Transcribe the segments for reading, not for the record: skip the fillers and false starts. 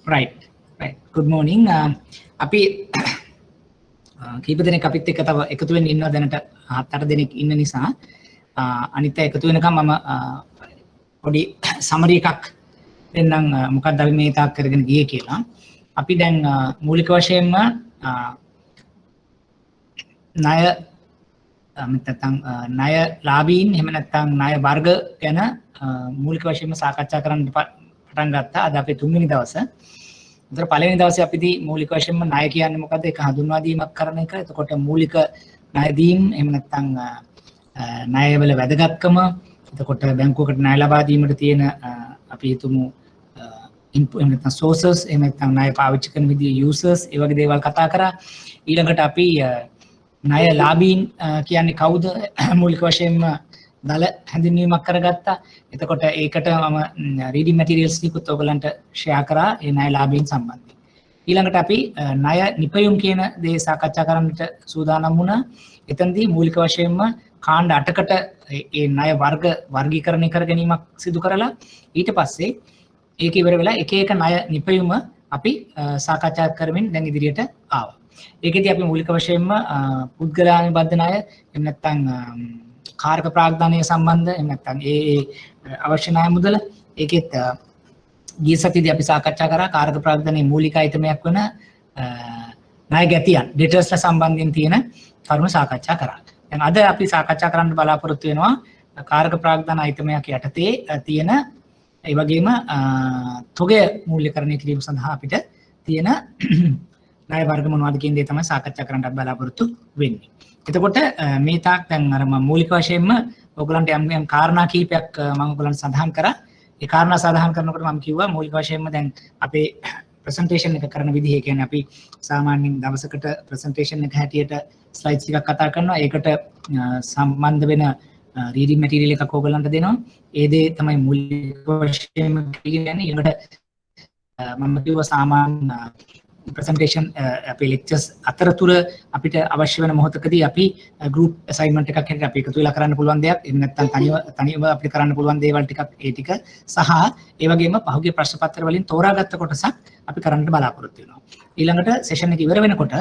right. Good morning. අපි කීප දෙනෙක් අපිත් එක්ක තව එකතු වෙන්න ඉන්නවා දැනට 7-8 දෙනෙක් ඉන්න නිසා අනිත් අය එකතු වෙනකම් මම පොඩි සමරි එකක් දෙන්නම් මොකක්ද අපි මේ තාක් කරගෙන ගියේ කියලා. අපි දැන් මූලික වශයෙන්ම ණය නැත්නම් ණය ලාභීන් එහෙම නැත්නම් ණය වර්ග ගැන මූලික වශයෙන්ම සාකච්ඡා කරන්න පටන් ගත්තා. අද අපේ 3 වෙනි දවසේ. ඒතර පළවෙනි දවසේ අපිදී මූලික වශයෙන්ම ණය කියන්නේ මොකද්ද? ඒක හඳුන්වා දීමක් කරන එක. එතකොට මූලික ණය දීම් එහෙම නැත්නම් ණය වල වැදගත්කම, එතකොට බැංකුවකට ණය ලබා දීමට තියෙන අපි හිතමු ඉන්පුට් එහෙම නැත්නම් sources, එහෙම නැත්නම් ණය පාවිච්චි කරන විදිය users, ඒ වගේ දේවල් කතා කරා. ඊළඟට අපි ණය ලාභීන් කියන්නේ කවුද? මූලික වශයෙන්ම දල හැඳින්වීමක් කරගත්තා. එතකොට ඒකට මම රීඩින් මැටීරියල්ස් ටිකුත් ඔයගලන්ට ෂෙයා කරා ඒ ණය ලාභීන් සම්බන්ධයෙන්. ඊළඟට අපි ණය නිපැයුම් කියන දේ සාකච්ඡා කරන්නට සූදානම් වුණා. එතනදී මූලික වශයෙන්ම කාණ්ඩ 8කට ඒ ණය වර්ග වර්ගීකරණය කර ගැනීමක් සිදු කරලා ඊට පස්සේ ඒක ඉවර වෙලා එක එක ණය නිපැයුම අපි සාකච්ඡා කරමින් දැන් ඉදිරියට ආවා. ඒකෙදී අපි මූලික වශයෙන්ම පුද්ගලානුබද්ධ ණය එහෙම නැත්නම් කාරක ප්‍රාග්ධනය සම්බන්ධ එහෙම නැත්නම් ඒ අවශ්‍ය ණය මුදල ඒකෙත් ගිය සතියේදී අපි සාකච්ඡා කරා කාරක ප්‍රාග්ධනයේ මූලික අයිතමයක් වන ණය ගැතියන් ඩෙටර්ස්ලා සම්බන්ධයෙන් තියෙන කරුණු සාකච්ඡා කරා. දැන් අද අපි සාකච්ඡා කරන්න බලාපොරොත්තු වෙනවා කාරක ප්‍රාග්ධන අයිතමයක් යටතේ තියෙන ඒ වගේම තොගය මූල්‍යකරණය කිරීම සඳහා අපිට තියෙන ණය වර්ග මොනවද කියන දේ තමයි සාකච්ඡා කරන්නත් බලාපොරොත්තු වෙන්නේ. එතකොට මේ තාක් දැන් අර මම මූලික වශයෙන්ම ඔයගලන්ට යම් කාරණා කීපයක් මම ඔයගලන්ට සඳහන් කරා. ඒ කාරණා සඳහන් කරනකොට මම කිව්වා මූලික වශයෙන්ම දැන් අපේ ප්‍රසන්ටේෂන් එක කරන විදිහ කියන්නේ අපි සාමාන්‍යයෙන් දවසකට ප්‍රසන්ටේෂන් එක හැටියට ස්ලයිඩ්ස් ටිකක් කතා කරනවා. ඒකට සම්බන්ධ වෙන රීඩින් මැටීරියල් එකක් ඔයගලන්ට දෙනවා. ඒ දේ තමයි මූලික වශයෙන්ම කියන්නේ. ඊළඟට මම කිව්වා සාමාන්‍ය presentation අපේ lectures අතරතුර අපිට අවශ්‍ය වෙන මොහොතකදී අපි group assignment එකක් හැටියට අපි එකතු වෙලා කරන්න පුළුවන් දෙයක් එහෙම නැත්නම් තනියම අපිට කරන්න පුළුවන් දේවල් ටිකක් ඒ ටික සහ ඒ වගේම පහුගිය ප්‍රශ්න පත්‍ර වලින් තෝරාගත්ත කොටසක් අපි කරන්න බලාපොරොත්තු වෙනවා. ඊළඟට session එක ඉවර වෙනකොට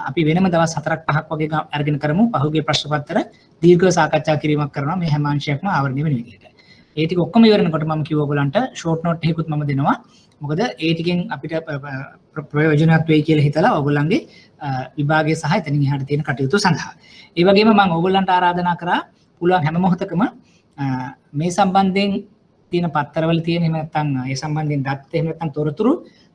අපි වෙනම දවස් 4-5ක් වගේ අරගෙන කරමු. පහුගිය ප්‍රශ්න පත්‍ර දීර්ඝව සාකච්ඡා කිරීමක් කරනවා මේ හැම අංශයක්ම ආවරණය වෙන විදිහට. ඒ ටික ඔක්කොම ඉවර වෙනකොට මම කිව්වා ඔයගලන්ට short note එකකුත් මම දෙනවා. මොකද ඒ ටිකෙන් අපිට ප්‍රයෝජනවත් වෙයි කියලා හිතලා ඔයගොල්ලන්ගේ විභාගය සහ එතනින් එහාට තියෙන කටයුතු සඳහා. ඒ වගේම මම ඔයගොල්ලන්ට ආරාධනා කරා පුළුවන් හැම මොහොතකම මේ සම්බන්ධයෙන් තියෙන පත්තරවල තියෙන එහෙම නැත්නම් ඒ සම්බන්ධයෙන් දත් එහෙම නැත්නම් තොරතුරු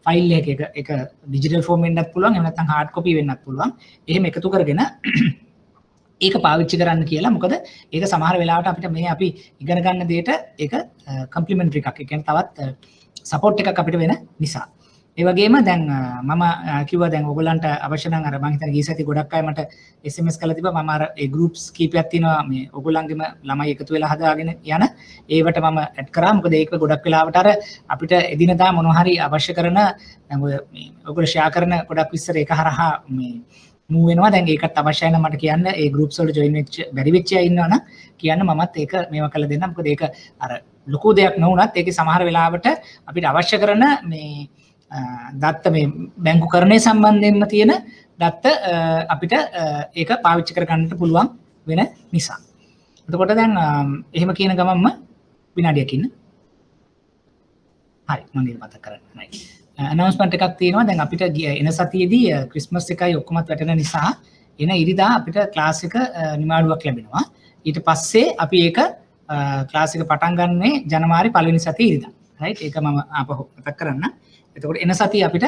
ෆයිල් එක ඩිජිටල් ෆෝම් වෙන්නත් පුළුවන් එහෙම නැත්නම් හાર્ඩ් කොපි වෙන්නත් පුළුවන්. එහෙම එකතු කරගෙන ඒක පාවිච්චි කරන්න කියලා. මොකද ඒක සමහර වෙලාවට අපිට මේ අපි ඉගෙන ගන්න දෙයට ඒක කම්ප්ලිමන්ටරි එකක්. ඒ කියන්නේ තවත් සපෝට් එකක් අපිට වෙන නිසා. ඒ වගේම දැන් මම කිව්වා දැන් ඔයගොල්ලන්ට අවශ්‍ය නම් අර මම හිතන ගිය සතියේ ගොඩක් අය මට SMS කරලා තිබ්බා. මම අර ඒ groups කීපයක් තියෙනවා මේ ඔයගොල්ලන්ගේම ළමයි එකතු වෙලා හදාගෙන යන ඒවට මම ඇඩ් කරා. මොකද ඒක ගොඩක් වෙලාවට අර අපිට එදිනදා මොනවා හරි අවශ්‍ය කරන දැන් ඔය මේ ඔයගොල්ලෝ ෂෙයා කරන ගොඩක් විස්තර ඒක හරහා මේ මූව් වෙනවා. දැන් ඒකත් අවශ්‍යයි නම් මට කියන්න ඒ groups වලට join වෙච්ච බැරි වෙච්ච අය ඉන්නවනම් කියන්න මමත් ඒක මේවා කරලා දෙන්නම්. මොකද ඒක අර ලොකු දෙයක් නොවුනත් ඒකේ සමහර වෙලාවට අපිට අවශ්‍ය කරන මේ දත්ත මේ බැංකුකරණය සම්බන්ධයෙන්ම තියෙන දත්ත අපිට ඒක පාවිච්චි කර ගන්නට පුළුවන් වෙන නිසා. එතකොට දැන් එහෙම කියන ගමන්ම විනාඩියක් ඉන්න. හරි මම ඒක මතක් කරගන්න. right. announcement එකක් තියෙනවා. දැන් අපිට එන සතියේදී ක්‍රිස්මස් එකයි ඔක්කොමත් වැටෙන නිසා එන ඉරිදා අපිට ක්ලාස් එක නිමාඩුවක් ලැබෙනවා. ඊට පස්සේ අපි ඒක ක්ලාස් එක පටන් ගන්නේ ජනවාරි 1 වෙනි සතියේ ඉරිදා. right. ඒක මම ආපහු මතක් කරන්න. එතකොට එන සතිය අපිට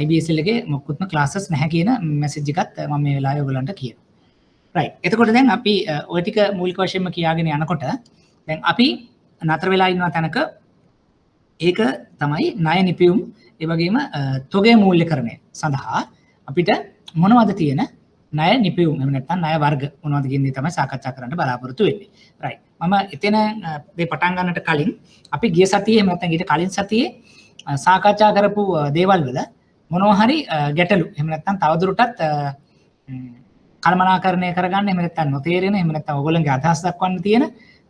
IBSL එකේ මොකුත්ම ක්ලාසස් නැහැ කියන මැසේජ් එකත් මම මේ වෙලාවේ ඔයගලන්ට කියනවා. right. එතකොට දැන් අපි ওই ටික මූලික වශයෙන්ම කියාගෙන යනකොට දැන් අපි නතර වෙලා ඉන්නවා තැනක ඒක තමයි ණය නිපැයුම් ඒ වගේම තොගය මූල්‍යකරණය සඳහා අපිට මොනවද තියෙන ණය නිපැයුම් එහෙම නැත්නම් ණය වර්ග මොනවද කියන දේ තමයි සාකච්ඡා කරන්න බලාපොරොත්තු වෙන්නේ. right. මම එතන මේ පටන් ගන්නට කලින් අපි ගිය සතියේ එහෙම නැත්නම් ඊට කලින් සතියේ සාකච්ඡා කරපු දේවල් වල මොනවා හරි ගැටලු එහෙම නැත්නම් තවදුරටත් කළමනාකරණය කරගන්න එහෙම නැත්නම් නොතේරෙන එහෙම නැත්නම් ඔයගොල්ලන්ගේ අදහස් දක්වන්න තියෙන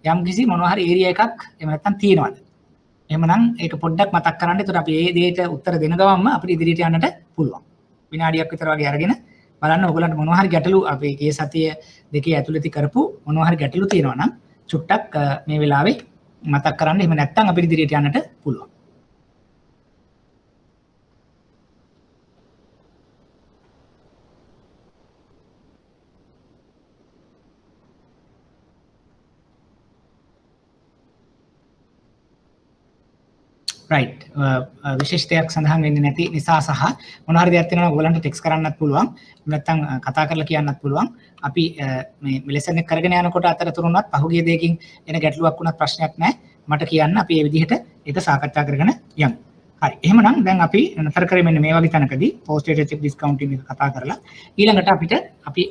යම් කිසි මොනවා හරි ඒරියා එකක් එහෙම නැත්නම් තියෙනවද? එහෙමනම් ඒක පොඩ්ඩක් මතක් කරගන්න. එතකොට අපි මේ දෙයට උත්තර දෙන ගමන්ම අපිට ඉදිරියට යන්නට පුළුවන්. විනාඩියක් විතර වගේ අරගෙන බලන්න ඔයගලන්ට මොනවා හරි ගැටලු අපි මේ සතිය දෙකේ ඇතුළතදී කරපු මොනවා හරි ගැටලු තියෙනවා නම් චුට්ටක් මේ වෙලාවේ මතක් කරන්න. එහෙම නැත්නම් අපිට ඉදිරියට යන්නට පුළුවන්. right විශේෂ දෙයක් සඳහන් වෙන්නේ නැති නිසා සහ මොන හරි දෙයක් තියෙනවා නම් ඔයගලන්ට ටෙක්ස්ට් කරන්නත් පුළුවන් නැත්නම් කතා කරලා කියන්නත් පුළුවන් අපි මේ ලෙසන් එක කරගෙන යනකොට අතරතුරුනත් පහුගිය දෙයකින් එන ගැටලුවක් වුණත් ප්‍රශ්නයක් නැහැ මට කියන්න අපි මේ විදිහට ඒක සාකච්ඡා කරගෙන යමු හරි එහෙමනම් දැන් අපි නතර කරේ මෙන්න මේ වගේ තැනකදී post rate check discounting එක කතා කරලා ඊළඟට අපිට අපි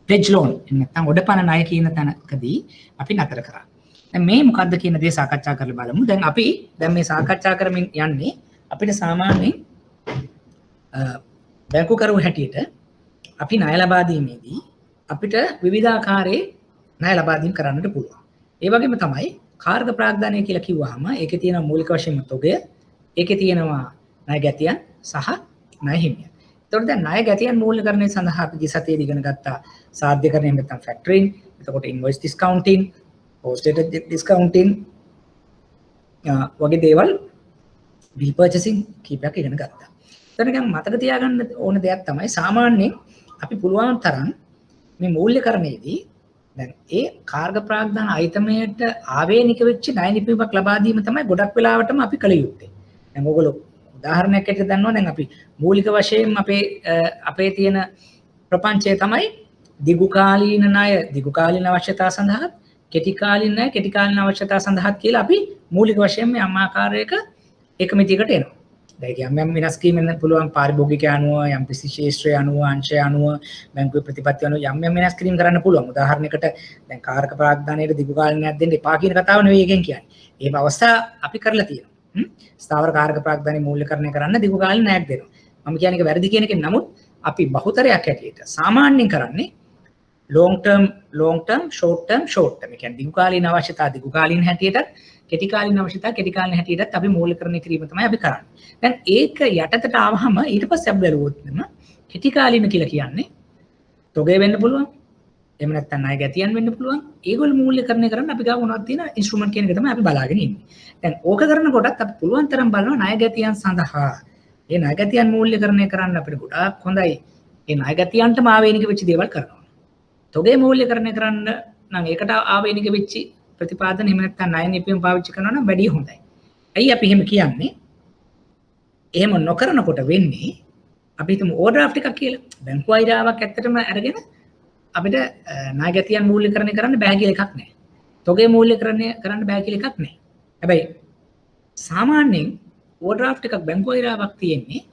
pledge loan නැත්නම් ඔඩපණ ණය කියන තැනකදී අපි නතර කරා මේ මොකද්ද කියන දේ සාකච්ඡා කරලා බලමු. දැන් අපි මේ සාකච්ඡා කරමින් යන්නේ අපිට සාමාන්‍යයෙන් බැංකුකරු හැටියට අපි ණය ලබා දීමේදී අපිට විවිධාකාරයේ ණය ලබා දීම කරන්නට පුළුවන්. ඒ වගේම තමයි කාර්ග ප්‍රාග්ධනය කියලා කිව්වහම ඒකේ තියෙන මූලික වශයෙන්ම තොගය, ඒකේ තියෙනවා ණය ගැතියන් සහ ණය හිමියන්. එතකොට දැන් ණය ගැතියන් මූල්‍යකරණය සඳහා අපි ගිය සතියේදී ඉගෙන ගත්තා සාධ්‍යකරණය නැත්නම් ෆැක්ටරින්, එතකොට ඉන්වොයිස් ඩිස්කවුන්ටින් post rate discounting වගේ දේවල් bill purchasing කීපයක් ඉගෙන ගත්තා. එතන නිකන් මතක තියාගන්න ඕන දෙයක් තමයි සාමාන්‍යයෙන් අපි පුළුවන් තරම් මේ මූල්‍යකරණයේදී දැන් ඒ කාර්ග ප්‍රාග්ධන අයිතමයට ආවේනික වෙච්ච ණය නිපීමක් ලබා දීම තමයි ගොඩක් වෙලාවටම අපි කළ යුත්තේ. දැන් ඔයගොල්ලෝ උදාහරණයක් ඇටියට දන්නවා දැන් අපි මූලික වශයෙන් අපේ තියෙන ප්‍රපංචය තමයි දිගු කාලීන ණය දිගු කාලීන අවශ්‍යතා සඳහා කෙටි කාලින කෙටි කාලින අවශ්‍යතා සඳහා කියලා අපි මූලික වශයෙන් මේ ආකාරයක එකමිතියකට එනවා. දැන් යම් වෙනස් කිරීම පුළුවන් පාරිභෝගිකය අනුව යම් කිසි ශේෂ්ත්‍රය අනුව අංශය අනුව බැංකුවේ ප්‍රතිපත්ති අනුව යම් වෙනස් කිරීම කරන්න පුළුවන්. උදාහරණයකට දැන් කාර්ක ප්‍රාග්ධනයේ දිගු කාලිනයක් දෙන්න එපා කියන කතාව නෙවෙයි එකෙන් කියන්නේ. ඒ අවස්ථා අපි කරලා තියෙනවා. ස්ථාවර කාර්ක ප්‍රාග්ධනයේ මූල්‍යකරණය කරන්න දිගු කාලිනයක් දෙනවා. මම කියන්නේ ඒක වැරදි කියන එකෙන් නමුත් අපි බහුතරයක් හැටියට සාමාන්‍යයෙන් කරන්නේ long term short term ඒ කියන්නේ දිගු කාලීන අවශ්‍යතා දිගු කාලීන හැටියට කෙටි කාලීන අවශ්‍යතා කෙටි කාලීන හැටියට අපි මූල්‍යකරණය කිරීම තමයි අපි කරන්නේ. දැන් ඒක යටතට ආවහම ඊට පස්සේ අපි බලුවොත් නම් කෙටි කාලීන කියලා කියන්නේ තොගය වෙන්න පුළුවන්. එහෙම නැත්නම් ණය ගැතියන් වෙන්න පුළුවන්. ඒගොල්ලෝ මූල්‍යකරණය කරන්න අපි ගාව මොනවද තියෙන ඉන්ස්ට්‍රුමන්ට් කියන එක තමයි අපි බලාගෙන ඉන්නේ. දැන් ඕක කරනකොටත් අපි පුළුවන් තරම් බලනවා ණය ගැතියන් සඳහා. ඒ ණය ගැතියන් මූල්‍යකරණය කරන්න අපිට ගොඩාක් හොඳයි. ඒ ණය ගැතියන්ටම ආවේනික වෙච්ච දේවල් කරනවා. තොගේ මූල්‍යකරණය කරන්න නම් ඒකට ආවේනික වෙච්ච ප්‍රතිපාදන එහෙම නැත්නම් ණය නිපීම පාවිච්චි කරනවා නම් වැඩි හොඳයි. ඇයි අපි එහෙම කියන්නේ? එහෙම නොකරනකොට වෙන්නේ අපි හිතමු ඕවර්ඩ්‍රාෆ්ට් එකක් කියලා. බැංකු අයිරාවක් ඇත්තටම අරගෙන අපිට ණය ගැතියන් මූල්‍යකරණය කරන්න බෑ කියලා එකක් නැහැ. තොගේ මූල්‍යකරණය කරන්න බෑ කියලා එකක් නැහැ. හැබැයි සාමාන්‍යයෙන් ඕවර්ඩ්‍රාෆ්ට් එකක් බැංකු අයිරාවක් තියෙන්නේ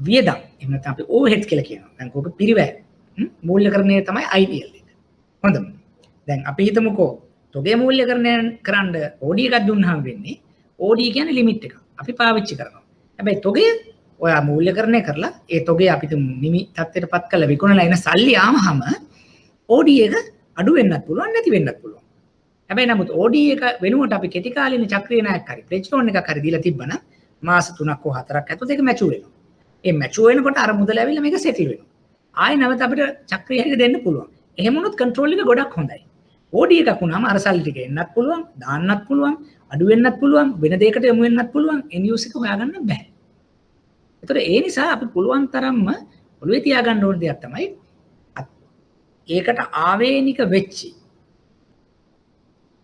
වියදම්. එහෙම නැත්නම් අපි ඕවර්හෙඩ්ස් කියලා කියනවා. බැංකුවක පිරිවැය මූල්‍යකරණය තමයි අයිඩියල් එක. හොඳම. දැන් අපි හිතමුකෝ තොගේ මූල්‍යකරණය කරන්න OD එකක් දුන්නාම වෙන්නේ OD කියන්නේ ලිමිට් එක. අපි පාවිච්චි කරනවා. හැබැයි තොගේ ඔයා මූල්‍යකරණය කරලා ඒ තොගේ අපි නිමි තත්ත්වයටපත් කරලා විකුණලා එන සල්ලි ආවහම OD එක අඩු වෙන්නත් පුළුවන් නැති වෙන්නත් පුළුවන්. හැබැයි නමුත් OD එක වෙනුවට අපි කෙටි කාලින චක්‍රීය ණයක් හරි pledge loan එකක් හරි දීලා තිබ්බනම් මාස 3ක් හෝ 4ක් ඇතුළත ඒක මැචුර් වෙනවා. ඒ මැචුර් වෙනකොට අර මුදල ඇවිල්ලා මේක සෙටල් වෙනවා. ආයෙ නැවත අපිට චක්‍රීය හරියට දෙන්න පුළුවන්. එහෙම වුණොත් කන්ට්‍රෝල් එක ගොඩක් හොඳයි. OD එකක් වුණාම අර සල්ලි ටික එන්නත් පුළුවන්, දාන්නත් පුළුවන්, අඩු වෙන්නත් පුළුවන්, වෙන දෙයකට යොමු වෙන්නත් පුළුවන්. end use එක හොයාගන්න බෑ. ඒතර ඒ නිසා අපි පුළුවන් තරම්ම ඔළුවේ තියාගන්න ඕන දෙයක් තමයි ඒකට ආවේනික වෙච්ච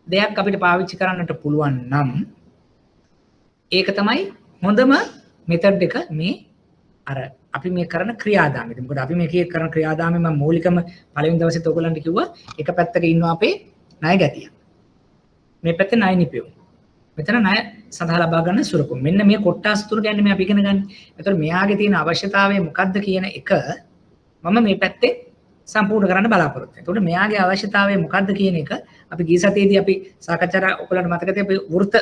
දෙයක් අපිට පාවිච්චි කරන්නට පුළුවන් නම් ඒක තමයි හොඳම මෙතඩ් එක මේ අර අපි මේ කරන ක්‍රියාදාමෙදි. මොකද අපි මේ කරන ක්‍රියාදාමෙ මම මූලිකම පළවෙනි දවසේත් ඔයගලන්ට කිව්වා එක පැත්තක ඉන්නවා අපේ ණය ගැතිය. මේ පැත්තේ ණය නිපියුම්. මෙතන ණය සඳහා ලබා ගන්න සුරකුම්. මෙන්න මේ කොටස් තුන ගැන මේ අපි ඉගෙන ගන්න. ඒතර මෙයාගේ තියෙන අවශ්‍යතාවය මොකක්ද කියන එක මම මේ පැත්තේ සම්පූර්ණ කරන්න බලාපොරොත්තු වෙනවා. එතකොට මෙයාගේ අවශ්‍යතාවය මොකක්ද කියන එක අපි ගිය සතියේදී අපි සාකච්ඡා කරා. ඔයගලන්ට මතකද අපි වෘත්ත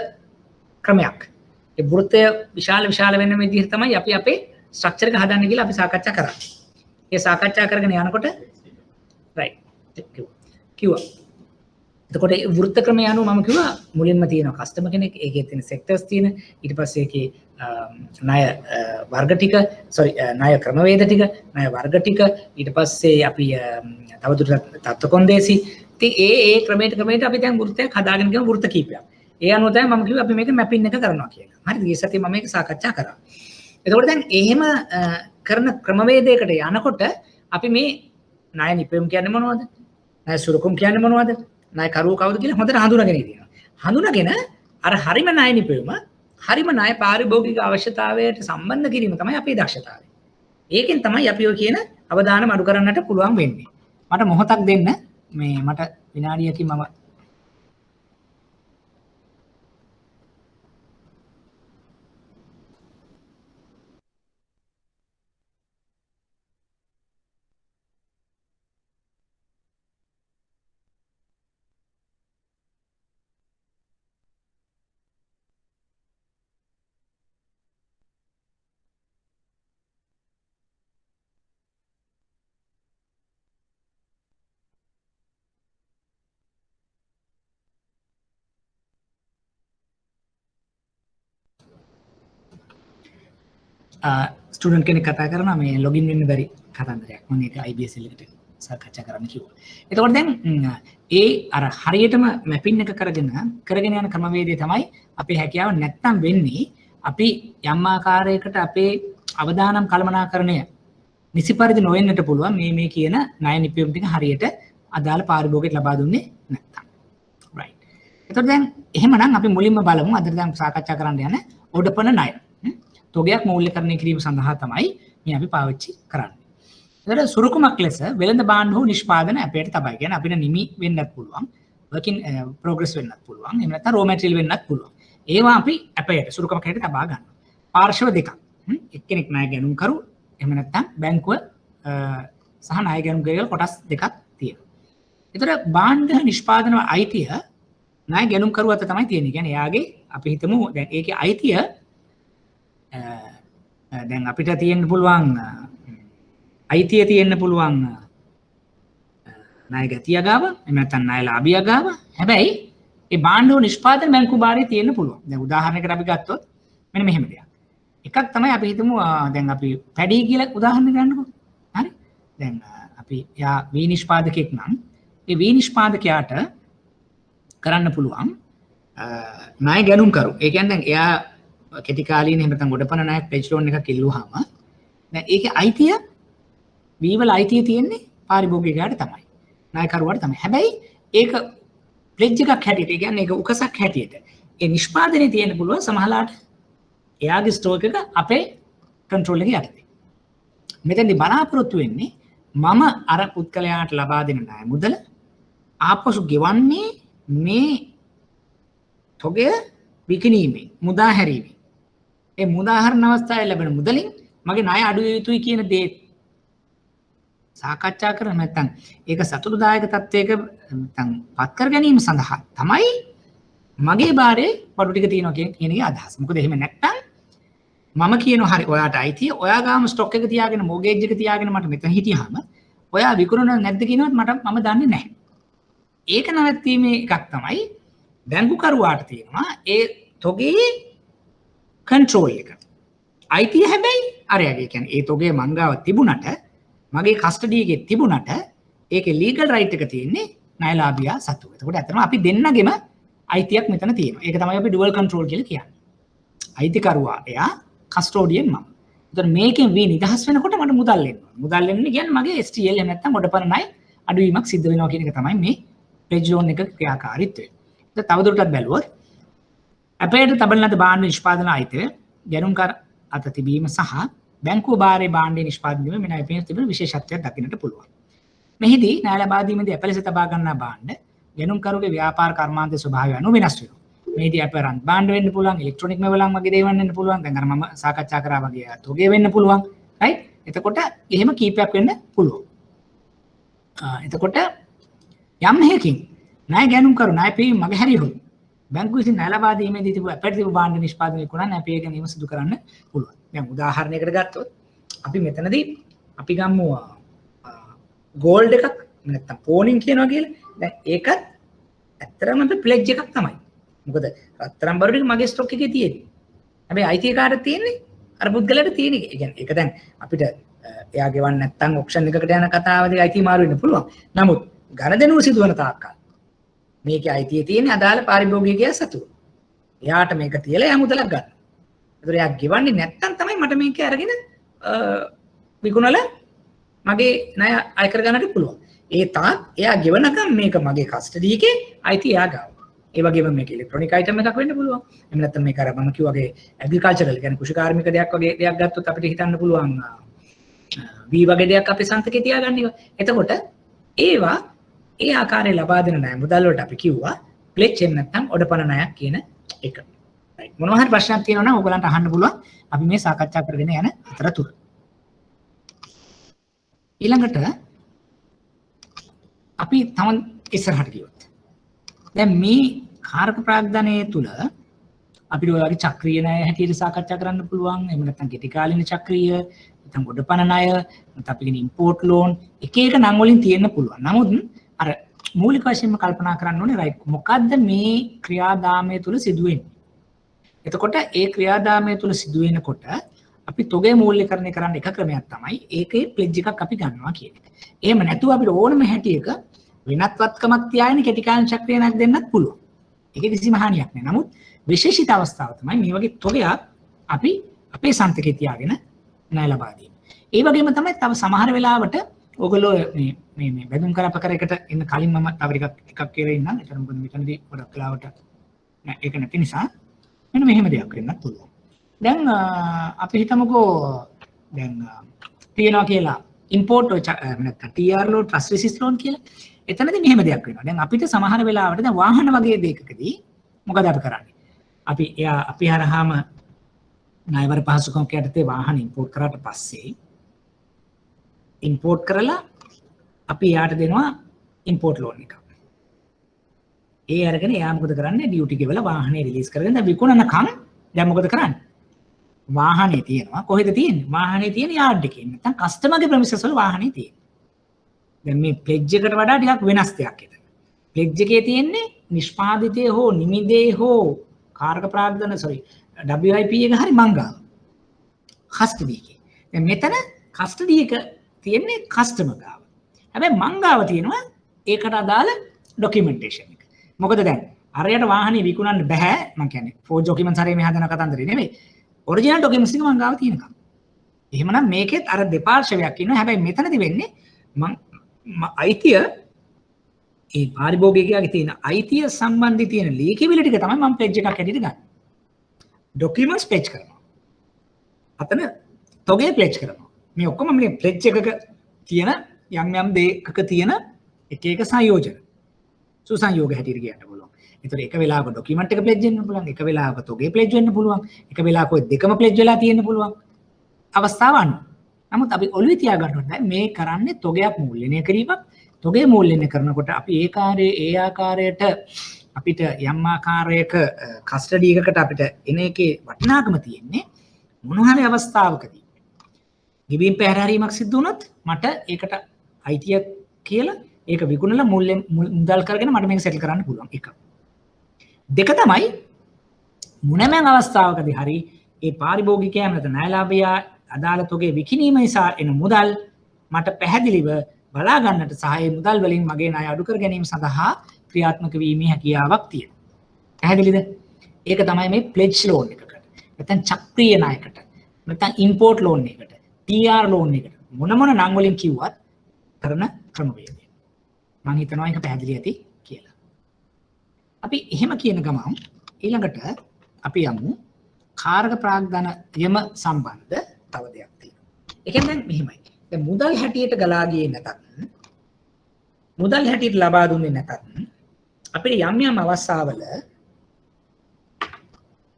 ක්‍රමයක්. ඒ වෘත්තය විශාල වෙන විදිහට තමයි අපි අපේ ස්ට්‍රක්චර් එක හදන්න කියලා අපි සාකච්ඡා කරා. ඒ සාකච්ඡා කරගෙන යනකොට right කිව්වා. එතකොට ඒ වෘත්ත ක්‍රමය අනුව මම කිව්වා මුලින්ම තියෙනවා කස්ටමර් කෙනෙක්, ඒකේ තියෙන සෙක්ටර්ස් තියෙන, ඊට පස්සේ ඒකේ ණය වර්ග ටික, ණය ක්‍රමවේද ටික, ණය වර්ග ටික, ඊට පස්සේ අපි තවදුරටත් තත්ත්ව කොන්දේසි. ඉතින් ඒ ක්‍රමයට අපි දැන් වෘත්තයක් හදාගෙන ගියා, වෘත්ත කීපයක්. ඒ අනුව තමයි මම කිව්වා අපි මේක මැපින් එක කරනවා කියලා. හරිද? ඊයේ සතියේ මම මේක සාකච්ඡා කරා. එතකොට දැන් එහෙම කරන ක්‍රමවේදයකට යනකොට අපි මේ ණය නිපැයුම් කියන්නේ මොනවද? ණය සුරුකුම් කියන්නේ මොනවද? ණය කරුව කවුද කියලා හොඳට හඳුනාගෙන ඉන්නවා. හඳුනාගෙන අර හරිම ණය නිපැයුම, හරිම ණය පාරිභෝගික අවශ්‍යතාවයට සම්බන්ධ කිරීම තමයි අපේ දක්ෂතාවය. ඒකෙන් තමයි අපි ඔය කියන අවදානම අඩු කරන්නට පුළුවන් වෙන්නේ. මට මොහොතක් දෙන්න, මේ මට විනාඩියකින් මම ස්ටුඩන්ට් කෙනෙක් කතා කරනවා මේ ලොගින් වෙන්න බැරි කතන්දරයක්. මම ඒක IBSL එකට සාකච්ඡා කරන්න කිව්වා. එතකොට දැන් ඒ අර හරියටම මැපින් එක කරගෙන යන ක්‍රමවේදය තමයි අපේ හැකියාව නැත්තම් වෙන්නේ. අපි යම් ආකාරයකට අපේ අවදානම් කළමනාකරණය නිසි පරිදි නොවෙන්නට පුළුවන් මේ කියන ණය නිපැයුම් ටික හරියට අදාළ පාරිභෝගිකයට ලබා දුන්නේ නැත්තම්. right. එතකොට දැන් එහෙමනම් අපි මුලින්ම බලමු අද දැන් සාකච්ඡා කරන්න යන ඔඩපන ණය. තොගයක් මූල්‍යකරණය කිරීම සඳහා තමයි මේ අපි පාවිච්චි කරන්නේ. එතකොට සුරුකුමක් ලෙස වෙළඳ භාණ්ඩ හෝ නිෂ්පාදන අපේට තමයි. කියන්නේ අපිට නිමි වෙන්නත් පුළුවන්, work in progress වෙන්නත් පුළුවන්, එහෙම නැත්නම් raw material වෙන්නත් පුළුවන්. ඒවා අපි අපේට සුරුකුමක් හැටියට තබා ගන්නවා. පාර්ශ්ව දෙකක්. එක්කෙනෙක් ණය ගැනුම් කරු, එහෙම නැත්නම් බැංකුව සහ ණය ගැනුම් කරන කොටස් දෙකක් තියෙනවා. එතකොට භාණ්ඩ නිෂ්පාදන අයිතිය ණය ගැනුම් කරු අත තමයි තියෙන්නේ. කියන්නේ එයාගේ අපි හිතමු දැන් ඒකේ අයිතිය දැන් අපිට තියෙන්න පුළුවන් අයිතිය තියෙන්න පුළුවන් ණය ගැතිය ගාව, එහෙම නැත්නම් ණය ලාභියා ගාව. හැබැයි ඒ භාණ්ඩ නිෂ්පාදන බැංකු භාරයේ තියෙන්න පුළුවන්. දැන් උදාහරණයකට අපි ගත්තොත් මෙන්න මෙහෙම දෙයක්. එකක් තමයි අපි හිතමු දැන් අපි පැඩි කියලා උදාහරණයක් ගන්නකො. හරි? දැන් අපි යා වී නිෂ්පාදකෙක් නම් ඒ වී නිෂ්පාදකයාට කරන්න පුළුවන් ණය ගැනුම් කරු. ඒ කියන්නේ දැන් එයා කෙටි කාලීන එහෙම නැත්නම් ගොඩපණ ණයක් පෙජ් ලෝන් එකක් ඉල්ලුවාම දැන් ඒකේ අයිතිය වීවල අයිතිය තියෙන්නේ පාරිභෝගිකයාට තමයි. ණයකරුවාට තමයි. හැබැයි ඒක ප්ලෙජ් එකක් හැටියට, ඒ කියන්නේ ඒක උකසක් හැටියට ඒ නිෂ්පාදනයේ තියෙන්න පුළුවන් සමහරලාට එයාගේ ස්ටෝක් එක අපේ කන්ට්‍රෝල් එකේ යටතේ. මෙතෙන්දි බලාපොරොත්තු වෙන්නේ මම අර පුද්ගලයාට ලබා දෙන ණය මුදල ආපසු ගෙවන්නේ මේ තොගය විකිණීමෙන්, මුදා හැරීමෙන්. ඒ මුදාහරණ අවස්ථාවේ ලැබෙන මුදලින් මගේ ණය අඩු විය යුතුයි කියන දේ සාකච්ඡා කරන නැත්නම් ඒක සතුටුදායක තත්වයක නැත්නම් පත් කර ගැනීම සඳහා තමයි මගේ බාරේ බඩු ටික තියෙනවා කියන එකේ අදහස. මොකද එහෙම නැත්නම් මම කියනවා හරි ඔයාට අයිතිය, ඔයා ගාම ස්ටොක් එක තියාගෙන මෝගේජ් එක තියාගෙන මට මෙතන හිටියාම ඔයා විකුණනවද නැද්ද කියනවත් මම දන්නේ නැහැ. ඒක නැවැත්වීමේ එකක් තමයි බැංකුකරුවාට තියෙනවා ඒ තොගේ කන්ට්‍රෝල් එක. අයිතිය හැබැයි අරයාගේ. කියන්නේ ඒ තොගේ මං ගාව තිබුණට, මගේ කස්ටඩි එකේ තිබුණට ඒකේ ලීගල් රයිට් එක තියෙන්නේ ණයලාභියා සතුව. එතකොට ඇත්තටම අපි දෙන්නගෙම අයිතියක් මෙතන තියෙනවා. ඒක තමයි අපි ඩුවල් කන්ට්‍රෝල් කියලා කියන්නේ. අයිතිකරුවා එයා, කස්ටෝඩියන් මම. එතකොට මේකෙන් වී නිදහස් වෙනකොට මට මුදල් එනවා. මුදල් එන්නේ කියන්නේ මගේ STL එහෙම නැත්නම් ගොඩපණ ණය අඩුවීමක් සිද්ධ වෙනවා කියන එක තමයි මේ පෙජ් ලෝන් එක ක්‍රියාකාරීත්වය. දැන් තවදුරටත් බැලුවොත් අපේට තබන ලද භාණ්ඩ නිෂ්පාදන අයිතිය ගැනුම්කර අත තිබීම සහ බැංකුව භාරයේ භාණ්ඩයේ නිෂ්පාදනය මෙන්න IPS තිබෙන විශේෂත්වයක් දකින්නට පුළුවන්. මෙහිදී ණය ලබා දීමේදී අප ලෙස තබා ගන්නා භාණ්ඩ ගැනුම්කරුගේ ව්‍යාපාර කර්මාන්තයේ ස්වභාවය අනුව වෙනස් වෙනවා. මෙහිදී අපරන් භාණ්ඩ වෙන්න පුළුවන්, ඉලෙක්ට්‍රොනික මෙවලම් වගේ දේවල් වෙන්න පුළුවන්. දැන් අර මම සාකච්ඡා කරා වගේ තොගේ වෙන්න පුළුවන්. රයිට්? එතකොට එහෙම කීපයක් වෙන්න පුළුවන්. එතකොට යම් හේකින් ණය ගැනුම්කරු ණය පිරීම මගහැරියොත් බැංකුව විසින් ණය ලබා දීමේදී තිබු අපට තිබු භාණ්ඩ නිෂ්පාදනය කරන අපේ ගැනීම සිදු කරන්න පුළුවන්. දැන් උදාහරණයකට ගත්තොත් අපි මෙතනදී අපි ගමු ගෝල්ඩ් එකක් නැත්තම් පෝනින් කියනවා කියලා. දැන් ඒකත් ඇත්තටම අපි ප්ලෙජ් එකක් තමයි. මොකද රත්තරන් බරු ටික මගේ ස්ටොක් එකේ තියෙන්නේ. හැබැයි අයිතිය කාටද තියෙන්නේ? අර පුද්ගලයාට තියෙන එක. ඒ කියන්නේ ඒක දැන් අපිට එයා ගෙවන්න නැත්නම් ඔක්ෂන් එකකට යන කතාවදී අයිතිය මාරු වෙන්න පුළුවන්. නමුත් ගණදෙනුව සිදුවන තාක්කල් මේකේ අයිතිය තියෙන්නේ අදාළ පාරිභෝගිකයා සතු. එයාට මේක තියලා එයා මුදලක් ගන්න. ඒතර එයා ගෙවන්නේ නැත්නම් තමයි මට මේක අරගෙන විකුණලා මගේ ණය අය කර ගන්නට පුළුවන්. ඒ තාක් එයා ගෙවනකම් මේක මගේ කස්ටඩි එකේ අයිතිය එයා ගාව. ඒ වගේම මේක ඉලෙක්ට්‍රොනික අයිටම් එකක් වෙන්න පුළුවන්. එහෙම නැත්නම් මේක අර මම කිව්වාගේ ඇග්‍රිකල්චරල් කියන්නේ කෘෂිකාර්මික දෙයක් වගේ දෙයක් ගත්තොත් අපිට හිතන්න පුළුවන් වී වගේ දෙයක් අපේ සන්තකේ තියාගන්න ඒවා. එතකොට ඒවා ඒ ආකාරයේ ලබා දෙන ණය මුදල් වලට අපි කිව්වා ප්ලෙජ් එහෙම නැත්නම් ඔඩපණ ණයක් කියන එක. රයිට්. මොනවා හරි ප්‍රශ්නයක් තියෙනවා නම් ඔයගලන්ට අහන්න පුළුවන්. අපි මේ සාකච්ඡා කරගෙන යන අතරතුර. ඊළඟට අපි තවන් ඉස්සරහට ගියොත් දැන් මේ කාරක ප්‍රාග්ධනයේ තුල අපිට ඔය වගේ චක්‍රීය ණය හැටියට සාකච්ඡා කරන්න පුළුවන්. එහෙම නැත්නම් කෙටි කාලින චක්‍රීය, නැත්නම් ගොඩපණ ණය, නැත්නම් අපි කියන ඉම්පෝට් ලෝන් එක එක නම් වලින් තියෙන්න පුළුවන්. නමුත් අර මූලික වශයෙන්ම කල්පනා කරන්න ඕනේ රයිට් මොකද්ද මේ ක්‍රියාදාමය තුල සිදුවෙන්නේ. එතකොට ඒ ක්‍රියාදාමය තුල සිදුවෙනකොට අපි තොගේ මූල්‍යකරණය කරන්න එක ක්‍රමයක් තමයි ඒකේ ප්ලෙජ් එකක් අපි ගන්නවා කියන එක. එහෙම නැතුව අපිට ඕනම හැටියක වෙනත්වත්කමක් තියාගෙන කෙටි කාලින චක්‍රීයක් දෙන්නත් පුළුවන්. ඒක කිසිම හානියක් නෑ. නමුත් විශේෂිත අවස්ථාව තමයි මේ වගේ තොගයක් අපි අපේ සන්තකේ තියාගෙන ණය ලබා දීම. ඒ වගේම තමයි තව සමහර වෙලාවට ඔයගොල්ලෝ මේ බැඳුම් කර අපකරයකට ඉන්න කලින් මම තව ටිකක් කියලා ඉන්නම්. ඒතර මොකද මෙතනදී ගොඩක් වෙලාවට නෑ ඒක නැති නිසා මෙන්න මෙහෙම දෙයක් වෙන්නත් පුළුවන්. දැන් අපි හිතමුකෝ දැන් තියනවා කියලා ඉම්පෝට් නැත්නම් TR loan trust resist loan කියලා. එතනදී මෙහෙම දෙයක් වෙනවා. දැන් අපිට සමහර වෙලාවට දැන් වාහන වගේ දෙයකදී මොකද අපි කරන්නේ? අපි හරහාම ණයවර පහසුකම් යටතේ වාහන ඉම්පෝට් කරාට පස්සේ ඉම්පෝට් කරලා අපි යාට දෙනවා ඉම්පෝට් ලෝන් එකක්. ඒ අරගෙන එයා මොකද කරන්නේ? ඩියුටි ගෙවලා වාහනේ රිලීස් කරගෙන දැන් විකුණනකම් දැන් මොකද කරන්නේ? වාහනේ තියෙනවා. කොහෙද තියෙන්නේ? වාහනේ තියෙන යාඩ් එකේ. නැත්නම් කස්ටමර්ගේ ප්‍රමිසස් වල වාහනේ තියෙන්නේ. දැන් මේ ප්ලෙජ් එකට වඩා ටිකක් වෙනස් දෙයක් එතන. ප්ලෙජ් එකේ තියෙන්නේ නිෂ්පාදිතයේ හෝ නිමිදේ හෝ කාරක ප්‍රාග්ධන WIP එක හරි මංගාව. කස්ටඩි එකේ. දැන් මෙතන කස්ටඩි එක තියෙන්නේ කස්ටමර් ගාව. හැබැයි මංගාව තියෙනවා ඒකට අදාළ ඩොකියුමන්ටේෂන් එක. මොකද දැන් අරයට වාහනේ විකුණන්න බෑ. මම කියන්නේ ෆෝජ් ඩොකියුමන්ට්ස් හරිය මේ හදන කතන්දරේ නෙමෙයි. ඔරිජිනල් ඩොකියුමන්ට්ස් එක මංගාව තියෙනකම්. එහෙමනම් මේකෙත් අර දෙපාර්ශවයක් ඉන්නවා. හැබැයි මෙතනදි වෙන්නේ අයිතිය ඒ පාරිභෝගිකයාගේ තියෙන අයිතිය සම්බන්ධී තියෙන ලීකිවිලි ටික තමයි මම ප්ලෙජ් එකක් හැටියට ගන්න. ඩොකියුමන්ට්ස් ප්ලෙජ් කරනවා. අතන තොගේ ප්ලෙජ් කරනවා. මේ ඔක්කොම මේ ප්ලෙජ් එකක තියෙන යම් දෙයක තියෙන එක එක සංයෝජන. සුසංයෝග හැටියට කියන්න පුළුවන්. ඒතර එක වෙලාවක ඩොකියුමන්ට් එක ප්ලෙජ් වෙන්න පුළුවන්. එක වෙලාවක තොගේ ප්ලෙජ් වෙන්න පුළුවන්. එක වෙලාවක ඔය දෙකම ප්ලෙජ් වෙලා තියෙන්න පුළුවන්. අවස්ථාව අනුව. නමුත් අපි ඔළුවේ තියාගන්න ඕනේ මේ කරන්නේ තොගයක් මූල්‍යණය කිරීමක්. තොගේ මූල්‍යණය කරනකොට අපි ඒ ආකාරයට අපිට යම් ආකාරයක කස්ටඩි එකකට අපිට එන එකේ වටිනාකම තියෙන්නේ මොන හරි අවස්ථාවකදී. ගෙවීම් පැහැරීමක් සිද්ධ වුණොත් මට ඒකට අයිතිය කියලා ඒක විකුණලා මුදල් කරගෙන මට මේක සෙටල් කරන්න පුළුවන් එක. දෙක තමයි මොනෑම අවස්ථාවකදී හරි ඒ පාරිභෝගිකයා නැත්නම් ණයලාභියා අදාළ තොගේ විකිණීම නිසා එන මුදල් මට පැහැදිලිව බලා ගන්නට සහ ඒ මුදල් වලින් මගේ ණය අඩු කර ගැනීම සඳහා ක්‍රියාත්මක වීමේ හැකියාවක් තියෙනවා. පැහැදිලිද? ඒක තමයි මේ ප්ලෙජ් ලෝන් එකකට. නැත්නම් චක්‍රීය ණයකට. නැත්නම් ඉම්පෝට් ලෝන් එකකට. TR ලෝන් එකට. මොන නම් වලින් කිව්වත් කරන ක්‍රමවේදය. මම හිතනවා ඒක පැහැදිලි ඇති කියලා. අපි එහෙම කියන ගමන් ඊළඟට අපි යමු කාරක ප්‍රාග්ධනයම සම්බන්ධ තව දෙයක් තියෙනවා. ඒ කියන්නේ දැන් මෙහිමයි. දැන් මුදල් හැටියට ගලා ගියේ නැතත් මුදල් හැටියට ලබා දුන්නේ නැතත් අපිට යම් අවස්ථාවල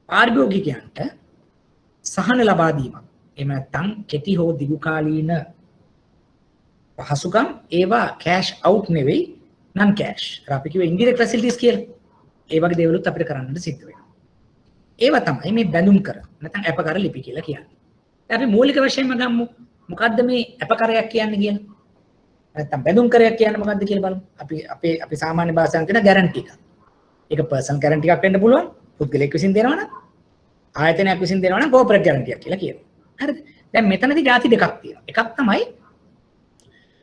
පාරිභෝගිකයන්ට සහන ලබා දීමක් එහෙම නැත්නම් කෙටි හෝ දිගු කාලීන පහසුකම් ඒවා කෑෂ් අවුට් නෙවෙයි නන් කෑෂ්. අපි කිව්වේ ඉන්ඩිරෙක්ට් ෆැසිලිටිස් කියලා. ඒ වගේ දේවලුත් අපිට කරන්නට සිද්ධ වෙනවා. ඒවා තමයි මේ බැඳුම් කර නැත්නම් අපකර ලිපි කියලා කියන්නේ. දැන් අපි මූලික වශයෙන්ම ගමු මොකද්ද මේ අපකරයක් කියන්නේ කියලා. නැත්නම් බැඳුම් කරයක් කියන්නේ මොකද්ද කියලා බලමු. අපි සාමාන්‍ය භාෂාවෙන් කියන ගැරන්ටි එක. ඒක පර්සනල් ගැරන්ටි එකක් වෙන්න පුළුවන්. පුද්ගලයෙක් විසින් දෙනවා නම් ආයතනයක් විසින් දෙනවා නම් කෝපරේට් ගැරන්ටි එකක් කියලා කියනවා. හරිද? දැන් මෙතනදී ಜಾති දෙකක් තියෙනවා. එකක් තමයි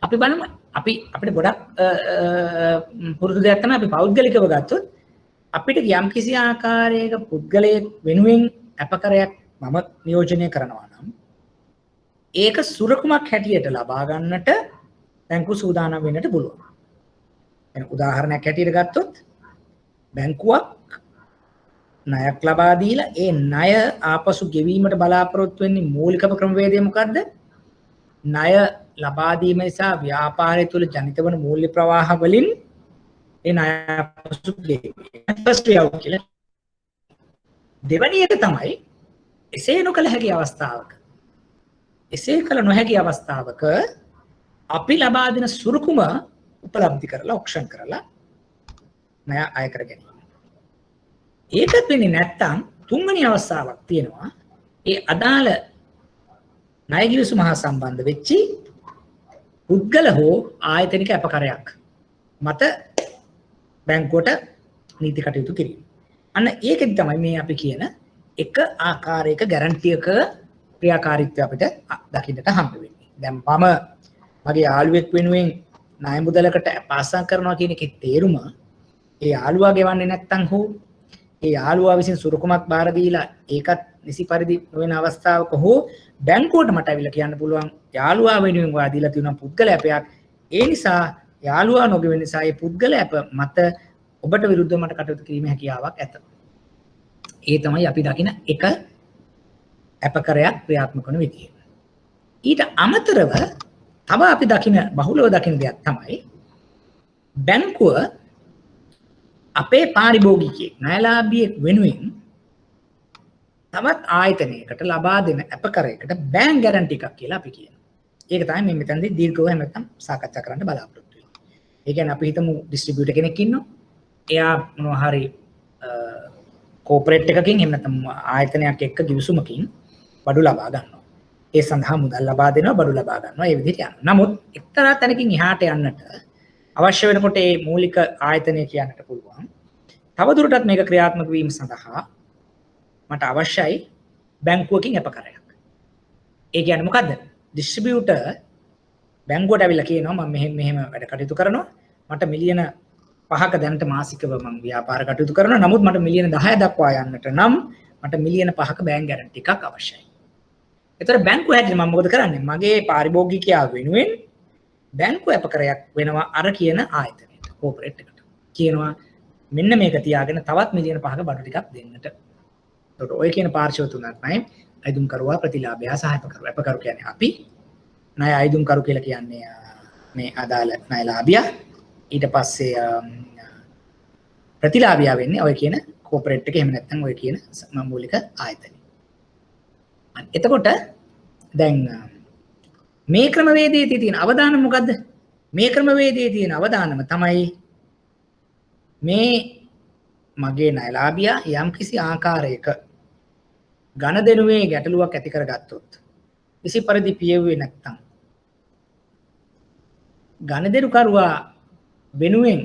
අපි බලමු අපිට ගොඩක් පුරුදු දෙයක් තමයි අපි පෞද්ගලිකව ගත්තොත් අපිට යම් කිසි ආකාරයක පුද්ගලයෙක් වෙනුවෙන් අපකරයක් මම නියෝජනය කරනවා නම් ඒක සුරකුමක් හැටියට ලබා ගන්නට බැංකුව සූදානම් වෙන්නට පුළුවන්. දැන් උදාහරණයක් හැටියට ගත්තොත් බැංකුවක් ණයක් ලබා දීලා ඒ ණය ආපසු ගෙවීමට බලාපොරොත්තු වෙන්නේ මූලිකම ක්‍රමවේදය මොකද්ද? ණය ලබා දීම නිසා ව්‍යාපාරය තුළ ජනිත වන මූල්‍ය ප්‍රවාහ වලින් ඒ ණය ආපසු ගෙවීම. දෙවැනි එක තමයි එසේ නොකළ හැකි අවස්ථාවක එසේ කළ නොහැකි අවස්ථාවක අපි ලබා දෙන සුරුකුම උපලබ්ධි කරලා ඔක්ෂන් කරලා ණය අය කර ගැනීම. ඒකත් වෙන්නේ නැත්තම් තුන්වෙනි අවස්ථාවක් තියෙනවා. ඒ අදාළ ණය ගිවිසුම හා සම්බන්ධ වෙච්චි පුද්ගල හෝ ආයතනික අපකරයක් මත බැංකුවට නීති කටයුතු කිරීම. අන්න ඒකෙදි තමයි මේ අපි කියන එක ආකාරයක ගැරන්ටියක ක්‍රියාකාරීත්වය අපිට දකින්නට හම්බ වෙන්නේ. දැන් මම මගේ යාළුවෙක් වෙනුවෙන් ණය මුදලකට පාසම් කරනවා කියන එකේ තේරුම ඒ යාළුවා ගෙවන්නේ නැත්නම් හෝ ඒ යාළුවා විසින් සුරුකුමක් බාර දීලා ඒකත් නිසි පරිදි නොවන අවස්ථාවක හෝ බැංකුවට මට අවිලා කියන්න පුළුවන් යාළුවා වෙනුවෙන් ඔයා දීලා තියෙන පුද්ගල ඇපයක් ඒ නිසා යාළුවා නොගෙවෙන නිසා ඒ පුද්ගල ඇප මත ඔබට විරුද්ධව මට කටයුතු කිරීමේ හැකියාවක් ඇත. ඒ තමයි අපි දකින එක අපකරයක් ක්‍රියාත්මක කරන විදිය. ඊට අමතරව තව අපි දකින බහුලව දකින දෙයක් තමයි බැංකුව අපේ පාරිභෝගිකයෙක් ණයලාභියෙක් වෙනුවෙන් තවත් ආයතනයකට ලබා දෙන අපකරයකට බෑන්ක් ගැරන්ටි එකක් කියලා අපි කියනවා. ඒක තමයි මේ මෙතනදී දීර්ඝව නැත්නම් සාකච්ඡා කරන්න බලාපොරොත්තු වෙන්නේ. ඒ කියන්නේ අපි හිතමු ඩිස්ට්‍රිබියුටර් කෙනෙක් ඉන්නවා. එයා මොනවා හරි කෝපරේට් එකකින් එහෙම නැත්නම් ආයතනයක් එක්ක ගිවිසුමකින් බඩු ලබා ගන්නවා. ඒ සඳහා මුදල් ලබා දෙනවා බඩු ලබා ගන්නවා. ඒ විදිහට යනවා. නමුත් එක්තරා තැනකින් එහාට යන්නට අවශ්‍ය වෙනකොට මේ මූලික ආයතනය කියන්නට පුළුවන්. තවදුරටත් මේක ක්‍රියාත්මක වීම සඳහා මට අවශ්‍යයි බැංකුවකින් අපකරයක්. ඒ කියන්නේ මොකද්ද? ඩිස්ට්‍රිබියුටර් බැංකුවට ඇවිල්ලා කියනවා මම මෙහෙම වැඩ කටයුතු කරනවා. මට මිලියන 5ක දැනට මාසිකව මම ව්‍යාපාර කටයුතු කරනවා. නමුත් මට මිලියන 10 දක්වා යන්නට නම් මට මිලියන 5ක බෑන්ක් ගැරන්ටි එකක් අවශ්‍යයි. ඒතර බැංකුව හැටියට මම මොකද කරන්නේ? මගේ පාරිභෝගිකයා වෙනුවෙන් බැංකුව අපකරයක් වෙනවා අර කියන ආයතනයට කෝපරේට් එකට. කියනවා මෙන්න මේක තියාගෙන තවත් මිලියන 5ක බඩු ටිකක් දෙන්නට. ඒතකොට ඔය කියන පාර්ශ්ව තුනක් නයි අයිදුම් කරුවා ප්‍රතිලාභය සහ අපකරු කියන්නේ අපි ණය අයිදුම් කරු කියලා කියන්නේ මේ අදාළ ණයලාභියා. ඊට පස්සේ ප්‍රතිලාභියා වෙන්නේ ඔය කියන කෝපරේට් එක එහෙම නැත්නම් ඔය කියන මූලික ආයතනය. එතකොට දැන් මේ ක්‍රමවේදයේ තියෙන අවදානම මොකද්ද? මේ ක්‍රමවේදයේ තියෙන අවදානම තමයි මේ මගේ ණයලාභියා යම්කිසි ආකාරයක ඝනදෙනුවේ ගැටලුවක් ඇති කරගත්තොත් කිසි පරිදි පියෙව්වේ නැත්නම් ඝනදෙනු කරුවා වෙනුවෙන්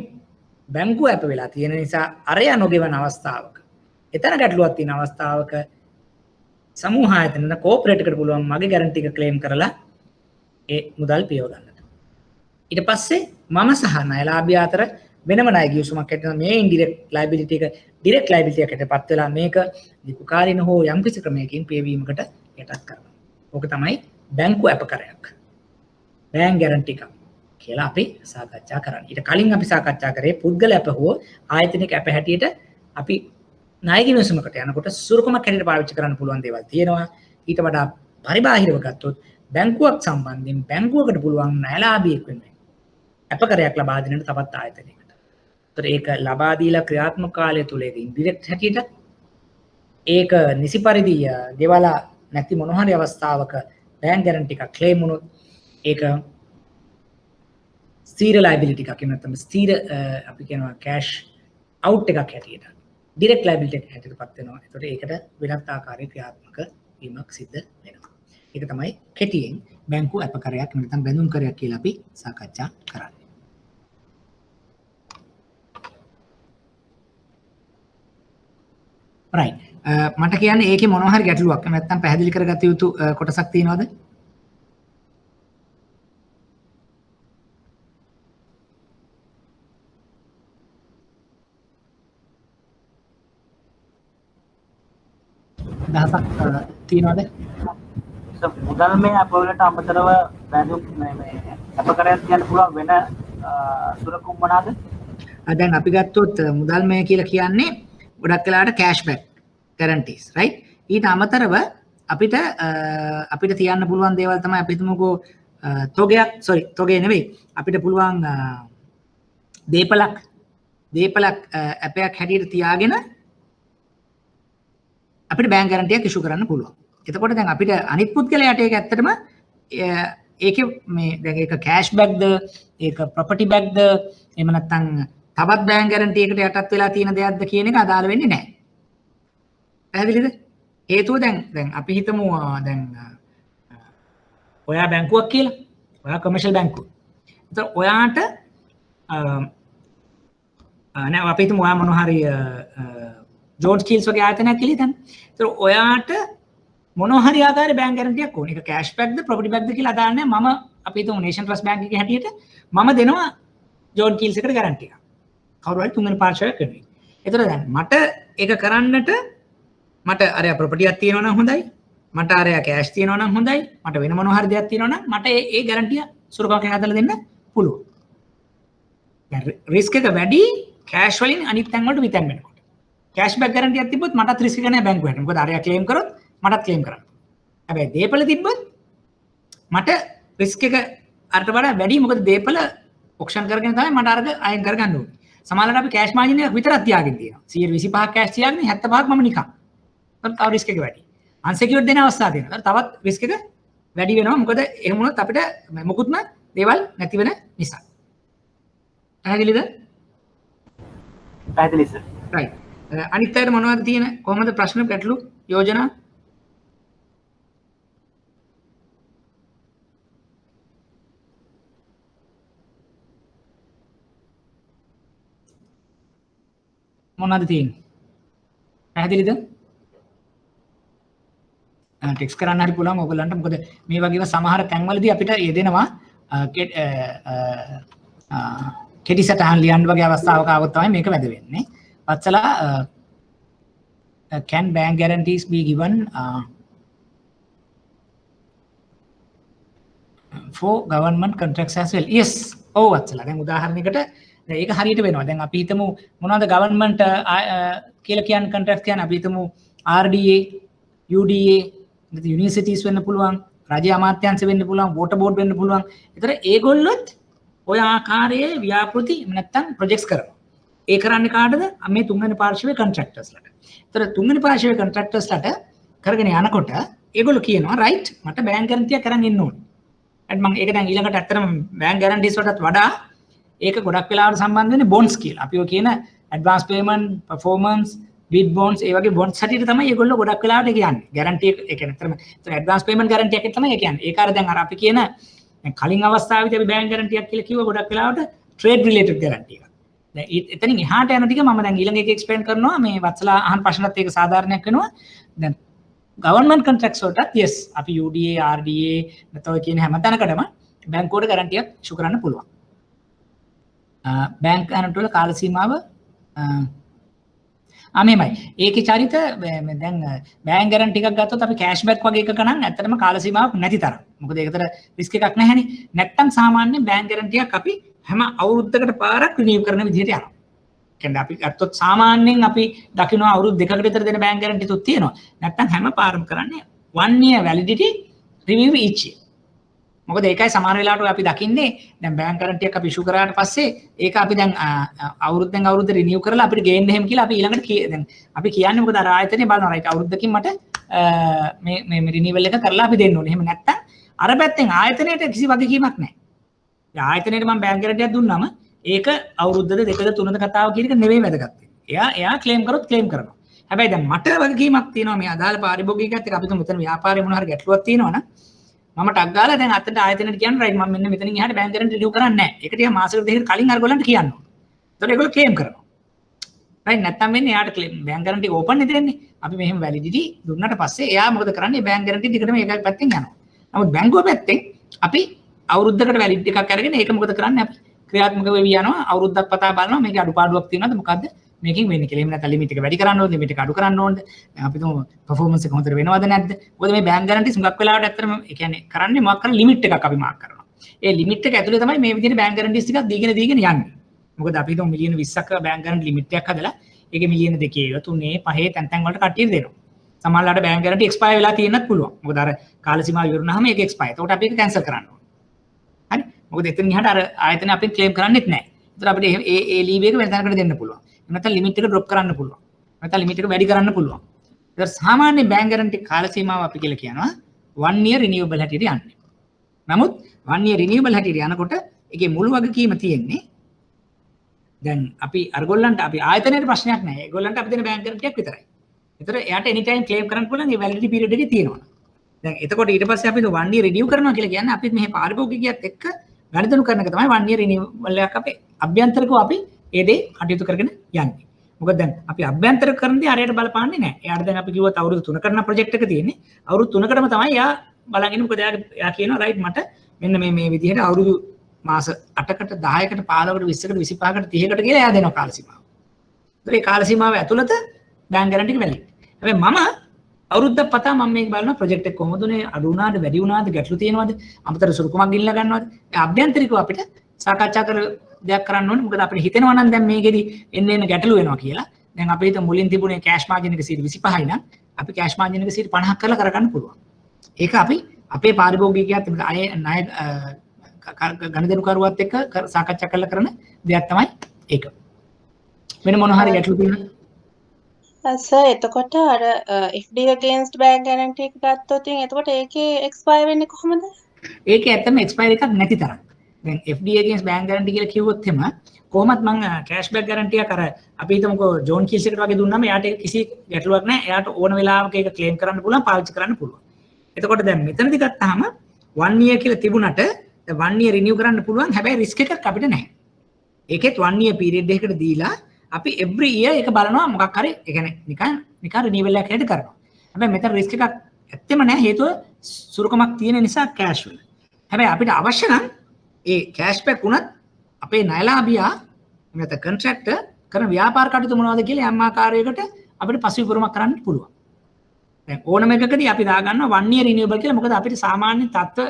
බැංකුව අප වෙලා තියෙන නිසා අරය නොගෙවන අවස්ථාවක එතන ගැටලුවක් තියෙන අවස්ථාවක සමූහ ආයතන කෝපරේට් එකට පුළුවන් මගේ ගැරන්ටි එක ක්ලේම් කරලා ඒ මුදල් පියව ගන්නට. ඊට පස්සේ මම සහ ණයලාභියා අතර වෙනම ණය ගිවිසුමක් ඇතිවෙනවා. මේ ඉන්ඩිරෙක්ට් ලයබිලිටි එක ඩිරෙක්ට් ලයබිලිටි එකටපත් වෙලා මේක දීර්ඝකාලීන හෝ යම් කිසි ක්‍රමයකින් පියවීමකට යටත් කරනවා. ඕක තමයි බැංකුව අපකරයක්. බෑන්ක් ගැරන්ටි එකක් කියලා අපි සාකච්ඡා කරන්නේ. ඊට කලින් අපි සාකච්ඡා කරේ පුද්ගල අප හෝ ආයතනික අප හැටියට අපි ණය ගිවිසුමකට යනකොට සුරුකමක් හැටියට පාවිච්චි කරන්න පුළුවන් දේවල් තියෙනවා. ඊට වඩා පරිබාහිරව ගත්තොත් බැංකුවක් සම්බන්ධයෙන් බැංකුවකට පුළුවන් ණයලාභියෙක් වෙන්නේ අපකරයක් ලබා දෙන්නට තවත් ආයතනයකට. ඒතර ඒක ලබා දීලා ක්‍රියාත්මක කාලය තුල ඒක ඉන්ඩිරෙක්ට් හැටියට ඒක නිසි පරිදි ගෙවලා නැති මොන හරි අවස්ථාවක බෑන්ක් ගැරන්ටි එකක් ක්ලේම් වුණොත් ඒක ස්ථීර ලයබිලිටි එකක් නැත්නම් ස්ථීර අපි කියනවා කැෂ් අවුට් එකක් හැටියට ඩිරෙක්ට් ලයබිලිටි එකක් හැටියටපත් වෙනවා. ඒතකොට ඒකට වෙනත් ආකාරයක ක්‍රියාත්මක වීමක් සිද්ධ වෙනවා. ඒක තමයි කෙටියෙන් බැංකුව අපකරයක් නැත්නම් බැඳුම් කරයක් කියලා අපි සාකච්ඡා කරන්නේ. right මට කියන්නේ ඒකේ මොනවා හරි ගැටලුවක් නැත්නම් පැහැදිලි කරගත යුතු කොටසක් තියෙනවද? දහසක් තියෙනවද? මුදල් මේ අපවලට අමතරව බැඳුම් මේ අපකරයක් කියන්න පුළුවන් වෙන සුරකුම් මොනවාද? දැන් අපි ගත්තොත් මුදල් මේ කියලා කියන්නේ ගොඩක් වෙලාවට කෑෂ්බැක් guarantees right ඊට අමතරව අපිට තියන්න පුළුවන් දේවල් තමයි අපි හිතමුකෝ තොගේ නෙවෙයි අපිට පුළුවන් දීපලක් ඇපයක් හැටියට තියාගෙන අපිට බැංක් ගැරන්ටියක් ඉෂු කරන්න පුළුවන්. එතකොට දැන් අපිට අනිත් පුද්ගලයාට ඒක ඇත්තටම ඒකේ මේ දැන් ඒක කෑෂ් බෑක්ද ඒක ප්‍රොපර්ටි බෑක්ද එහෙම නැත්නම් තවත් බැංක් ගැරන්ටි එකට යටත් වෙලා තියෙන දෙයක්ද කියන එක අදාළ වෙන්නේ නැහැ. පැහැදිලිද? හේතුව දැන් අපි හිතමු දැන් ඔයා බැංකුවක් කියලා. ඔයා කොමර්ෂල් බැංකුව. ඒතර ඔයාට නෑ අපි හිතමු ඔයා මොනවා හරි ජෝන්ස් කීල්ස් වගේ ආයතනයක් කියලා හිතන්න. ඒතර ඔයාට මොනවා හරි ආකාරයේ බැංක් ගැරන්ටියක් ඕන. ඒක කෑෂ් බෑක්ද ප්‍රොපර්ටි බෑක්ද කියලා අදාළ නැහැ. මම අපි හිතමු නේෂන් ට්‍රස්ට් බැංක් එකේ හැටියට මම දෙනවා ජෝන් කීල්ස් එකට ගැරන්ටි එකක්. කවුරු හරි තුන්වෙනි පාර්ශවයක් කරනවා. ඒතර දැන් මට ඒක කරන්නට මට අරයා ප්‍රොපර්ටියක් තියෙනවා නම් හොඳයි. මට අරයා කෑෂ් තියෙනවා නම් හොඳයි. මට වෙන මොනවා හරි දෙයක් තියෙනවා නම් මට ඒ ගැරන්ටිය සුරකමකින් හදලා දෙන්න පුළුවන්. දැන් රිස්ක් එක වැඩි කෑෂ් වලින් අනිත් තැන් වලට විතන් වෙනකොට. කෑෂ් බෑක් ගැරන්ටියක් තිබ්බොත් මටත් රිස්ක් එක නෑ බැංකුවට. මොකද අරයා ක්ලේම් කරොත් මටත් ක්ලේම් කරන්න. හැබැයි දීපල තිබ්බොත් මට රිස්ක් එක අරට වඩා වැඩි. මොකද දීපල ඔක්ෂන් කරගෙන තමයි මට අරක අයින් කරගන්න ඕනේ. සමහරවිට අපි කෑෂ් මාජින් එකක් විතරක් තියාගෙන තියෙනවා. 125ක් කෑෂ් තියාගෙන 75ක් මම නිකන්. තව රිස්ක් එක වැඩි. අන්සෙකියුර්ඩ් දෙන අවස්ථා තියෙනවා. තවත් රිස්ක් එක වැඩි වෙනවා. මොකද එහෙම වුණොත් අපිට මොකුත්ම දේවල් නැති වෙන නිසා. පැහැදිලිද? පැහැදිලි සර්. right. අනිත් අයට මොනවද තියෙන? කොහොමද ප්‍රශ්න ගැටලු යෝජනා? මොනවද තියෙන්නේ? පැහැදිලිද? ටෙක්ස්ට් කරන්න හරි පුළුවන් ඔයගලන්ට. මොකද මේ වගේම සමහර තැන්වලදී අපිට යෙදෙනවා කෙටි සටහන් ලියන්න වගේ අවස්ථාවක ආවොත් තමයි මේක වැද වෙන්නේ. Vatsala can bank guarantees be given for government contracts as well? Yes. ඔව් වත්සලා. දැන් උදාහරණයකට දැන් ඒක හරියට වෙනවා. දැන් අපි හිතමු මොනවද government කියලා කියන්නේ contract කියන්නේ අපි හිතමු RDA, UDA, universities වෙන්න පුළුවන්, රජයේ අමාත්‍යාංශ වෙන්න පුළුවන්, water board වෙන්න පුළුවන්. ඒතර ඒගොල්ලොත් ඔය ආකාරයේ ව්‍යාපෘති නැත්තම් ප්‍රොජෙක්ට්ස් කරනවා. ඒ කරන්නේ කාටද? මේ තුන්වෙනි පාර්ශවයේ contractorsලට. ඒතර තුන්වෙනි පාර්ශවයේ contractorsලට කරගෙන යනකොට ඒගොල්ලෝ කියනවා right මට බැංක් ගැරන්ටියක් කරන් ඉන්න ඕනේ. මම ඒක දැන් ඊළඟට ඇත්තටම බැංක් ගැරන්ටිස් වලටත් වඩා ඒක ගොඩක් වෙලාවට සම්බන්ධ වෙන්නේ bonds කියලා. අපි ඔය කියන advance payment, performance, bid bonds ඒ වගේ bonds හැටියට තමයි ඒගොල්ලෝ ගොඩක් වෙලාවට කියන්නේ. ගැරන්ටි ඒ කියන්නේ ඇත්තටම advance payment guarantee එකක් තමයි ඒ කියන්නේ. ඒක අර දැන් අර අපි කියන දැන් කලින් අවස්ථාවේදී අපි බැංක් ගැරන්ටියක් කියලා කිව්ව ගොඩක් වෙලාවට trade related guarantee එකක්. දැන් එතනින් එහාට යන ටික මම දැන් ඊළඟ එකේ explain කරනවා. මේ වත්සලා අහන ප්‍රශ්නත් ඒක සාධාරණයක් වෙනවා. දැන් government contracts වලට yes අපි UDA, RDA නැත්නම් කියන හැම තැනකටම බැංකුවට ගැරන්ටියක් ඉෂු කරන්න පුළුවන්. බැංක් ගැරන්ටි වල කාල සීමාව මෙහෙමයි. ඒකේ චරිත දැන් බැංක් ගැරන්ටි එකක් ගත්තොත් අපි කෑෂ් බෑක් වගේ එකක නම් ඇත්තටම කාල සීමාවක් නැති තරම්. මොකද ඒකට රිස්ක් එකක් නැහැනේ. නැත්තම් සාමාන්‍ය බැංක් ගැරන්ටියක් අපි හැම අවුරුද්දකට පාරක් රිනිව් කරන විදිහට යනවා. කියන්නේ අපි ගත්තොත් සාමාන්‍යයෙන් අපි දකින්න අවුරුදු දෙකකට විතර දෙන බැංක් ගැරන්ටි තුත් තියෙනවා. නැත්තම් හැම පාරම කරන්නේ 1 year validity review each year. මොකද ඒකයි සමහර වෙලාවට අපි දකින්නේ දැන් බැංක් ගැරන්ටියක් අපි ඉෂු කරාට පස්සේ ඒක අපි දැන් අවුරුද්දෙන් අවුරුද්ද රිනිව් කරලා අපිට ගේන්න එහෙම කියලා අපි ඊළඟට දැන් අපි කියන්නේ මොකද අර ආයතනේ බලනවා රයිට් අවුරුද්දකින් මට මේ රිනිවල් එක කරලා අපි දෙන්න ඕනේ. එහෙම නැත්තම් අර පැත්තෙන් ආයතනයට කිසි වගකීමක් නැහැ. දැන් ආයතනයට මම බැංක් ගැරන්ටියක් දුන්නාම ඒක අවුරුද්දද දෙකද තුනද කතාව කියන එක නෙවෙයි වැදගත් වෙන්නේ. එයා ක්ලේම් කරොත් ක්ලේම් කරනවා. හැබැයි දැන් මට වගකීමක් තියෙනවා මේ අදාළ පාරිභෝගිකයත් එක්ක අපි තුමු මෙතන ව්‍යාපාරේ මොන හරි ගැටලුවක් තියෙනවා නම් මම ටක් ගාලා දැන් අතට ආයතනෙට කියන්න රයිට් මම මෙන්න මෙතනින් එහාට බැංක් ගැරන්ටි රිනිව් කරන්නේ නැහැ. ඒක ටික මාසෙකට දෙකකට කලින් අරගොල්ලන්ට කියන්න ඕනේ. එතකොට ඒගොල්ලෝ ක්ලේම් කරනවා. right නැත්තම් වෙන්නේ එයාට බෑන්ක් ගැරන්ටි ඕපන් නේ දෙන්නේ. අපි මෙහෙම වැලිඩිටි දුන්නාට පස්සේ එයා මොකද කරන්නේ? බෑන්ක් ගැරන්ටි ටිකටම ඒක පැත්තෙන් යනවා. නමුත් බැංකුව පැත්තෙන් අපි අවුරුද්දකට වැලිඩිටි එකක් අරගෙන ඒක මොකද කරන්නේ? අපි ක්‍රියාත්මක වෙවි යනවා. අවුරුද්දක් පතා බලනවා මේකේ අඩුපාඩුවක් තියෙනවද මොකද්ද මේකෙන් වෙන්නේ කියලා. එහෙම නැත්නම් ලිමිට් එක වැඩි කරන්න ඕනද? ලිමිට් එක අඩු කරන්න ඕනද? අපි තුමු performance එක හොඳට වෙනවද නැද්ද? මොකද මේ බෑන්ක් ගැරන්ටිස් හුඟක් වෙලාවට ඇත්තටම ඒ කියන්නේ කරන්නේ මොකක් කරන ලිමිට් එකක් අපි මාක් කරනවා. ඒ ලිමිට් එක ඇතුලේ තමයි මේ විදිහට බෑන්ක් ගැරන්ටිස් ටිකක් දීගෙන යන්නේ. මොකද අපි හිතමු මිලියන 20ක් බෑන්ක් ගැරන්ටි ලිමිට් එකක් හදලා ඒකේ මිලියන 2 3 5 තැන් වලට කට්ටියට දෙනවා. සමහරවිට බෑන්ක් ගැරන්ටි එක්ස්පයර් වෙලා තියෙන්නත් පුළුවන්. මොකද අර කාල සීමාව ඉවරනහම ඒක එක්ස්පයර්. එතකොට අපි ඒක කැන්සල් කරන්න ඕනේ. හරි? මොකද එතන ඉහට අර ආයතන අපෙන් ක්ලේම් කරන්නෙත් නැහැ. ඒතර අපිට ඒ ලීව් එක වෙන තැනකට දෙන්න පුළුවන්. එහෙම නැත්නම් ලිමිට් එක ඩ්‍රොප් කරන්න පුළුවන්. නැත්නම් ලිමිට් එක වැඩි කරන්න පුළුවන්. ඒතර සාමාන්‍ය බෑන්ක් ගැරන්ටි කාල සීමාව අපි කියලා කියනවා 1 year renewable හැටියට යන්නේ. නමුත් 1 year renewable හැටියට යනකොට ඒකේ මුළු වගකීම තියෙන්නේ දැන් අපි අරගොල්ලන්ට අපි ආයතනයේ ප්‍රශ්නයක් නැහැ. ඒගොල්ලන්ට අපි දෙන බෑන්ක් ගැරන්ටියක් විතරයි. ඒතර එයාට එනි ටයිම් ක්ලේම් කරන්න පුළුවන් මේ වැලිඩිටි පීරියඩ් එකේ තියෙනවා. දැන් එතකොට ඊට පස්සේ අපි 1 year රිනියු කරනවා කියලා කියන්නේ අපි මේ පාරිභෝගිකයත් එක්ක ගණිතණු කරන එක තමයි 1 year රිනියුවල් එකක් අපේ අභ්‍යන්තරිකව අපි ඒ දේ කටයුතු කරගෙන යන්නේ. මොකද දැන් අපි අභ්‍යන්තරික කරන දේ හරියට බලපාන්නේ නැහැ. එයාට දැන් අපි කිව්වත් අවුරුදු 3කට නම් ප්‍රොජෙක්ට් එක තියෙන්නේ. අවුරුදු 3කටම තමයි එයා බලගෙන මොකද එයා කියනවා රයිට් මට මෙන්න මේ විදිහට අවුරුදු මාස 8කට 10කට 15කට 20කට 25කට 30කට කියලා එයා දෙනවා කාල සීමාව. ඒ කාල සීමාව ඇතුළත බෑන්ක් ගැරන්ටි එක වැලිඩ්. හැබැයි මම අවුරුද්දක් පතා මම මේක බලනවා ප්‍රොජෙක්ට් එක කොහොමද උනේ අඩු වුණාද වැඩි වුණාද ගැටලු තියෙනවද අමතර සුරුකමක් ගිල්ල ගන්නවද ඒ අභ්‍යන්තරිකව අපිට සාකච්ඡා කර දෙයක් කරන්න ඕනේ මොකද අපිට හිතෙනවා නම් දැන් මේකෙදි එන්න ගැටලු වෙනවා කියලා දැන් අපි හිත මුලින් තිබුණේ කෑෂ් මාජින් එක 25යි නම් අපි කෑෂ් මාජින් එක 50ක් කරලා කරගන්න පුළුවන් ඒක අපි අපේ පාරිභෝගිකයත් අය ණය ගණදෙනුකරුවත් එක්ක සාකච්ඡා කරලා කරන දෙයක් තමයි ඒක වෙන මොන හරි ගැටලු තියෙනවද සර් එතකොට අර FD against bank guarantee එක ගත්තොත් එතකොට ඒකේ expire වෙන්නේ කොහොමද? ඒකේ ඇත්තම expire එකක් නැති තරම්. දැන් FD against bank guarantee කියලා කිව්වොත් එම කොහොමත් මම cash back guarantee එක අර අපි හිතමුකෝ ජෝන් කීස් එකට වගේ දුන්නාම එයාට කිසි ගැටලුවක් නැහැ. එයාට ඕන වෙලාවක ඒක claim කරන්න පුළුවන්, පාවිච්චි කරන්න පුළුවන්. එතකොට දැන් මෙතනදි ගත්තාම 1 year කියලා තිබුණට 1 year renew කරන්න පුළුවන්. හැබැයි risk එකක් අපිට නැහැ. ඒකෙත් 1 year period එකකට දීලා අපි every year එක බලනවා මොකක් හරි ඒ කියන්නේ නිකන් renewal එකක් හැටියට කරනවා. හැබැයි මෙතන risk එකක් ඇත්තෙම නැහැ හේතුව සුරුකමක් තියෙන නිසා cash වල. හැබැයි අපිට අවශ්‍ය නම් ඒ cash back උනත් අපේ ණයලාභියා නැත්නම් contractor කරන ව්‍යාපාර කටයුතු මොනවද කියලා යම් ආකාරයකට අපිට පසුවිපරුමක් කරන්න පුළුවන්. දැන් ඕනම එකකදී අපි දාගන්නවා 1 year renewable කියලා මොකද අපිට සාමාන්‍ය තත්ත්ව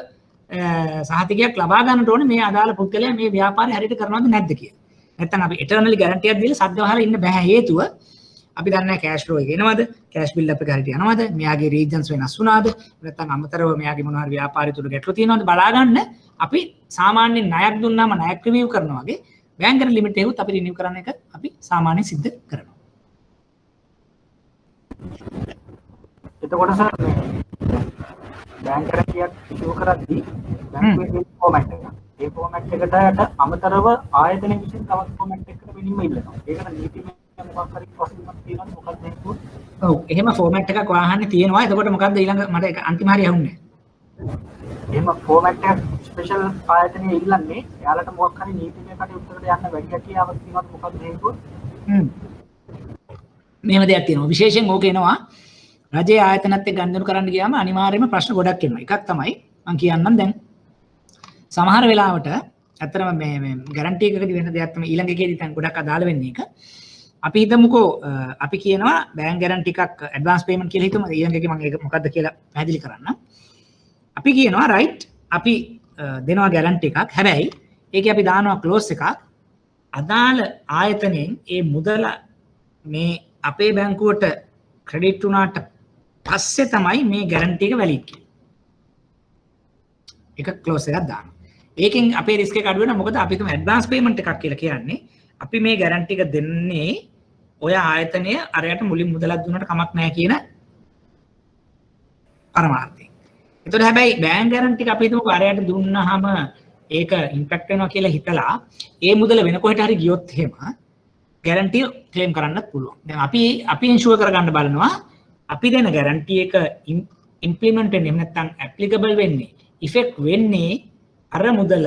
සහතිකයක් ලබා ගන්නට ඕනේ මේ අදාළ පුද්ගලයා මේ ව්‍යාපාරය හරියට කරනවද නැද්ද කියලා. නැත්නම් අපි eternally guarantee එකක් දීලා සද්ද වහලා ඉන්න බෑ හේතුව අපි දන්නේ නැහැ cash flow එක එනවද cash bill up එක හරියට යනවද මෙයාගේ regions වෙනස් වුණාද නැත්නම් අමතරව මෙයාගේ මොන හරි ව්‍යාපාරය තුල ගැටලු තියෙනවද බලා ගන්න අපි සාමාන්‍ය ණයක් දුන්නාම ණයක් රිවිව් කරනවා වගේ bank guarantee limit එකත් අපි renew කරන එක අපි සාමාන්‍යයෙන් සිද්ධ කරනවා. එතකොට සර් bank guarantee එකක් ඉෂුව කරද්දී බැංකුවේ ෆෝමැට් එක ඒ ෆෝමැට් එකට අමතරව ආයතනයේ විසින් තවත් ෆෝමැට් එකකට වෙනින්ම ඉල්ලනවා. ඒකට නීතිමය මොකක් හරි ප්‍රොසීජර් එකක් තියෙනවද මොකක්ද හේතුව? ඔව් එහෙම ෆෝමැට් එකක් වාහන්නේ තියෙනවා. එතකොට මොකද්ද ඊළඟ මට අන්තිම හරිය අහුන්නේ. එහෙම ෆෝමැට් එකක් ස්පෙෂල් ආයතනයේ ඉල්ලන්නේ එයාලට මොකක් හරි නීතිමය කටයුත්තකට යන්න වැඩි හැකියාවක් තියෙනවද මොකක්ද හේතුව? මේව දෙයක් තියෙනවා. විශේෂයෙන් ඕක එනවා රජයේ ආයතනත් එක්ක ගනුදෙනු කරන්න ගියාම අනිවාර්යයෙන්ම ප්‍රශ්න ගොඩක් එනවා. එකක් තමයි මම කියන්නම් දැන් සමහර වෙලාවට ඇත්තටම මේ ගැරන්ටි එකකදී වෙන දෙයක් තමයි ඊළඟ එකේදී දැන් ගොඩක් අදාළ වෙන්නේ ඒක. අපි හිතමුකෝ අපි කියනවා බෑන්ක් ගැරන්ටි එකක් ඇඩ්වාන්ස් පේමන්ට් කියලා හිතමු. ඊළඟ එකේ මම ඒක මොකද්ද කියලා පැහැදිලි කරන්න. අපි කියනවා රයිට් අපි දෙනවා ගැරන්ටි එකක්. හැබැයි ඒකේ අපි දානවා ක්ලෝස් එකක්. අදාළ ආයතනයෙන් ඒ මුදල මේ අපේ බැංකුවට ක්‍රෙඩිට් වුණාට පස්සේ තමයි මේ ගැරන්ටි එක වැලිඩ් කියන්නේ. ඒක ක්ලෝස් එකක් දානවා. ඒකෙන් අපේ රිස්ක් එක අඩු වෙනවා. මොකද අපි තුම ඇඩ්වාන්ස් පේමන්ට් එකක් කියලා කියන්නේ අපි මේ ගැරන්ටි එක දෙන්නේ ඔය ආයතනය අරයට මුලින් මුදලක් දුන්නට කමක් නැහැ කියන පරමාර්ථයෙන්. ඒතකොට හැබැයි බෑන්ක් ගැරන්ටි එක අපි හිතමුකෝ අරයට දුන්නාම ඒක ඉම්පැක්ට් වෙනවා කියලා හිතලා ඒ මුදල වෙන කොහෙට හරි ගියොත් එහෙම ගැරන්ටි ක්ලේම් කරන්නත් පුළුවන්. දැන් අපි ඉන්ෂුවර් කරගන්න බලනවා අපි දෙන ගැරන්ටි එක ඉම්ප්ලිමන්ට් වෙන්නේ නැත්නම් ඇප්ලිකබල් වෙන්නේ ඉෆෙක්ට් වෙන්නේ අර මුදල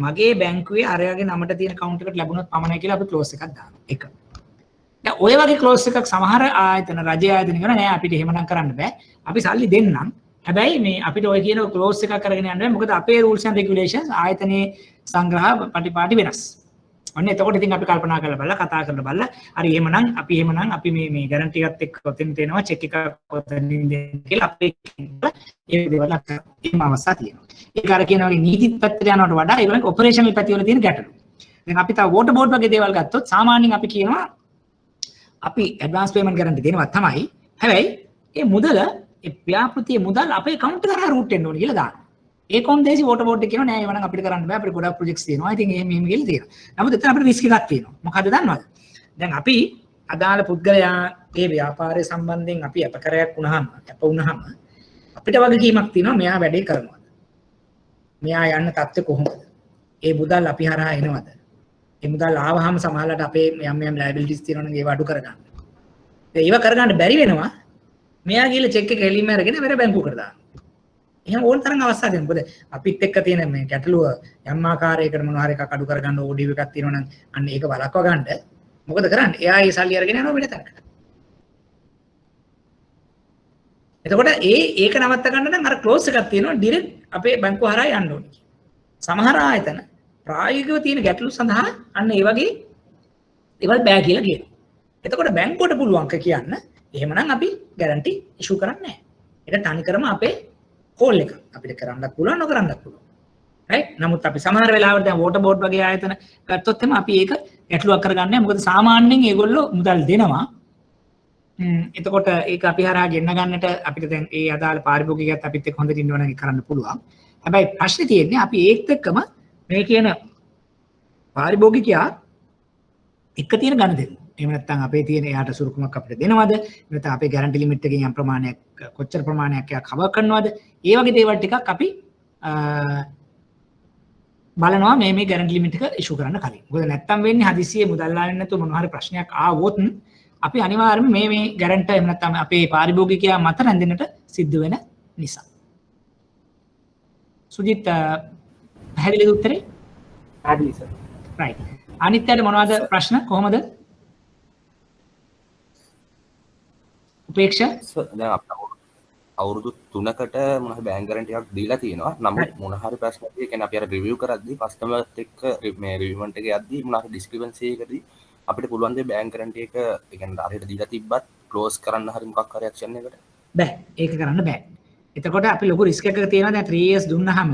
මගේ බැංකුවේ අරයාගේ නමට තියෙන account එකට ලැබුණොත් පමණයි කියලා අපි ක්ලෝස් එකක් දානවා. එක. දැන් ඔය වගේ ක්ලෝස් එකක් සමහර ආයතන රජයේ ආයතන කරන නෑ අපිට එහෙමනම් කරන්න බෑ. අපි සල්ලි දෙන්නම්. හැබැයි මේ අපිට ඔය කියන ක්ලෝස් එකක් කරගෙන යන්න බෑ. මොකද අපේ rules and regulations ආයතනයේ සංග්‍රහ පටිපාටි වෙනස්. අන්න එතකොට ඉතින් අපි කල්පනා කරලා බලලා කතා කරලා බලලා හරි එහෙමනම් අපි මේ ගැරන්ටි එකත් එක්ක ඔතෙන් දෙනවා චෙක් එකක් ඔතනින් දෙන්න කියලා අපේ ඒ දේවල් එහෙම අවස්ථා තියෙනවා. ඒක අර කියන වගේ නීති පැත්තට යනවට වඩා ඒගොල්ලන්ගේ ඔපරේෂනල් පැති වල තියෙන ගැටලු. දැන් අපි තව වෝටර් බෝඩ් වගේ දේවල් ගත්තොත් සාමාන්‍යයෙන් අපි කියනවා අපි ඇඩ්වාන්ස් පේමන්ට් ගැරන්ටි දෙනවා තමයි. හැබැයි ඒ මුදල ඒ ව්‍යාපෘතියේ මුදල් අපේ account එකට රූට් වෙන්න ඕනේ කියලා දානවා. ඒ කොන්දේසි වෝටර් බෝඩ් එක කියනවා නෑ ඒවනම් අපිට කරන්න බෑ අපිට ගොඩක් ප්‍රොජෙක්ට්ස් තියෙනවා. ඉතින් එහෙම කියලා තියෙනවා. නමුත් එතන අපිට රිස්ක් එකක් තියෙනවා. මොකද්ද දන්නවද? දැන් අපි අදාළ පුද්ගලයා ඒ ව්‍යාපාරය සම්බන්ධයෙන් අපි අපකරයක් වුණාම අපිට වගකීමක් තියෙනවා මෙයා වැඩේ කරනවාද? මෙයා යන්න තත්ත්වය කොහොමද? ඒ මුදල් අපි හරහා එනවද? ඒ මුදල් ආවහම සමහරවිට අපේ යම් ලයබිලිටිස් තියෙනවා නම් ඒව අඩු කරගන්න. ඒව කරගන්න බැරි වෙනවා. මෙයා ගිහලා චෙක් එක එළින්ම අරගෙන වෙන බැංකුවකට දානවා. එහෙනම් ඕන තරම් අවස්ථා දෙන්න. මොකද අපිත් එක්ක තියෙන මේ ගැටලුව යම් ආකාරයකට මොනවා හරි එකක් අඩු කරගන්න ඕඩිව් එකක් තියෙනවා නම් අන්න ඒක වළක්වා ගන්න. මොකද කරන්නේ? එයා ඒ සල්ලි අරගෙන යනවා වෙන තැනකට. එතකොට ඒක නවත්ත ගන්න නම් අර ක්ලෝස් එකක් තියෙනවා ඩිරෙක්ට් අපේ බැංකුව හරහා යන්න ඕනේ. සමහර ආයතන ප්‍රායෝගිකව තියෙන ගැටලු සඳහා අන්න ඒ වගේ ඒවල් බෑ කියලා කියනවා. එතකොට බැංකුවට පුළුවන්ක කියන්න එහෙමනම් අපි ගැරන්ටි ඉෂුව කරන්නේ නැහැ. ඒක තනිකරම අපේ කෝල් එක අපිට කරන්නත් පුළුවන් නොකරන්නත් පුළුවන්. රයිට්? නමුත් අපි සමහර වෙලාවට දැන් වෝටර් බෝඩ් වගේ ආයතන ගත්තොත් එම අපි ඒක ගැටලුවක් කරගන්නේ නැහැ. මොකද සාමාන්‍යයෙන් ඒගොල්ලෝ මුදල් දෙනවා. එතකොට ඒක අපි හරහා ගෙන්න ගන්නට අපිට දැන් ඒ අදාළ පාරිභෝගිකයත් අපිත් එක්ක හොඳට ඉන්නවනම් ඒක කරන්න පුළුවන්. හැබැයි ප්‍රශ්නේ තියෙන්නේ අපි ඒත් එක්කම මේ කියන පාරිභෝගිකයා එක තියෙන ගණ දෙන්න. එහෙම නැත්නම් අපේ තියෙන එයාට සුරුකුමක් අපිට දෙනවද? නැත්නම් අපේ ගැරන්ටි ලිමිට් එකෙන් යම් ප්‍රමාණයක් කොච්චර ප්‍රමාණයක් එයා කවර් කරනවද? ඒ වගේ දේවල් ටිකක් අපි බලනවා මේ ගැරන්ටි ලිමිට් එක ඉෂුව කරන්න කලින්. මොකද නැත්නම් වෙන්නේ හදිසියෙ මුදල් ආවෙන්නේ නැතුව මොනවා හරි ප්‍රශ්නයක් ආවොත් අපි අනිවාර්යයෙන්ම මේ ගැරන්ටි එහෙම නැත්නම් අපේ පාරිභෝගිකයා මත රැඳෙන්නට සිද්ධ වෙන නිසා. සුජිත් පැහැදිලිද උත්තරේ? පැහැදිලි සර්. රයිට්. අනිත්යට මොනවද ප්‍රශ්න කොහොමද? උපේක්ෂා දැන් අපිට අවුරුදු 3කට මොන හරි බෑන්ක් ගැරන්ටි එකක් දීලා තියෙනවා. නමුත් මොන හරි ප්‍රශ්නයක් ඒ කියන්නේ අපි අර රිවිව් කරද්දී කස්ටමර්ත් එක්ක මේ රිවිව්මන්ට් එකේ යද්දී මොන හරි ඩිස්ක්‍රිපන්සි එකකදී අපිට පුළුවන් දේ බෑන්ක් ගැරන්ටි එක ඒ කියන්නේ හරියට දීලා තිබ්බත් ක්ලෝස් කරන්න හරි මොකක් හරි ඇක්ෂන් එකකට බෑ. ඒක කරන්න බෑ. එතකොට අපි ලොකු රිස්ක් එකක තියෙනවා. දැන් 3 years දුන්නාම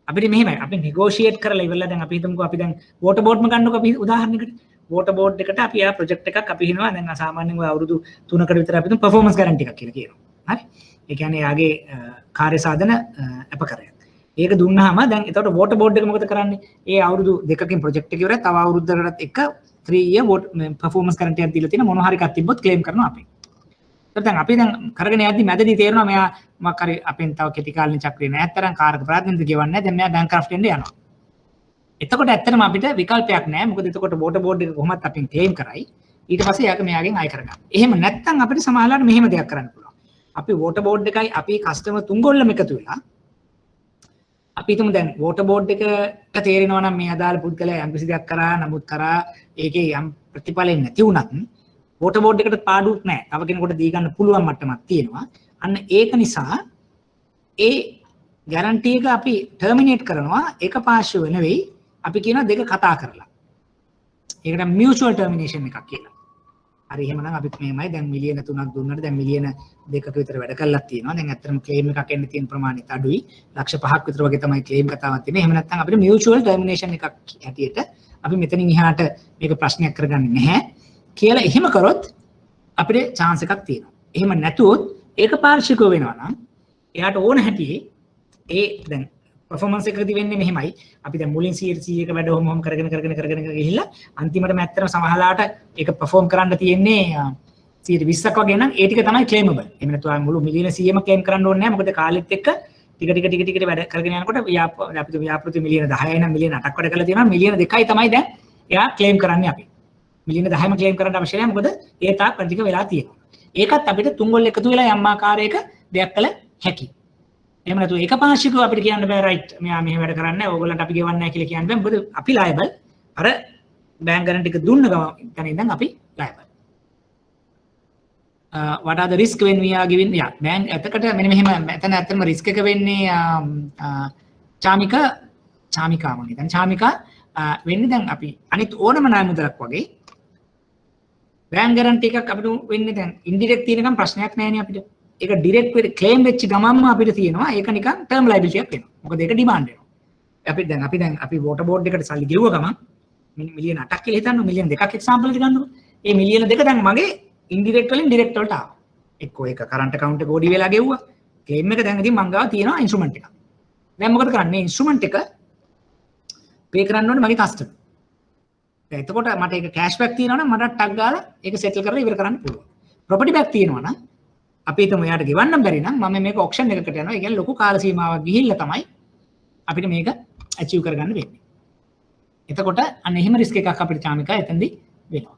අපිට මෙහෙමයි. අපි නෙගෝෂিয়েට් කරලා ඉවරලා දැන් අපි හිතමුකෝ අපි දැන් වෝටර් බෝඩ්ම ගන්නකො අපි උදාහරණයකට වෝටර් බෝඩ් එකට අපි ආ ප්‍රොජෙක්ට් එකක් අපි හිනවා දැන් සාමාන්‍යයෙන් ඔය අවුරුදු 3කට විතර අපි තුන් පර්ෆෝමන්ස් ගැරන්ටි එකක් කියලා කියනවා. හරි. ඒ කියන්නේ යාගේ කාර්ය සාධන අපකරයක්. ඒක දුන්නාම දැන් එතකොට වෝටර් බෝඩ් එක මොකද කරන්නේ? ඒ අවුරුදු 2කින් ප්‍රොජෙක්ට් එක ඉවරයි. තව අවුරුද්දකටත් එක 3 year performance guarantee එකක් දීලා තියෙන මොනවා හරි එකක් තිබ්බොත් ක්ලේම් කරනවා අපි. ඒත් දැන් අපි දැන් කරගෙන යද්දි මැදදී තේරෙනවා මෙයා මොකක් හරි අපෙන් තව කෙටි කාලින චක්‍රේ නැත්තරම් කාර්ක ප්‍රාතිනිධ්‍ය ගෙවන්නේ නැහැ. දැන් මෙයා බැංක්‍රෆ්ට් වෙන්න යනවා. එතකොට ඇත්තටම අපිට විකල්පයක් නැහැ. මොකද එතකොට වෝටර් බෝඩ් එක කොහොමත් අපෙන් ක්ලේම් කරයි. ඊට පස්සේ යාක මෙයාගෙන් අය කරගන්න. එහෙම නැත්නම් අපිට සමහරවිට මෙහෙම දෙයක් කරන්න පුළුවන්. අපි වෝටර් බෝඩ් එකයි අපි කස්ටමර් තුන්ගොල්ලම එකතු වෙලා අපි හිතමු දැන් වෝටර් බෝඩ් එකට තේරෙනවා නම් මේ අදාළ පුද්ගලයා යම් කිසි දෙයක් කරා නමුත් කරා ඒකේ යම් ප්‍රතිඵලයක් නැති වුණත් වෝටර් බෝඩ් එකට පාඩුවක් නැහැ. තව කෙනෙකුට දී ගන්න පුළුවන් මට්ටමක් තියෙනවා. අන්න ඒක නිසා ඒ ගැරන්ටි එක අපි ටර්මිනේට් කරනවා එක පාර්ශ්වව නෙවෙයි අපි කියනවා දෙක කතා කරලා. ඒකට මියුචුවල් ටර්මිනේෂන් එකක් කියලා. හරි එහෙමනම් අපිත් මෙහෙමයි දැන් මිලියන 3ක් දුන්නාට දැන් මිලියන 2ක විතර වැඩ කළා තියෙනවා. දැන් ඇත්තටම ක්ලේම් එකක් එන්න තියෙන ප්‍රමාණයත් අඩුයි. ලක්ෂ 5ක් විතර වගේ තමයි ක්ලේම් කතාවක් තියෙන්නේ. එහෙම නැත්නම් අපිට මියුචුවල් ටර්මිනේෂන් එකක් හැටියට අපි මෙතනින් එහාට මේක ප්‍රශ්නයක් කරගන්නේ නැහැ කියලා එහෙම කරොත් අපිට chance එකක් තියෙනවා. එහෙම නැතුවොත් ඒක පාර්ශ්විකව වෙනවා නම් එයාට ඕන හැටියේ ඒ දැන් performance එකකදී වෙන්නේ මෙහෙමයි. අපි දැන් මුලින් 100ක වැඩ ඔහොම කරගෙන ගිහිල්ලා අන්තිමටම ඇත්තටම සමහරලාට ඒක perform කරන්න තියෙන්නේ 120ක් වගේ නම් ඒ ටික තමයි claimable. එහෙම නැත්නම් මුළු මිලියන 100ම claim කරන්න ඕනේ නැහැ. මොකද කාලෙත් එක්ක ටික වැඩ කරගෙන යනකොට අපිට ව්‍යාපෘති මිලියන 10යි නම් මිලියන 8ක් වැඩ කරලා තියෙනවා. මිලියන 2යි තමයි දැන් එයා claim කරන්නේ අපි. මිලියන 10ම claim කරන්න අවශ්‍ය නැහැ. මොකද ඒ තාක් වැඩික වෙලා තියෙනවා. ඒකත් අපිට තුන්ගොල්ල එකතු වෙලා යම් ආකාරයක දෙයක් කළ හැකියි. එහෙම නැතු එක පාර්ශ්විකව අපිට කියන්න බෑ රයිට් මෙයා මෙහෙම වැඩ කරන්නේ නැහැ ඕගොල්ලන්ට අපි ගෙවන්නේ නැහැ කියලා කියන්න බෑ මොකද අපි ලයබල් අර බැංක් ගැරන්ටි එක දුන්න ගමන් ඉතින් ඉඳන් අපි ලයබල් what are the risk when we are giving yeah bank එතකට මෙන්න මෙහෙම එතන ඇත්තම risk එක වෙන්නේ චාමිකා මම හිතන්නේ චාමිකා වෙන්නේ දැන් අපි අනිත් ඕනම ණය මුදලක් වගේ bank guarantee එකක් අපිට වෙන්නේ දැන් indirect තියෙනකම් ප්‍රශ්නයක් නැහැ නේ අපිට ඒක direct claim වෙච්ච ගමන්ම අපිට තියෙනවා ඒක නිකන් term liability එකක් වෙනවා මොකද ඒක demand වෙනවා අපි water board එකට සල්ලි ගෙවුව ගමන් මිලියන 8ක් කියලා හිතන්න මිලියන 2ක් example එකට ගන්නකො ඒ මිලියන 2 දැන් මගේ indirect වලින් direct වලට ආවා එක්කෝ ඒක current account එක ඕඩි වෙලා ගෙවුවා claim එක දැන් ඉතින් මං ගාව තියෙනවා instrument එක දැන් මොකද කරන්නේ instrument එක pay කරන්න ඕනේ මගේ customer එතකොට මට ඒක කෑෂ් බෑක් තියෙනවා නම් මට ටක් ගාලා ඒක සෙටල් කරලා ඉවර කරන්න පුළුවන්. ප්‍රොපර්ටි බෑක් තියෙනවා නම් අපි හිතමු එයාට ගෙවන්න බැරි නම් මම මේක ඔක්ෂන් එකකට යනවා. ඒ කියන්නේ ලොකු කාල සීමාවක් ගිහිල්ලා තමයි අපිට මේක අචීව් කරගන්න වෙන්නේ. එතකොට අන්න එහෙම රිස්ක් එකක් අපිට චාමිකා එතෙන්දී වෙනවා.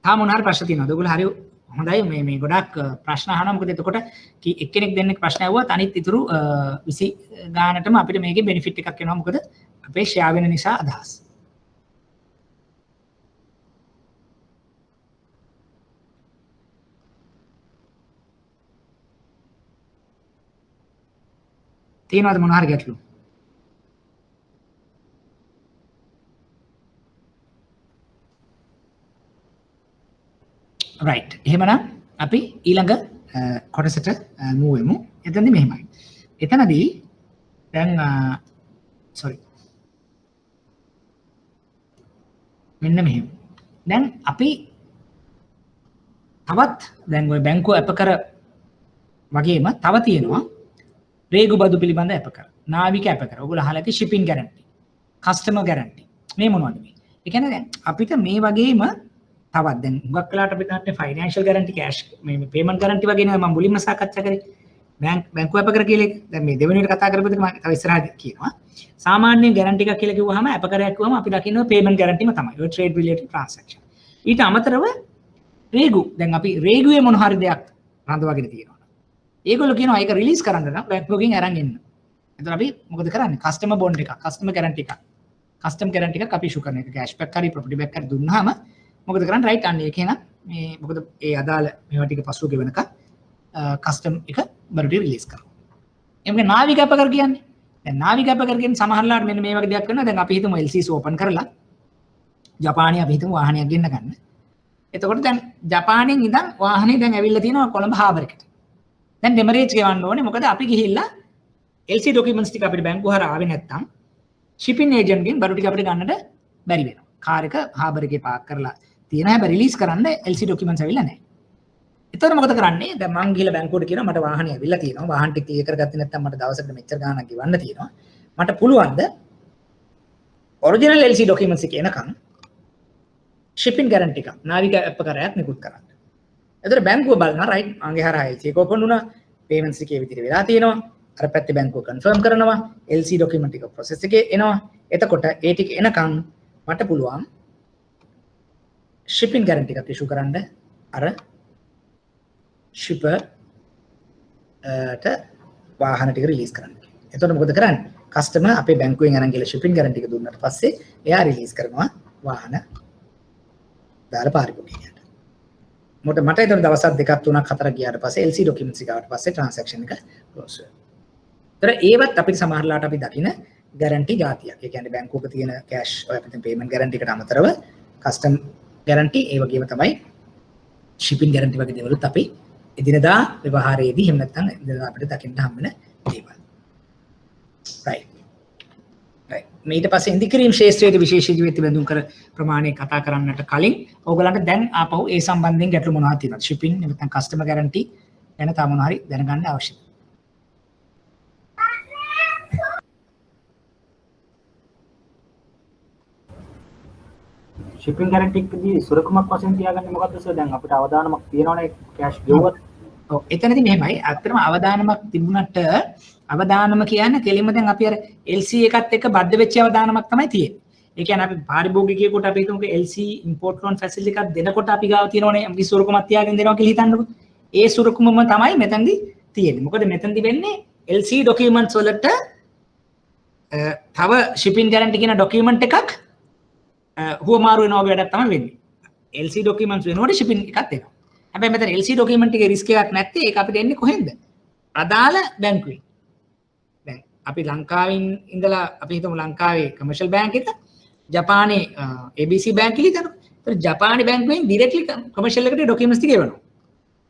තාම මොනාර ප්‍රශ්න තියෙනවද? ඔයගොල්ලෝ හරි හොඳයි මේ ගොඩක් ප්‍රශ්න අහනවා. මොකද එතකොට එක්කෙනෙක් දෙන්නෙක් ප්‍රශ්න අහුවත් අනිත් ඉතුරු 20 ගානටම අපිට මේකේ බෙනිෆිට් එකක් එනවා. මොකද අපේ ෂෙයා වෙන නිසා අදහස්. තියෙනවද මොන හරි ගැටලු? right. එහෙමනම් අපි ඊළඟ කොටසට move වෙමු. එතනදී මෙහෙමයි. එතනදී දැන් sorry මෙන්න මෙහෙම. දැන් අපි තවත් දැන් ඔය බැංකුව අප කර වගේම තව තියෙනවා රේගු බදු පිළිබඳ අප කර. නාවික අප කර. ඔයගොල්ලෝ අහලා ඇති shipping guarantee, customer guarantee. මේ මොනවද මේ? ඒ කියන්නේ දැන් අපිට මේ වගේම තවත් දැන් හුඟක් වෙලාවට අපිට නැත්නම් financial guarantee, cash මේ payment guarantee වගේ නේද මම මුලින්ම සාකච්ඡා කරේ. බැංකුව අප කර කියලා දැන් මේ දෙවෙනි එකට කතා කරපුවද මම තව ඉස්සරහට කියනවා. සාමාන්‍ය guarantee එකක් කියලා කිව්වහම අප කරයක් කිව්වම අපි දකින්නේ payment guarantee ම තමයි. ඔය trade related transaction. ඊට අමතරව රේගු. දැන් අපි රේගුවේ මොන හරි දෙයක් රඳවාගෙන තියෙනවා. ඒගොල්ලෝ කියනවා ඒක රිලීස් කරන්න නම් බැංකුවකින් අරන් එන්න. එතකොට අපි මොකද කරන්නේ? customer bond එකක්, customer guarantee එකක්. custom guarantee එකක් අපි issue කරන එක cash back හරි property back හරි දුන්නාම මොකද කරන්නේ? right අන්න ඒක එහෙනම් මේ මොකද ඒ අදාළ මේවා ටික පසුව ගෙවනක custom එක බරුටි රිලීස් කරනවා. එමුගේ නාවික අප කර කියන්නේ. දැන් නාවික අප කර කියන්නේ සමහරලාට මෙන්න මේ වගේ දෙයක් කරනවා. දැන් අපි හිතමු LCC open කරලා ජපානයේ අපි හිතමු වාහනයක් ගෙන්න ගන්න. එතකොට දැන් ජපානයෙන් ඉඳන් වාහනේ දැන් ඇවිල්ලා තියෙනවා කොළඹ හාබර් එකට. දැන් ඩෙමරේජ් ගෙවන්න ඕනේ. මොකද අපි ගිහිල්ලා LC documents ටික අපිට බැංකුව හරහා ආවේ නැත්නම් shipping agent ගෙන් බරු ටික අපිට ගන්නට බැරි වෙනවා. කාර් එක හාබර් එකේ පාක් කරලා තියෙන හැබැයි රිලීස් කරන්න LC documents ඇවිල්ලා නැහැ. එතකොට මොකද කරන්නේ? දැන් මං ගිහලා බැංකුවට කියනවා මට වාහනේ ඇවිල්ලා තියෙනවා. වාහන ටික ක්ලියර් කරගත්තේ නැත්නම් මට දවසකට මෙච්චර ගාණක් ගෙවන්න තියෙනවා. මට පුළුවන්ද ඔරිජිනල් LC documents එක එනකන් shipping guarantee එක නාවික අප කරයක් නිකුත් කරන්න. එතකොට බැංකුව බලනවා right මගේ හරහා LC එක open වුණා. payments එකේ විදිහට වෙලා තියෙනවා. අර පැත්තේ බැංකුව confirm කරනවා. LC document එක process එකේ එනවා. එතකොට ඒ ටික එනකන් මට පුළුවන් shipping guarantee එකක් issue කරන්න අර shipper ට වාහන ටික රිලීස් කරන්න. එතකොට මොකද කරන්නේ? customer අපේ බැංකුවෙන් අරන් ගිහලා shipping guarantee එක දුන්නාට පස්සේ එයා රිලීස් කරනවා වාහන දාලා පාරිභෝගිකයට. මට එතන දවස් දෙකක් තුනක් හතරක් ගියාට පස්සේ LC documents එක ආවට පස්සේ transaction එක close වෙනවා. ඒතර ඒවත් අපිට සමහරලාට අපි දකින guarantee જાතියක්. ඒ කියන්නේ බැංකුවක තියෙන cash ඔය අපිට payment guarantee එකට අමතරව custom guarantee ඒ වගේම තමයි shipping guarantee වගේ දේවලුත් අපි එදිනදා ව්‍යවහාරයේදී එහෙම නැත්නම් එදිනදා අපිට දකින්න හම්බ වෙන දේවල්. right. ඊට පස්සේ ඉන්දිකිරීම් ශාස්ත්‍රයේ විශේෂ ජීවිත බඳුන් කර ප්‍රමාණය කතා කරන්නට කලින් ඕගලන්ට දැන් ආපහු ඒ සම්බන්ධයෙන් ගැටලු මොනවද තියෙනවද? shipping නැත්නම් customer guarantee ගැන තව මොනවා හරි දැනගන්න අවශ්‍යයි. shipping guarantee එකදී සුරකමක් වශයෙන් තියාගන්නේ මොකද්ද සර්? දැන් අපිට අවදානමක් තියෙනවනේ cash ගෙවුවත්. ඔව් එතනදී මෙහෙමයි. අත්‍තරම අවදානමක් තිබුණට අවදානම කියන්නේ කෙලින්ම දැන් අපි අර LC එකත් එක්ක බද්ධ වෙච්ච අවදානමක් තමයි තියෙන්නේ. ඒ කියන්නේ අපි පාරිභෝගිකයෙකුට අපි හිතමුකෝ LC import loan facility එකක් දෙනකොට අපි ගාව තියෙනවනේ අපි සුරකමක් තියාගෙන දෙනවා කියලා හිතන්නකෝ. ඒ සුරකමම තමයි මෙතනදී තියෙන්නේ. මොකද මෙතනදී වෙන්නේ LC documents වලට තව shipping guarantee කියන document එකක් හුවමාරු වෙනවා වගේ වැඩක් තමයි වෙන්නේ. LC documents වෙනකොට shipping එකක් එනවා. හැබැයි මෙතන LC document එකේ risk එකක් නැත්තේ ඒක අපිට එන්නේ කොහෙන්ද? අදාළ බැංකුවෙන්. දැන් අපි ලංකාවෙන් ඉඳලා අපි හිතමු ලංකාවේ commercial bank එක ජපානයේ ABC bank එකේ දානවා. ඒතර ජපානයේ බැංකුවෙන් directly commercial එකට documents ටික එවනවා.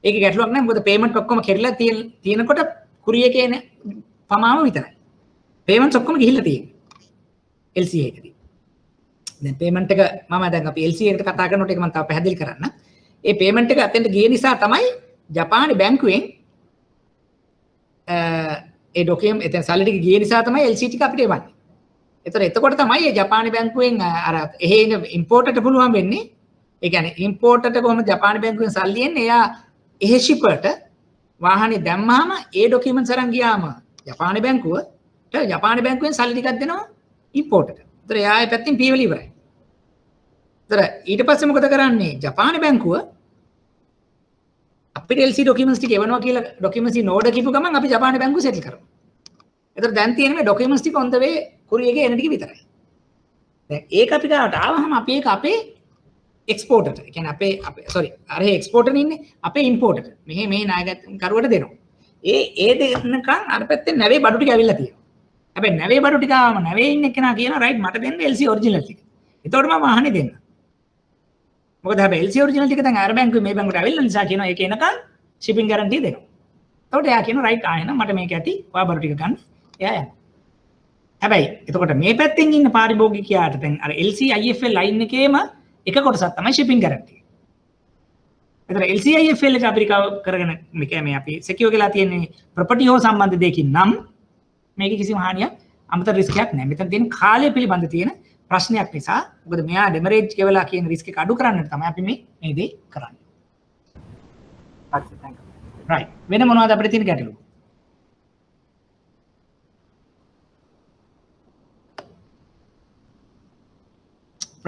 ඒක ගැටලුවක් නැහැ මොකද payment ඔක්කොම කෙරලා තියෙනකොට courier එකේ එන පමාව විතරයි. payments ඔක්කොම ගිහිල්ලා තියෙන්නේ LCA එකදී. දැන් payment එක මම දැන් අපි LCA එකට කතා කරනකොට ඒක මම තව පැහැදිලි කරන්න. ඒ payment එක අතෙන්ට ගිය නිසා තමයි ජපානයේ බැංකුවෙන් ඒ document එතන සල්ලි ටික ගිය නිසා තමයි LC ටික අපිට එවන්නේ. එතකොට තමයි මේ ජපානයේ බැංකුවෙන් අර එහෙ ඉන්න ඉම්පෝර්ටර්ට පුළුවන් වෙන්නේ. ඒ කියන්නේ ඉම්පෝර්ටර්ට කොහොමද ජපානයේ බැංකුවෙන් සල්ලි එන්නේ? එයා එහෙ shipperට වාහනේ දැම්මාම ඒ documents අරන් ගියාම ජපානයේ බැංකුවට ජපානයේ බැංකුවෙන් සල්ලි ටිකක් දෙනවා ඉම්පෝර්ටර්ට. ඒතර එයා ඒ පැත්තෙන් පීවල ඉවරයි. ඒතර ඊට පස්සේ මොකද කරන්නේ? ජපානයේ බැංකුව අපිට LC documents ටික එවනවා කියලා documents in order කියපු ගමන් අපි ජපානයේ බැංකුව settle කරනවා. ඒතර දැන් තියෙන මේ documents ටික on the way courier එකේ එන ටික විතරයි. දැන් ඒක අපි ගාවට ආවහම අපි ඒක අපේ exporter ට කියන්නේ අපේ sorry අර exporter ඉන්නේ අපේ importer මෙහි මේ නායකකරුවට දෙනවා. ඒ දෙන්නකන් අර පැත්තෙන් නැවේ බඩු ටික ඇවිල්ලා තියෙනවා. හැබැයි නැවේ බඩු ටික ආවම නැවේ ඉන්න කෙනා කියනවා right මට දෙන්න LC original ටික. එතකොට මම වාහනේ දෙන්න. මොකද හැබැයි LC original ටික දැන් අර බැංකුවේ මේ බැංකුවට ඇවිල්ලා නිසා කියනවා ඒක එනකන් shipping guarantee දෙනවා. එතකොට එයා කියනවා right ආයෙන මට මේක ඇති ඔයා බඩු ටික ගන්න. එයා යනවා. හැබැයි එතකොට මේ පැත්තෙන් ඉන්න පාරිභෝගිකයාට දැන් අර LC IFL line එකේම එක කොටසක් තමයි shipping guarantee. එතන LC IFL එක අපි කරගෙන මේ අපි secure කරලා තියෙන්නේ property හෝ සම්බන්ධ දෙයකින් නම් මේක කිසිම හානියක් අමතර risk එකක් නැහැ. මෙතන තියෙන කාලය පිළිබඳ තියෙන ප්‍රශ්නයක් නිසා මොකද මෙයා demurrage කෙවලා කියන risk එක අඩු කරන්නට තමයි අපි මේ දේ කරන්නේ. thank you. right. වෙන මොනවද අපිට තියෙන ගැටලු?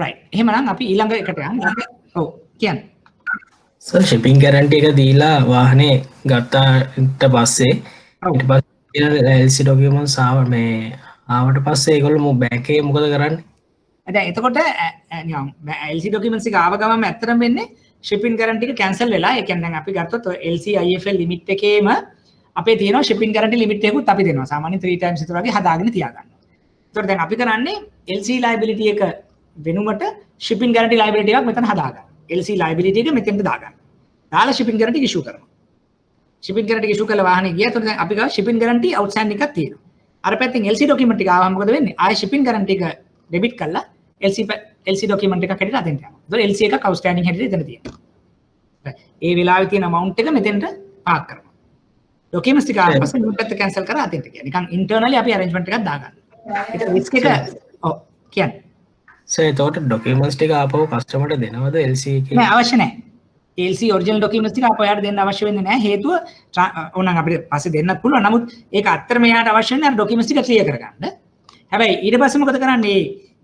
right. එහෙමනම් අපි ඊළඟ එකට යමු. ඔව් කියන්න. සර් shipping guarantee එක දීලා වාහනේ ගත්තාට පස්සේ ඊට පස්සේ LC documents ආවට පස්සේ ඒගොල්ලෝ බැංක් එකේ මොකද කරන්නේ? දැන් එතකොට LC documents එක ආව ගමන් ඇත්තටම වෙන්නේ shipping guarantee එක cancel වෙලා ඒ කියන්නේ දැන් අපි ගත්තොත් LC IFL limit එකේම අපේ තියෙනවා shipping guarantee limit එකකුත් අපි දෙනවා. සාමාන්‍යයෙන් 3 times විතර වගේ හදාගෙන තියාගන්න. ඒතකොට දැන් අපි කරන්නේ LC liability එක වෙනුවට shipping guarantee liability එකක් මෙතන හදාගන්න. LC liability එක මෙතෙන්ට දාගන්න. දාලා shipping guarantee issue කරනවා. shipping guarantee issue කළා වාහනේ ගියා. එතකොට දැන් අපි ගාව shipping guarantee outstanding එකක් තියෙනවා. අර පැත්තෙන් LC document එක ආවම මොකද වෙන්නේ? ආයෙ shipping guarantee එක debit කළා LC document එකක් හැටියට අතෙන්ට යනවා. එතකොට LC එකක් outstanding හැටියට එතන තියෙනවා. ඒ වෙලාවේ තියෙන amount එක මෙතෙන්ට පාක් කරනවා. documents ටික ආවට පස්සේ මේ පැත්ත cancel කරලා අතෙන්ට ගියා. නිකන් internally අපි arrangement එකක් දාගන්න. ඒක risk එක ඔව් කියන්නේ. සර් එතකොට documents ටික ආපහු customer ට දෙනවද LC එකේ? නෑ අවශ්‍ය නෑ. LC original documents ටික ආපහු යාට දෙන්න අවශ්‍ය වෙන්නේ නෑ. හේතුව ඕනනම් අපිට පස්සේ දෙන්නත් පුළුවන්. නමුත් ඒක අත්‍තරම යාට අවශ්‍ය වෙන්නේ අර documents ටික clear කරගන්න. හැබැයි ඊට පස්සේ මොකද කරන්නේ?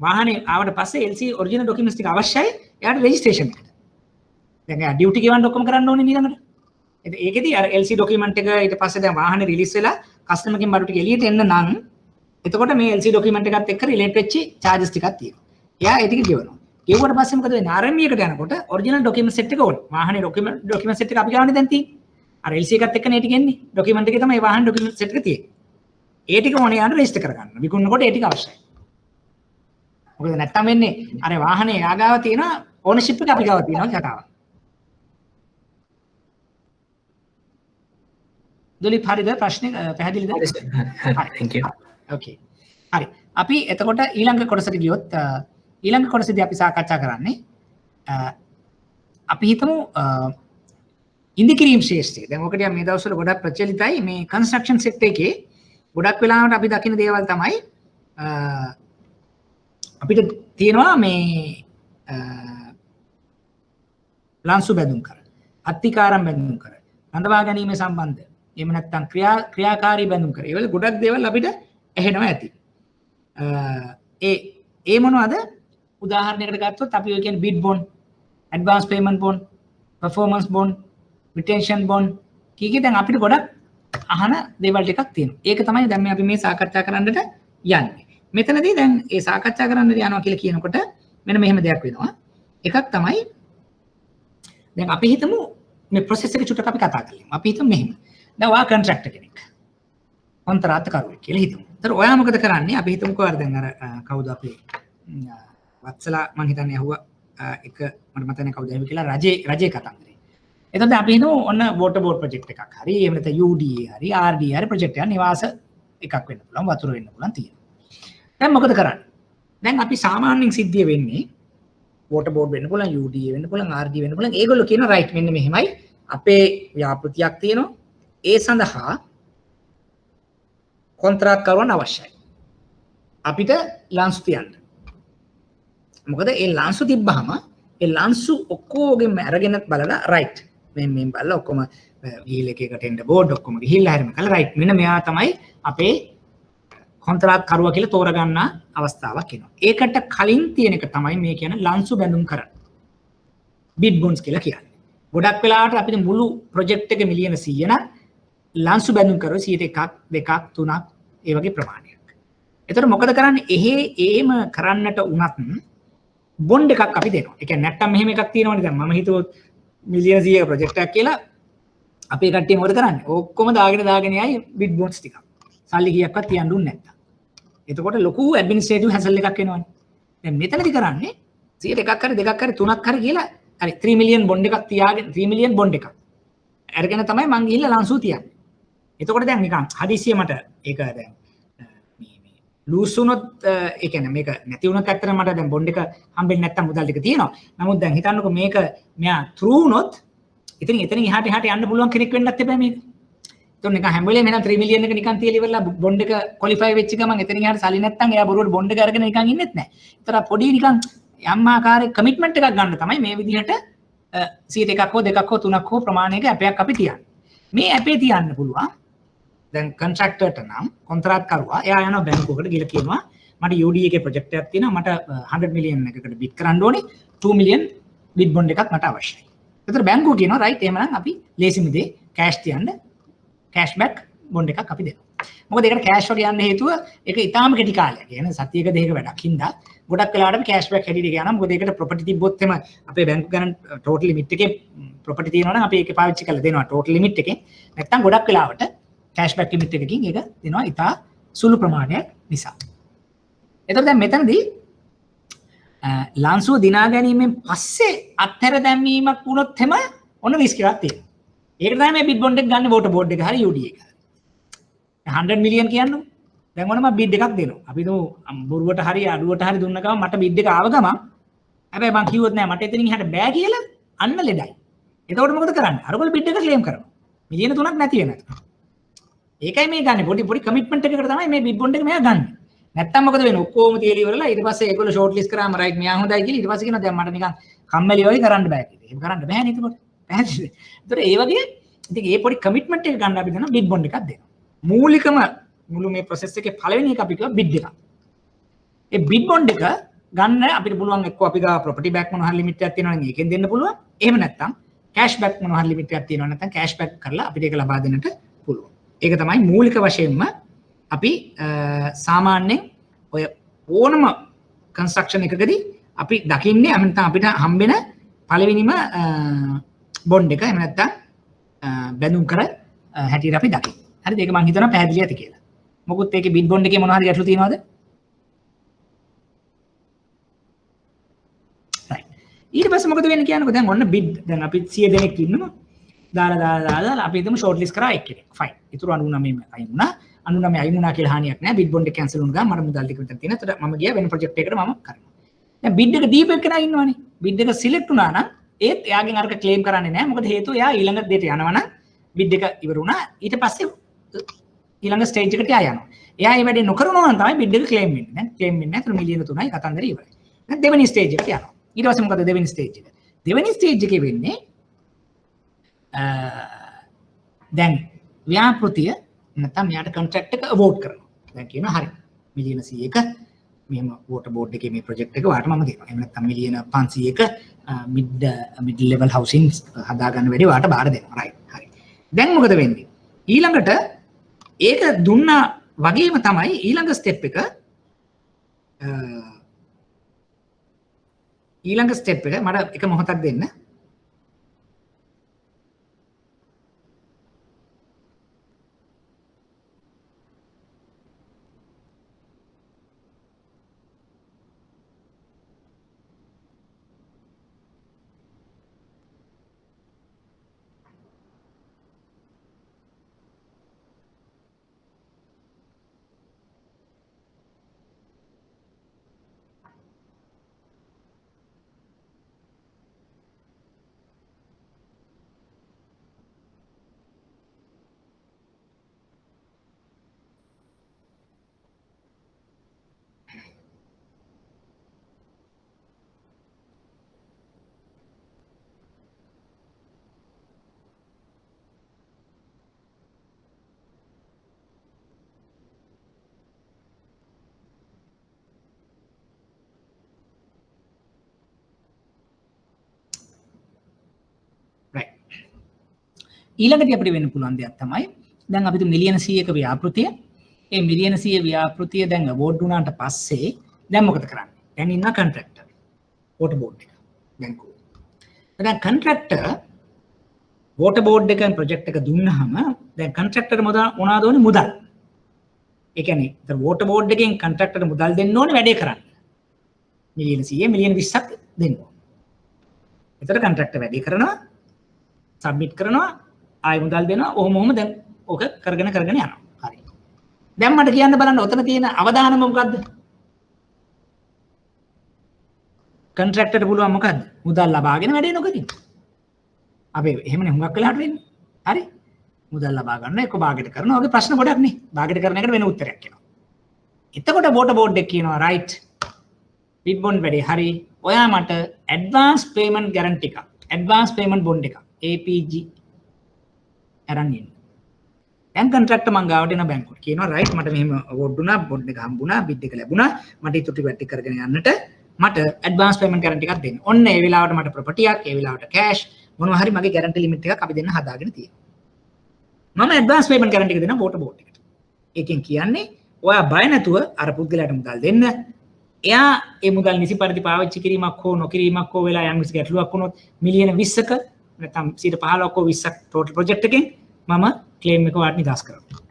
වාහනේ ආවට පස්සේ LC original documents ටික අවශ්‍යයි. එයාට registration එකට. දැන් එයා duty ගෙවන්න ඔක්කොම කරන්න ඕනේ ඊළඟට. ඒකෙදි අර LC document එක ඊට පස්සේ දැන් වාහනේ release වෙලා customer කින් බඩු ටික එළියට එන්න නම් එතකොට මේ LC document එකත් එක්ක relate වෙච්ච charges ටිකක් තියෙනවා. එයා ඒ ටික ගෙවනවා. ගෙවුවට පස්සේ මොකද වෙන්නේ? RME එකට යනකොට original document set එක ඕනේ. වාහනේ document set එක අපි ගානේ දැන් තියෙන්නේ. අර LC එකත් එක්ක නේ ටික එන්නේ. document එකේ තමයි වාහන document set එක තියෙන්නේ. ඒ ටික ඕනේ යාට register කරගන්න. විකුණනකොට ඒ ටික අවශ්‍යයි. මොකද නැත්තම් වෙන්නේ අර වාහනේ යා ගාව තියෙනවා ownership එක අපි ගාව තියෙනවා කතාව. දුලිප් හරිද ප්‍රශ්නේ පැහැදිලිද? thank you. okay. හරි. අපි එතකොට ඊළඟ කොටසට ගියොත් ඊළඟ කොටසදී අපි සාකච්ඡා කරන්නේ අපි හිතමු ඉන්දිකිරීම් ශේෂ්ත්‍රය. දැන් ඔකට මේ දවස්වල ගොඩක් ප්‍රචලිතයි මේ කන්ස්ට්‍රක්ෂන් සෙක්ටර් එකේ ගොඩක් වෙලාවට අපි දකින දේවල් තමයි අපිට තියෙනවා මේ ලන්සු බැඳුම් කර, අත්තිකාරම් බැඳුම් කර, රඳවා ගැනීම සම්බන්ධ, එහෙම නැත්නම් ක්‍රියාකාරී බැඳුම් කර. ඒ වල ගොඩක් දේවල් අපිට ඇහෙනවා ඇති. ඒ මොනවද? උදාහරණයකට ගත්තොත් අපි ඔය කියන්නේ bid bond, advance payment bond, performance bond, retention bond කීකේ දැන් අපිට ගොඩක් අහන දේවල් ටිකක් තියෙනවා. ඒක තමයි දැන් අපි මේ සාකච්ඡා කරන්නට යන්නේ. මෙතනදී දැන් ඒ සාකච්ඡා කරන්නට යනවා කියලා කියනකොට මෙන්න මෙහෙම දෙයක් වෙනවා. එකක් තමයි දැන් අපි හිතමු මේ process එක චුට්ටක් අපි කතා කරමු. අපි හිතමු මෙහෙම. දැන් ඔයා කොන්ට්‍රැක්ටර් කෙනෙක්. කොන්ත්‍රාත්කරුවෙක් කියලා හිතමු. ඒතර ඔයා මොකද කරන්නේ? අපි හිතමුකෝ අර දැන් අර කවුද අපේ වත්සලා මං හිතන්නේ ඇහුවා එක මට මතක නැහැ කවුද ඇහුවේ කියලා රජේ කතන්දරේ. එතකොට අපි හිතමු ඔන්න වෝටර් බෝඩ් ප්‍රොජෙක්ට් එකක් හරි එහෙම නැත්නම් UDA හරි RDA හරි ප්‍රොජෙක්ට් එකක් නිවාස එකක් වෙන්න පුළුවන් වතුර වෙන්න පුළුවන් තියෙනවා. දැන් මොකද කරන්නේ? දැන් අපි සාමාන්‍යයෙන් සිද්ධිය වෙන්නේ වෝටර් බෝඩ් වෙන්න පුළුවන් UDA වෙන්න පුළුවන් RDA වෙන්න පුළුවන් ඒගොල්ලෝ කියන රයිට් මෙන්න මෙහෙමයි අපේ ව්‍යාපෘතියක් තියෙනවා ඒ සඳහා කොන්ත්‍රාත්කරුවන් අවශ්‍යයි. අපිට ලන්සු තියන්න. මොකද ඒ ලන්සු තිබ්බහම ඒ ලන්සු ඔක්කොගෙම අරගෙන බලලා රයිට් මේ බලලා ඔක්කොම වීල් එකක ටෙන්ඩර් බෝඩ් ඔක්කොම ගිහිල්ලා හැරෙම කළා රයිට් මෙන්න මෙයා තමයි අපේ කොන්ත්‍රාත්කරුවා කියලා තෝරගන්න අවස්ථාවක් එනවා. ඒකට කලින් තියෙන එක තමයි මේ කියන ලන්සු බැඳුම් කරන බිඩ් බොන්ඩ්ස් කියලා කියන්නේ. ගොඩක් වෙලාවට අපිට මුළු ප්‍රොජෙක්ට් එක මිලියන 100 නම් ලන්සු බැඳුම් කරව 1ක් 2ක් 3ක් ඒ වගේ ප්‍රමාණයක්. එතකොට මොකද කරන්නේ? එහෙම කරන්නට උනත් බොන්ඩ් එකක් අපි දෙනවා. ඒ කියන්නේ නැත්තම් මෙහෙම එකක් තියෙනවනේ දැන් මම හිතුවොත් මිලියන 100ක ප්‍රොජෙක්ට් එකක් කියලා අපේ කට්ටිය මොකද කරන්නේ? ඔක්කොම දාගෙන යයි බිඩ් බොන්ඩ්ස් ටික. සල්ලි කීයක්වත් තියන්න දුන්නේ නැත්තම්. එතකොට ලොකු ඇඩ්මිනිස්ට්‍රේටිව් හැසල් එකක් එනවනේ. දැන් මෙතනදී කරන්නේ 100ක් හරි 2ක් හරි 3ක් හරි කියලා හරි 3 මිලියන් බොන්ඩ් එකක් තියාගෙන 3 මිලියන් බොන්ඩ් එකක්. අරගෙන තමයි මං ගිහිල්ලා ලන්සු තියන්නේ. එතකොට දැන් නිකන් හදිස්සිය මට ඒක දැන් මේ ලූස් වුණොත් ඒ කියන්නේ මේක නැති වුණොත් ඇත්තට මට දැන් බොන්ඩ් එක හම්බෙන්නේ නැත්තම් මුදල් ටික තියෙනවා. නමුත් දැන් හිතන්නකෝ මේක මෙයා ත්‍රූ වුණොත් එතනින් එහාට යන්න පුළුවන් කෙනෙක් වෙන්නත් එපා මේක. එතකොට නිකන් හැම වෙලේම එහෙනම් 3 මිලියන් එක නිකන් තියලා ඉවරලා බොන්ඩ් එක ක්වොලිෆයි වෙච්ච ගමන් එතනින් එහාට සල්ලි නැත්තම් එයා බොරුවට බොන්ඩ් එක අරගෙන නිකන් ඉන්නෙත් නැහැ. ඒතර පොඩි නිකන් යම් ආකාරයක කමිට්මන්ට් එකක් ගන්න තමයි මේ විදිහට 100ක් හෝ 2ක් හෝ 3ක් හෝ ප්‍රමාණයක ඇපයක් අපි තියන්නේ. මේ ඇපේ තියන්න පුළුවන් දැන් කොන්ට්‍රැක්ටර්ට නම් කොන්ත්‍රාත්කරුවා එයා යනවා බැංකුවකට ගිහලා කියනවා මට UDA එකේ ප්‍රොජෙක්ට් එකක් තියෙනවා මට 100 මිලියන් එකකට බිඩ් කරන්න ඕනේ 2 මිලියන් බිඩ් බොන්ඩ් එකක් මට අවශ්‍යයි. ඒතර බැංකුව කියනවා රයිට් එහෙමනම් අපි ලේසිම දේ කෑෂ් තියන්න කෑෂ් බෑක් බොන්ඩ් එකක් අපි දෙනවා. මොකද ඒකට කෑෂ් වගේ යන්න හේතුව ඒක ඊටාම කෙටි කාලයක්. කියන්නේ සතියක දෙකක වැඩක් හින්දා ගොඩක් වෙලාවට අපි කෑෂ් බෑක් හැටියට ගියා නම් මොකද ඒකට ප්‍රොපර්ටි තිබ්බොත් එම අපේ බැංකු ගණන් ටෝටල් ලිමිට් එකේ ප්‍රොපර්ටි තියෙනවා නම් අපි ඒක පාවිච්චි කරලා දෙනවා ටෝටල් ලිමිට් එකේ. නැත්නම් ගොඩක් වෙලාවට කෑෂ් බෑක් ලිමිට් එකකින් ඒක දෙනවා ඉතා සුළු ප්‍රමාණයක් නිසා. එතකොට දැන් මෙතනදී ලන්සුව දිනා ගැනීමෙන් පස්සේ අත්හැර දැමීමක් වුණොත් එම ඔන්න රිස්ක් එකක් තියෙනවා. ඒකට තමයි මේ බිඩ් බොන්ඩ් එක ගන්න වෝටර් බෝඩ් එක හරි UDA එක. 100 මිලියන් කියන්නේ දැන් ඔන්න මම බිඩ් එකක් දෙනවා. අපි දු බොරුවට හරි අඩුවට හරි දුන්න ගමන් මට බිඩ් එක ආව ගමන් හැබැයි මං කිව්වොත් නෑ මට එතනින් එහාට බෑ කියලා අන්න ලෙඩයි. එතකොට මොකද කරන්නේ? අරගොල්ලෝ බිඩ් එක ක්ලේම් කරනවා. මිලියන 3ක් නැති වෙනවා. ඒකයි මේ ගන්න පොඩි කමිට්මන්ට් එකකට තමයි මේ බිඩ් බොන්ඩ් එක මෙයා ගන්න. නැත්තම් මොකද වෙන්නේ? ඔක්කොම තියලා ඉවරලා ඊට පස්සේ ඒගොල්ලෝ ෂෝට් ලිස්ට් කරාම රයිට් මෙයා හොඳයි කියලා ඊට පස්සේ කියනවා දැන් මට නිකන් කම්මැලි වගේ කරන්න බෑ කියලා. ඒක කරන්න බෑනේ එතකොට. පැහැදිලිද? ඒතර ඒ වගේ ඉතින් මේ පොඩි කමිට්මන්ට් එක ගන්න අපි දෙනවා බිඩ් බොන්ඩ් එකක් දෙනවා. මූලිකම මුළු මේ process එකේ පළවෙනි එක අපි කියවා බිඩ් එක. ඒ බිඩ් බොන්ඩ් එක ගන්න අපිට පුළුවන් එක්ක අපි ගා ප්‍රොපර්ටි බෑක් මොන හරි ලිමිට් එකක් තියෙනවා නම් ඒකෙන් දෙන්න පුළුවන්. එහෙම නැත්නම් කෑෂ් බෑක් මොන හරි ලිමිට් එකක් තියෙනවා නැත්නම් කෑෂ් බෑක් කරලා අපිට ඒක ලබා දෙන්නට පුළුවන්. ඒක තමයි මූලික වශයෙන්ම අපි සාමාන්‍යයෙන් ඔය ඕනම කන්ස්ට්‍රක්ෂන් එකකදී අපි දකින්නේ නැත්නම් අපිට හම්බෙන පළවෙනිම බොන්ඩ් එක එහෙම නැත්නම් බැඳුම් කර හැටියට අපි දකින්නේ. හරිද? ඒක මම හිතනවා පැහැදිලි ඇති කියලා. මොකුත් ඒකේ බිඩ් බොන්ඩ් එකේ මොන හරි ගැටලු තියෙනවද? රයිට්. ඊට පස්සේ මොකද වෙන්නේ කියන්නකෝ දැන් ඔන්න බිඩ් දැන් අපි 100 දෙනෙක් ඉන්නවා. දාලා අපි හිතමු ෂෝට් ලිස්ට් කරා එක්කෙනෙක්. ෆයින්. ඊටු 99 අයින් වුණා. 99 අයින් වුණා කියලා හානියක් නැහැ. බිඩ් බොන්ඩ් එක කැන්සල් වුණ ගමන් මට මුදල් ටික විතර තියෙනවා. ඒතර මම ගියා වෙන ප්‍රොජෙක්ට් එකකට මම කරනවා. දැන් බිඩ් එක දීපු එකනා ඉන්නවනේ. බිඩ් එක සිලෙක්ට් වුණා නම් ඒත් එයාගෙන් අරක ක්ලේම් කරන්නේ නැහැ. මොකද හේතුව එයා ඊළඟ දෙයට යනවා නම් බිඩ් එක ඉවර වුණා. ඊට පස්සේ ඊළඟ ස්ටේජ් එකට යනවා. එයා මේ වැඩේ නොකරනවා නම් තමයි බිඩ් එක ක්ලේම් වෙන්නේ. දැන් ක්ලේම් වෙන්නේ නැහැ. ඒතර මිලියන 3යි කතන්දරය ඉවරයි. දැන් දෙවෙනි ස්ටේජ් එකට යනවා. ඊට පස්සේ මොකද දෙවෙනි ස්ටේජ් එක? දෙවෙනි ස්ටේජ් එකේ වෙන්නේ දැන් ව්‍යාපෘතිය නැත්නම් මෙයාට කොන්ට්‍රැක්ට් එක අවෝඩ් කරනවා. දැන් කියනවා හරි. මිලියන 100ක මෙහෙම වෝටර් බෝඩ් එකේ මේ ප්‍රොජෙක්ට් එක වාට මම දෙනවා. එහෙම නැත්නම් මිලියන 500ක මිඩ් ලෙවල් හවුසින් හදාගන්න වැඩි වාට බාර දෙනවා. රයිට්. හරි. දැන් මොකද වෙන්නේ? ඊළඟට ඒක දුන්නා වගේම තමයි ඊළඟ ස්ටෙප් එක මට එක මොහොතක් දෙන්න. ඊළඟට අපිට වෙන්න පුළුවන් දෙයක් තමයි දැන් අපිට මිලියන 100ක ව්‍යාපෘතිය ඒ මිලියන 100 ව්‍යාපෘතිය දැන් අවෝඩ් වුණාට පස්සේ දැන් මොකද කරන්නේ? දැන් ඉන්න කොන්ට්‍රැක්ටර් වෝටර් බෝඩ් එක බැංකුව. දැන් කොන්ට්‍රැක්ටර් වෝටර් බෝඩ් එකෙන් ප්‍රොජෙක්ට් එක දුන්නාම දැන් කොන්ට්‍රැක්ටර් මොනවාද ඕනේ? මුදල්. ඒ කියන්නේ වෝටර් බෝඩ් එකෙන් කොන්ට්‍රැක්ටර් මුදල් දෙන්න ඕනේ වැඩේ කරන්න. මිලියන 100 මිලියන 20ක් දෙන්න ඕනේ. ඒතර කොන්ට්‍රැක්ටර් වැඩේ කරනවා සබ්මිට් කරනවා ආයෙ මුදල් දෙනවා ඔහොම දැන් ඔක කරගෙන යනවා. හරි. දැන් මට කියන්න බලන්න ඔතන තියෙන අවදානම මොකද්ද? කොන්ට්‍රැක්ටර් පුළුවන් මොකද්ද? මුදල් ලබාගෙන වැඩේ නොකරින්. අපි එහෙමනේ හුඟක් වෙලාට වෙන්නේ. හරි. මුදල් ලබා ගන්න එක භාගයට කරනවා. ඔගේ ප්‍රශ්න ගොඩක් නේ. භාගයට කරන එකට වෙන උත්තරයක් එනවා. එතකොට වෝටර් බෝඩ් එක කියනවා රයිට්. බිඩ් බොන්ඩ් වැඩේ හරි. ඔයා මට ඇඩ්වාන්ස් පේමන්ට් ගැරන්ටි එකක්. ඇඩ්වාන්ස් පේමන්ට් බොන්ඩ් එකක්. APG අරන් ඉන්න. දැන් කොන්ට්‍රැක්ටර් මං ගාවට එන බැංකුවට කියනවා රයිට් මට මෙහෙම අවෝඩ් දුනා බොන්ඩ් එක හම්බුණා බිඩ් එක ලැබුණා මට ඊට ටික වැටි කරගෙන යන්නට මට ඇඩ්වාන්ස් පේමන්ට් ගැරන්ටි එකක් දෙන්න. ඔන්න ඒ වෙලාවට මට ප්‍රොපර්ටියක් ඒ වෙලාවට කෑෂ් මොනවා හරි මගේ ගැරන්ටි ලිමිට් එකක් අපි දෙන්න හදාගෙන තියෙනවා. මම ඇඩ්වාන්ස් පේමන්ට් ගැරන්ටි එක දෙනවා වෝටර් බෝඩ් එකට. ඒකෙන් කියන්නේ ඔයා බය නැතුව අර පුද්ගලයාට මුදල් දෙන්න. එයා ඒ මුදල් නිසි පරිදි පාවිච්චි කිරීමක් හෝ නොකිරීමක් හෝ වෙලා යම් කිසි ගැටලුවක් වුණොත් මිලියන 20ක නැත්නම් 15ක හෝ 20ක් ටෝටල් ප්‍රොජෙක්ට් එකෙන් මම ක්ලේම් එක වාට නිදාස් කරනවා.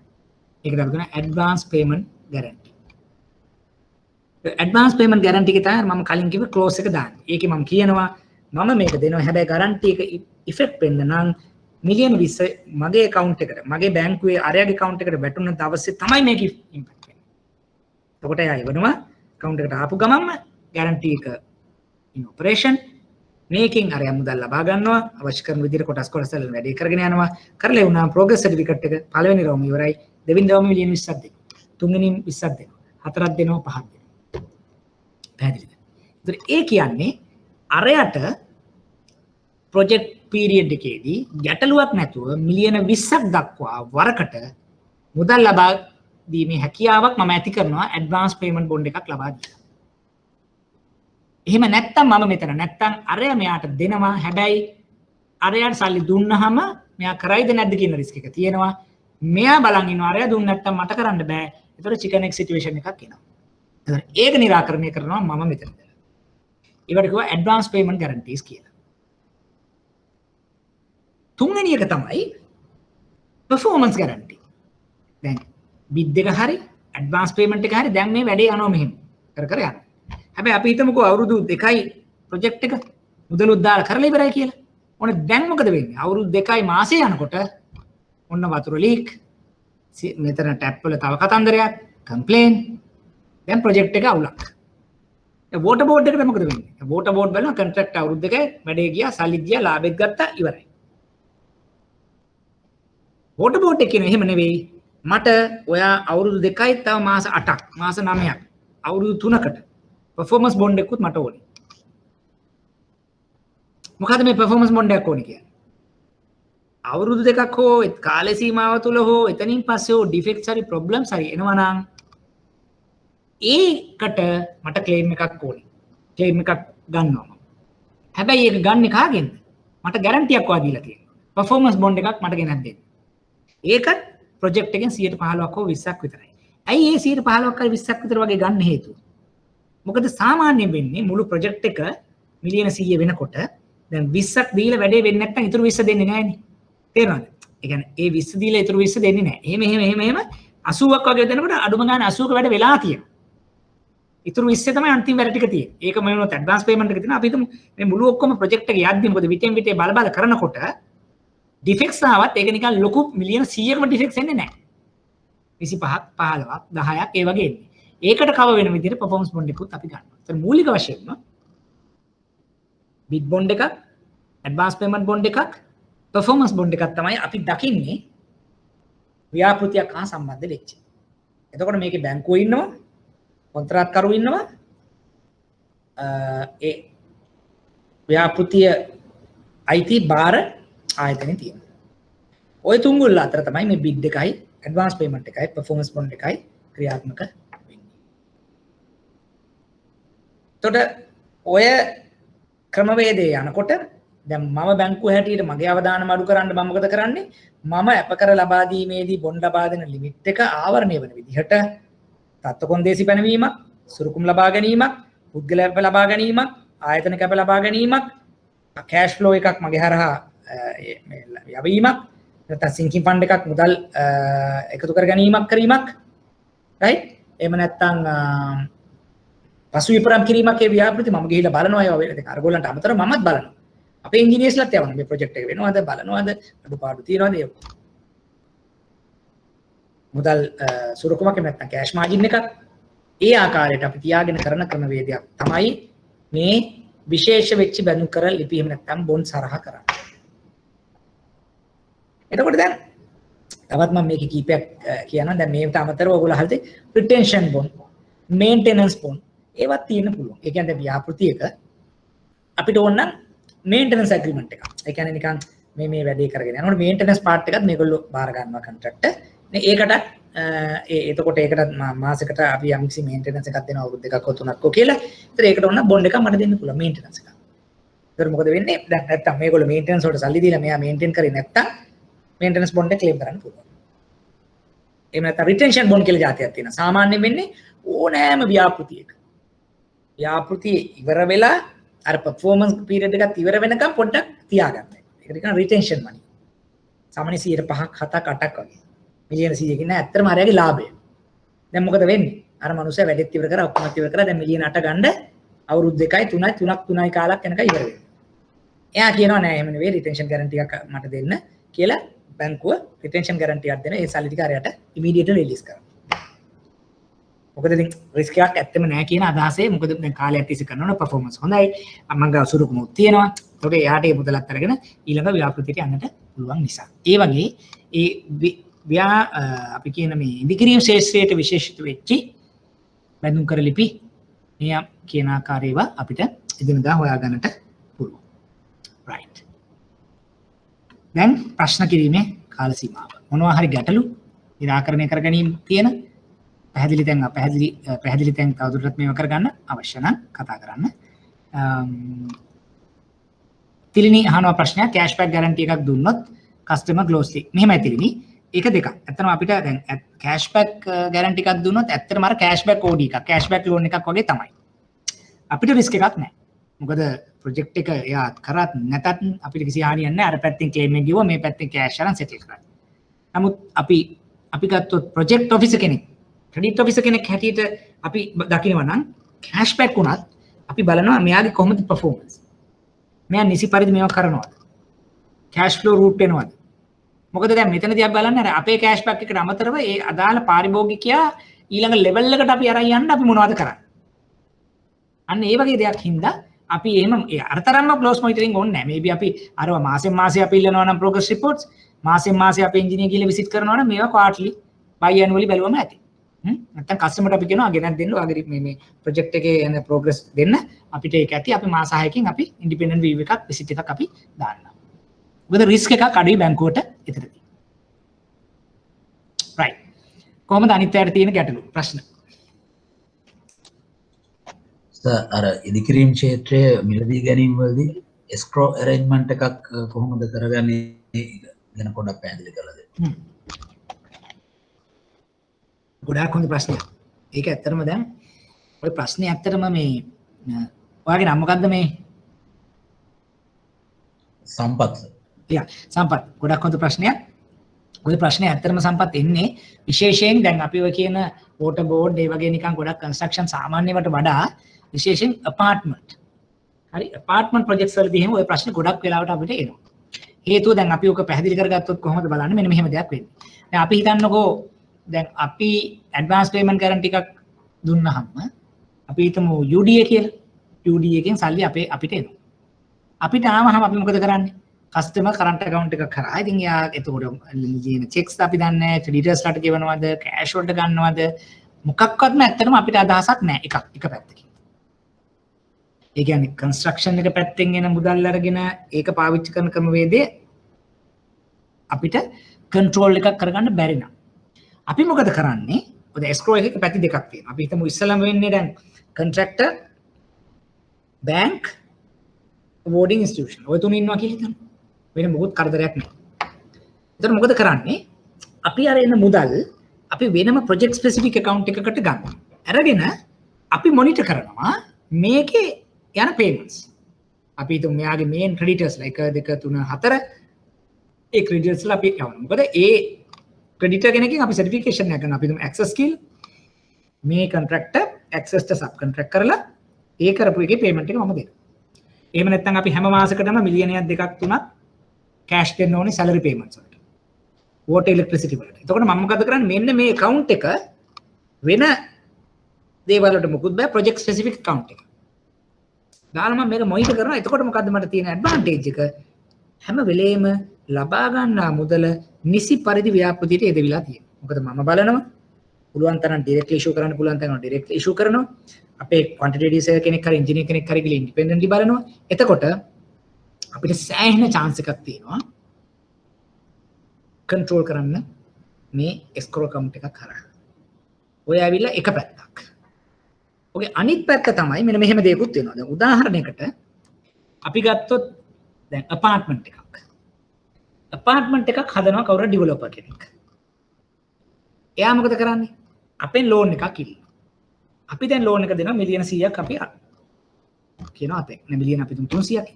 ඒකට අපි කියන advance payment guarantee. Advance payment guarantee එක තමයි මම කලින් කිව්ව ක්ලෝස් එක දාන්නේ. ඒකේ මම කියනවා මම මේක දෙනවා හැබැයි ගැරන්ටි එක ඉෆෙක්ට් වෙන්න නම් මිලියන 20 මගේ account එකට මගේ බැංකුවේ අරයාගේ account එකට වැටුණ දවසේ තමයි මේක ඉම්පැක්ට් වෙන්නේ. එතකොට එයා ඉවනවා account එකට ආපු ගමන්ම ගැරන්ටි එක in operation මේකෙන් අරයා මුදල් ලබා ගන්නවා අවශ්‍ය කරන විදිහට කොටස් වල වැඩේ කරගෙන යනවා කරලා වුණා ප්‍රෝග්‍රස් සර්ටිෆිකේට් එක පළවෙනි රවුම ඉවරයි දෙවෙනි රවුම මිලියන 20ක් දෙනවා තුන්වෙනි 20ක් දෙනවා හතරක් දෙනවා පහක් දෙනවා පැහැදිලිද? ඒතර ඒ කියන්නේ අරයට ප්‍රොජෙක්ට් පීරියඩ් එකේදී ගැටලුවක් නැතුව මිලියන 20ක් දක්වා වරකට මුදල් ලබා දීමේ හැකියාවක් මම ඇති කරනවා ඇඩ්වාන්ස් පේමන්ට් බොන්ඩ් එකක් ලබා දීලා. එහෙම නැත්තම් මම මෙතන නැත්තම් අරයා මෙයාට දෙනවා හැබැයි අරයාට සල්ලි දුන්නාම මෙයා කරයිද නැද්ද කියන රිස්ක් එක තියෙනවා. මෙයා බලන් ඉන්නවා අරයා දුන්න නැත්තම් මට කරන්න බෑ. ඒතර චිකන් එක් සිටුේෂන් එකක් එනවා. ඒක निराකරණය කරනවා මම මෙතන. ඒකට කිව්වා ඇඩ්වාන්ස් පේමන්ට් ගැරන්ටීස් කියලා. තුන්වෙනි එක තමයි performance guarantee. දැන් බිඩ් එක හරි ඇඩ්වාන්ස් පේමන්ට් එක හරි දැන් මේ වැඩේ යනවා මෙහෙම කර යනවා. හැබැයි අපි හිතමුකෝ අවුරුදු 2යි ප්‍රොජෙක්ට් එක මුදලුත් දාලා කරලා ඉවරයි කියලා. ඔන්න දැන් මොකද වෙන්නේ? අවුරුදු 2යි මාසෙ යනකොට ඔන්න වතුර ලීක් මෙතන ටැප් වල තව කතන්දරයක් කම්ප්ලේන් දැන් ප්‍රොජෙක්ට් එක අවුලක්. ඒ වෝටර් බෝඩ් එකට මොකද වෙන්නේ? වෝටර් බෝඩ් බලන කොන්ට්‍රැක්ට් අවුරුදු 2යි වැඩේ ගියා සල්ලි ගියා ලාභෙත් ගත්තා ඉවරයි. වෝටර් බෝඩ් එක කියන එහෙම නෙවෙයි මට ඔයා අවුරුදු 2යි තව මාස 8ක් මාස 9ක් අවුරුදු 3කට performance bond එකකුත් මට ඕනේ. මොකද මේ performance bond එකක් ඕනේ කියන්නේ? අවුරුදු 2ක් හෝ කාලේ සීමාව තුල හෝ එතනින් පස්සේ හෝ defects හරි problems හරි එනවා නම් ඒකට මට claim එකක් ඕනේ. claim එකක් ගන්නවා. හැබැයි ඒක ගන්න කාගෙන්ද? මට guarantee එකක් වා දීලා තියෙනවා. performance bond එකක් මට ගෙනත් දෙන්න. ඒකත් ප්‍රොජෙක්ට් එකෙන් 15% හෝ 20ක් විතරයි. ඇයි ඒ 15%ක් හරි 20ක් විතර වගේ ගන්න හේතුව? මොකද සාමාන්‍යයෙන් වෙන්නේ මුළු ප්‍රොජෙක්ට් එක මිලියන 100 වෙනකොට දැන් 20ක් දීලා වැඩේ වෙන්නේ නැත්නම් ඉතුරු 20 දෙන්නේ නැහැනේ. තේරෙනවද? ඒ කියන්නේ ඒ 20 දීලා ඉතුරු 20 දෙන්නේ නැහැ. එහෙම 80ක් වගේ දෙනකොට අඩුම ගානේ 80ක වැඩ වෙලා තියෙනවා. ඉතුරු 20 තමයි අන්තිම වැඩ ටික තියෙන්නේ. ඒක මම වෙනත් ඇඩ්වාන්ස් පේමන්ට් එක තියෙනවා. අපි හිතමු මේ මුළු ඔක්කොම ප්‍රොජෙක්ට් එක යද්දි මොකද විටෙන් විටේ බල කරනකොට ඩිෆෙක්ට්ස් ආවත් ඒක නිකන් ලොකු මිලියන 100කම ඩිෆෙක්ට්ස් එන්නේ නැහැ. 25ක් 15ක් 10ක් ඒ වගේ එන්නේ. ඒකට කව වෙන විදිහට performance bond එකකුත් අපි ගන්නවා. ඒතර මූලික වශයෙන්ම bid bond එකක්, advance payment bond එකක්, performance bond එකක් තමයි අපි දකින්නේ ව්‍යාපෘතියක් හා සම්බන්ධ වෙච්ච. එතකොට මේකේ බැංකුව ඉන්නවා, කොන්ත්‍රාත්කරු ඉන්නවා, ඒ ව්‍යාපෘතිය IT බාර ආයතනෙ තියෙනවා. ওই තුන්ගොල්ල අතර තමයි මේ bid එකයි, advance payment එකයි, performance bond එකයි ක්‍රියාත්මක එතකොට ඔය ක්‍රමවේදයේ යනකොට දැන් මම බැංකුව හැටියට මගේ අවදානම අඩු කරන්න මම මොකද කරන්නේ? මම අපකර ලබා දීමේදී බොන්ඩ් ලබා දෙන ලිමිට් එක ආවරණය වෙන විදිහට තත්ත්ව කොන්දේසි පැනවීමක්, සුරුකුම් ලබා ගැනීමක්, පුද්ගල කැප ලබා ගැනීමක්, ආයතන කැප ලබා ගැනීමක්, කෑෂ් ෆ්ලෝ එකක් මගේ හරහා යවීමක්, නැත්නම් සින්කින් ෆන්ඩ් එකක් මුදල් එකතු කර ගැනීමක් කිරීමක්, රයිට්? එහෙම නැත්නම් පසු විපරම් කිරීමක් ඒ ව්‍යාපෘති මම ගිහිල්ලා බලනවා ඒවා අරගොල්ලන්ට අමතරව මමත් බලනවා. අපේ ඉංජිනේර්ස්ලාත් යවනවා මේ ප්‍රොජෙක්ට් එක වෙනවද බලනවද අඩුපාඩු තියෙනවද ඒ මුදල් සුරුකුමක් නැත්නම් කෑෂ් මාජින් එකක් ඒ ආකාරයට අපි තියාගෙන කරන ක්‍රමවේදයක් තමයි මේ විශේෂ වෙච්ච බැඳුම් කර ලිපි එහෙම නැත්නම් බොන්ඩ් සරහා කරන්නේ. එතකොට දැන් තවත් මම මේක කීපයක් කියනවා. දැන් මේකට අමතරව ඔයගොල්ලෝ අහලා තියෙන්නේ රිටෙන්ෂන් බොන්ඩ්, මේන්ටෙනන්ස් බොන්ඩ් ඒවත් තියෙන්න පුළුවන්. ඒ කියන්නේ ව්‍යාපෘතියක අපිට ඕන නම් මේන්ටෙනන්ස් ඇග්‍රීමන්ට් එකක්. ඒ කියන්නේ නිකන් මේ වැඩේ කරගෙන යනකොට මේන්ටෙනන්ස් පාර්ට් එකත් මේගොල්ලෝ බාර ගන්නවා කොන්ට්‍රැක්ට්. ඒකටත් එතකොට ඒකට මාසෙකට අපි යම්කිසි මේන්ටෙනන්ස් එකක් දෙනවා අවුරුදු දෙකක් හෝ තුනක් හෝ කියලා. ඒතර ඒකට ඕන බොන්ඩ් එකක් මට දෙන්න පුළුවන් මේන්ටෙනන්ස් එකක්. ඒතර මොකද වෙන්නේ? දැන් නැත්තම් මේගොල්ලෝ මේන්ටෙනන්ස් වලට සල්ලි දීලා මෙයා මේන්ටේන් කරේ නැත්තම් මේන්ටෙනන්ස් බොන්ඩ් එක ක්ලේම් කරන්න පුළුවන්. එහෙම නැත්නම් රිටෙන්ෂන් බොන්ඩ් කියලා જાතියක් තියෙනවා. සාමාන්‍යයෙන් වෙන්නේ ඕනෑම ව්‍යාපෘතියක. ව්‍යාපෘතිය ඉවර වෙලා අර performance period එකත් ඉවර වෙනකම් පොඩ්ඩක් තියාගන්න. ඒකට කියන රිටෙන්ෂන් මනි. සාමාන්‍ය 5%ක් 7ක් 8ක් වගේ. මිලියන 100කින් නෑ ඇත්තටම අරයාගේ ලාභය. දැන් මොකද වෙන්නේ? අර මනුස්සයා වැඩෙත් ඉවර කරා ඔක්කොම ඉවර කරා දැන් මිලියන 8 ගන්න අවුරුදු 2යි 3යි කාලක් යනකම් ඉවර වෙනවා. එයා කියනවා නෑ එහෙම නෙවෙයි රිටෙන්ෂන් ගැරන්ටි එකක් මට දෙන්න කියලා බැංකුව රිටෙන්ෂන් ගැරන්ටි එකක් දෙන ඒ සල්ලි ටික අරයට ඉමීඩියට්ලි රිලීස් කරනවා. මොකද ඉතින් රිස්ක් එකක් ඇත්තම නෑ කියන අදහසේ මොකද දැන් කාලයක් තිස්සේ කරනවනේ performance හොඳයි මම ගාව සුරුකුමුත් තියෙනවා. ඒකට එයාට ඒ මුදලත් අරගෙන ඊළඟ ව්‍යාපෘතියට යන්නට පුළුවන් නිසා. ඒ වගේ ඒ අපි කියන මේ ඉදිකිරීම් ශේෂ්ත්‍රයට විශේෂිත වෙච්චි බැඳුම් කර ලිපි නියම් කියන ආකාරයව අපිට එදිනදා හොයාගන්නට පුළුවන්. right. දැන් ප්‍රශ්න කිරීමේ කාල සීමාව. මොනවා හරි ගැටලු निराකරණය කර ගැනීම තියෙන පැහැදිලි තැන් තවදුරටත් මේව කරගන්න අවශ්‍ය නම් කතා කරන්න. තිලිනි අහනවා ප්‍රශ්නයක් කෑෂ්බැක් ගැරන්ටි එකක් දුන්නොත් කස්ටමර් ග්ලෝස්ලි. මෙහෙමයි තිලිනි. ඒක දෙකක්. ඇත්තටම අපිට දැන් කෑෂ්බැක් ගැරන්ටි එකක් දුන්නොත් ඇත්තටම අර කෑෂ්බැක් OD එකක් කෑෂ්බැක් ලෝන් එකක් වගේ තමයි. අපිට රිස්ක් එකක් නැහැ. මොකද ප්‍රොජෙක්ට් එක එයා කරත් නැතත් අපිට කිසි හානියක් නැහැ. අර පැත්තෙන් ක්ලේම් එක ගිහුවා මේ පැත්තෙන් කෑෂ් අරන් සෙටල් කරා. නමුත් අපි ගත්තොත් ප්‍රොජෙක්ට් ඔෆිසර් කෙනෙක් ක්‍රෙඩිට් ඔෆිසර් කෙනෙක් හැටියට අපි දකිනවා නම් කෑෂ්බැක් උනත් අපි බලනවා මෙයාගේ කොහොමද performance. මෙයා නිසි පරිදි මේවා කරනවද? කෑෂ් ෆ්ලෝ රූට් වෙනවද? මොකද දැන් මෙතනදී අපි බලන්නේ අර අපේ කෑෂ්බැක් එකට අමතරව ඒ අදාළ පාරිභෝගිකයා ඊළඟ ලෙවල් එකට අපි අරන් යන්න අපි මොනවද කරන්නේ? අන්න ඒ වගේ දෙයක් හින්දා අපි එහෙම අරතරම්ම ක්ලෝස් මොනිටරින් ඕනේ නැහැ. මේබි අපි අරව මාසෙන් මාසෙ අපි ඉල්ලනවා නම් ප්‍රෝග්‍රස් රිපෝට්ස් මාසෙන් මාසෙ අපි එන්ජිනියර් ගිහලා විසිට් කරනවා නම් මේවා ක්වාටර්ලි බයි ඇනුවලි බැලුවම ඇති. නැත්නම් කස්ටමර්ට අපි කියනවා ගෙනත් දෙන්න ඔයාගේ මේ ප්‍රොජෙක්ට් එකේ යන ප්‍රෝග්‍රස් දෙන්න අපිට ඒක ඇති අපි මාස 6කින් අපි ඉන්ඩිපෙන්ඩන්ට් වීව් එකක් විසිට් එකක් අපි දාන්නවා. මොකද රිස්ක් එකක් අඩුයි බැංකුවට එතනදී. right. කොහොමද අනිත් අයට තියෙන ගැටලු ප්‍රශ්න? අර ඉදිකිරීම් ක්ෂේත්‍රයේ මිලදී ගැනීම වලදී escrow arrangement එකක් කොහොමද කරගන්නේ ගැන පොඩ්ඩක් පැහැදිලි කරලා දෙන්න. ගොඩාක් හොඳ ප්‍රශ්නයක්. ඒක ඇත්තටම දැන් ඔය ප්‍රශ්නේ ඇත්තටම මේ ඔයාගේ නම මොකද්ද මේ? සම්පත්. සම්පත්. ගොඩාක් හොඳ ප්‍රශ්නයක්. ඔය ප්‍රශ්නේ ඇත්තටම සම්පත් එන්නේ විශේෂයෙන් දැන් අපි ඔය කියන වෝටර් බෝඩ් ඒ වගේ නිකන් ගොඩක් කන්ස්ට්‍රක්ෂන් සාමාන්‍යවට වඩා විශේෂයෙන් අපාර්ට්මන්ට්. හරි අපාර්ට්මන්ට් ප්‍රොජෙක්ට්ස් වලදී එහෙම ඔය ප්‍රශ්නේ ගොඩක් වෙලාවට අපිට එනවා. හේතුව දැන් අපි ඔක පැහැදිලි කරගත්තොත් කොහොමද බලන්න මෙන්න මෙහෙම දෙයක් වෙන්නේ. දැන් අපි හිතන්නකෝ දැන් අපි ඇඩ්වාන්ස් පේමන්ට් ගැරන්ටි එකක් දුන්නාම අපි හිතමු UDA කියලා. UDA එකෙන් සල්ලි අපිට එනවා. අපිට ආවහම අපි මොකද කරන්නේ? කස්ටමර් කරන්ට් account එකක් කරා. ඉතින් යා එතකොට ලියන checks අපි දන්නේ නැහැ, creditors ලට ගෙවනවද, cash වලට ගන්නවද මොකක්වත්ම ඇත්තටම අපිට අදහසක් නැහැ එක පැත්තකින්. ඒ කියන්නේ construction එක පැත්තෙන් එන මුදල් අරගෙන ඒක පාවිච්චි කරන ක්‍රමවේදය අපිට control එකක් කරගන්න බැරි නම් අපි මොකද කරන්නේ? ඔය escrow එකක පැති දෙකක් තියෙනවා. අපි හිතමු ඉස්සලම වෙන්නේ දැන් contractor, bank, awarding institution. ඔය තුන ඉන්නවා කියලා හිතන්න. වෙන මොකුත් කරදරයක් නැහැ. එතකොට මොකද කරන්නේ? අපි අර එන මුදල් අපි වෙනම project specific account එකකට ගන්නවා. අරගෙන අපි monitor කරනවා මේකේ යන payments. අපි හිතමු මෙයාගේ main creditors like 1 2 3 4 ඒ creditors ලා අපි යවනවා. මොකද ඒ creditor කෙනකින් අපි certification එක ගන්න. අපි හිතමු access skill මේ contractor access ට subcontract කරලා ඒ කරපු එකේ payment එක මම දෙනවා. එහෙම නැත්නම් අපි හැම මාසෙකටම මිලියනයක් දෙකක් තුනක් cash දෙන්න ඕනේ salary payments වලට. water electricity වලට. එතකොට මම මොකද කරන්නේ? මෙන්න මේ account එක වෙන දේවල් වලට මොකුත් බෑ project specific account එක. දාලා මම මේක මොනිටර් කරනවා. එතකොට මොකද්ද මට තියෙන advantage එක? හැම වෙලේම ලබා ගන්නා මුදල නිසි පරිදි ව්‍යාපෘතියට යෙදවිලා තියෙනවා. මොකද මම බලනවා පුළුවන් තරම් direct issue කරන්න පුළුවන් තරම් direct issue කරනවා. අපේ quantitative sales කෙනෙක් හරි engineer කෙනෙක් හරි ගිහලා independently බලනවා. එතකොට අපිට සෑහෙන chance එකක් තියෙනවා control කරන්න මේ escrow account එකක් හරහා. ඔය ඇවිල්ලා එක පැත්තක්. ඔගේ අනිත් පැත්ත තමයි මෙන්න මෙහෙම දෙයක්ත් වෙනවා. දැන් උදාහරණයකට අපි ගත්තොත් දැන් apartment එකක්. apartment එකක් හදනවා කවුරු developer කෙනෙක්. එයා මොකද කරන්නේ? අපෙන් loan එකක් ඉල්ලනවා. අපි දැන් loan එක දෙනවා මිලියන 100ක් අපි කියනවා අපේ. නේ මිලියන අපි 300ක්.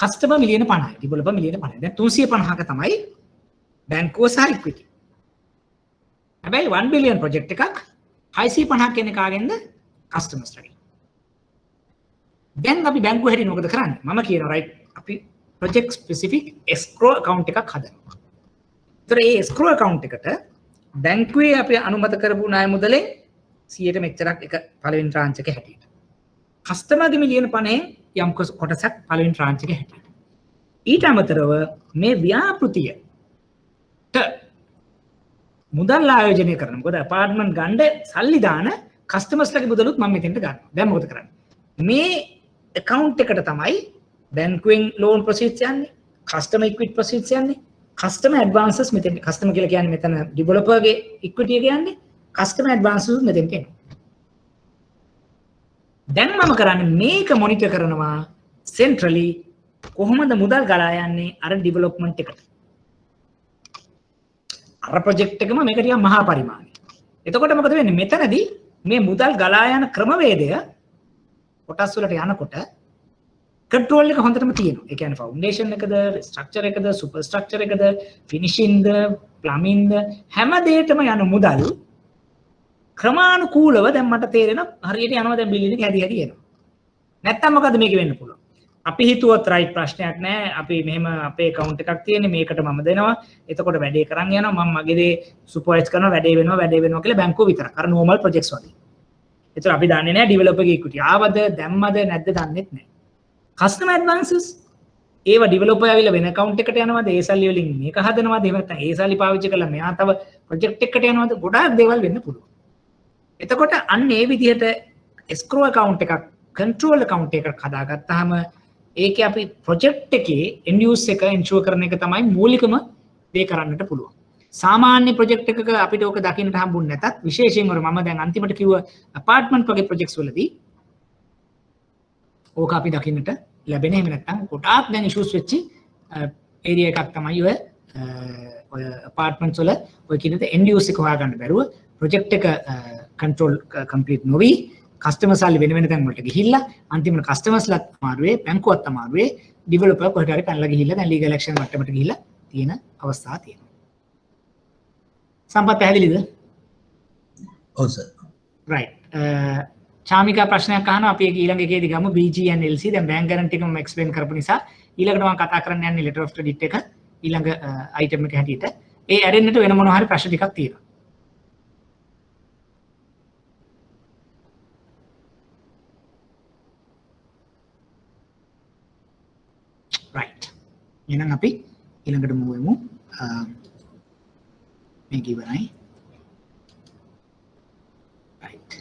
customer මිලියන 50යි. developer මිලියන 50යි. දැන් 350ක තමයි බැංකුව සහ equity. හැබැයි 1 billion project එකක් 650ක් කියන්නේ කාගෙන්ද? customers ලාගෙන්. දැන් අපි බැංකුව හැටියට මොකද කරන්නේ? මම කියනවා right අපි project specific escrow account එකක් හදනවා. ඒතර ඒ escrow account එකට බැංකුවේ අපි අනුමත කරපු ණය මුදලෙන් 100ට මෙච්චරක් එක පළවෙනි tranche එක හැටියට. කස්ටමර්ගේ මිලියන 50න් යම් කොටසක් පළවෙනි tranche එක හැටියට. ඊට අමතරව මේ ව්‍යාපෘතියට මුදල් ආයෝජනය කරනවා. මොකද apartment ගන්න සල්ලි දාන customers ලගේ මුදලුත් මම මෙතෙන්ට ගන්නවා. දැන් මොකද කරන්නේ? මේ account එකට තමයි බැංකුවෙන් loan proceeds යන්නේ, customer equity proceeds යන්නේ, customer advances මෙතෙන් customer කියලා කියන්නේ මෙතන developer ගේ equity එක යන්නේ, customer advances මෙතෙන්ට එනවා. දැන් මම කරන්නේ මේක monitor කරනවා centrally කොහොමද මුදල් ගලා යන්නේ අර development එකට. අර project එකම මේක ටිකක් මහා පරිමාණයි. එතකොට මොකද වෙන්නේ? මෙතනදී මේ මුදල් ගලා යන ක්‍රමවේදය කොටස් වලට යනකොට control එක හොඳටම තියෙනවා. ඒ කියන්නේ foundation එකද, structure එකද, super structure එකද, finishing ද, plumbing ද හැම දෙයකම යන මුදල් ක්‍රමානුකූලව දැන් මට තේරෙනවා හරියට යනවා දැන් බිල්ඩින් එක හැදි හැදි එනවා. නැත්තම් මොකද මේක වෙන්න පුළුවන්? අපි හිතුවත් right ප්‍රශ්නයක් නැහැ. අපි මෙහෙම අපේ account එකක් තියෙන්නේ මේකට මම දෙනවා. එතකොට වැඩේ කරන් යනවා. මම මගේ දේ supervise කරනවා වැඩේ වෙනවා කියලා බැංකුව විතරක්. අර normal projects වගේ. ඒතර අපි දන්නේ නැහැ developer ගේ equity ආවද දැම්මද නැද්ද දන්නෙත් නැහැ. customer advances ඒවා developer ඇවිල්ලා වෙන account එකට යනවාද ඒ සල්ලි වලින් මේක හදනවාද එහෙම නැත්නම් ඒ සල්ලි පාවිච්චි කරලා මෙයා තව project එකකට යනවාද ගොඩාක් දේවල් වෙන්න පුළුවන්. එතකොට අන්න ඒ විදිහට escrow account එකක් control account එකක් හදාගත්තාම ඒකේ අපි project එකේ end use එක ensure කරන එක තමයි මූලිකම දේ කරන්නට පුළුවන්. සාමාන්‍ය project එකක අපිට ඕක දකින්නට හම්බුනේ නැතත් විශේෂයෙන්ම මම දැන් අන්තිමට කිව්ව apartment වගේ projects වලදී ඕක අපි දකින්නට ලැබෙන එහෙම නැත්නම් ගොඩාක් දැන් issues වෙච්ච area එකක් තමයි ඔය apartments වල ඔය කියන දේ end use එක හොයාගන්න බැරුව project එක control complete නොවි customers සල්ලි වෙන වෙන තැන් වලට ගිහිල්ලා අන්තිමට customers ලත් අමාරුවේ බැංකුවත් අමාරුවේ developer කොහෙට හරි පැනලා ගිහිල්ලා දැන් legal action මට්ටමට ගිහිල්ලා තියෙන අවස්ථා තියෙනවා. සම්පත් පැහැදිලිද? ඔව් සර්. right චාමිකා ප්‍රශ්නයක් අහනවා අපි ඒක ඊළඟ එකේදී ගමු BGN LC දැන් bank guarantee එක මම explain කරපු නිසා ඊළඟට මම කතා කරන්න යන්නේ letter of credit එක ඊළඟ item එක හැටියට ඒ ඇරෙන්නට වෙන මොනවා හරි ප්‍රශ්න ටිකක් තියෙනවා. right එහෙනම් අපි ඊළඟට move වෙමු මේක ඉවරයි. right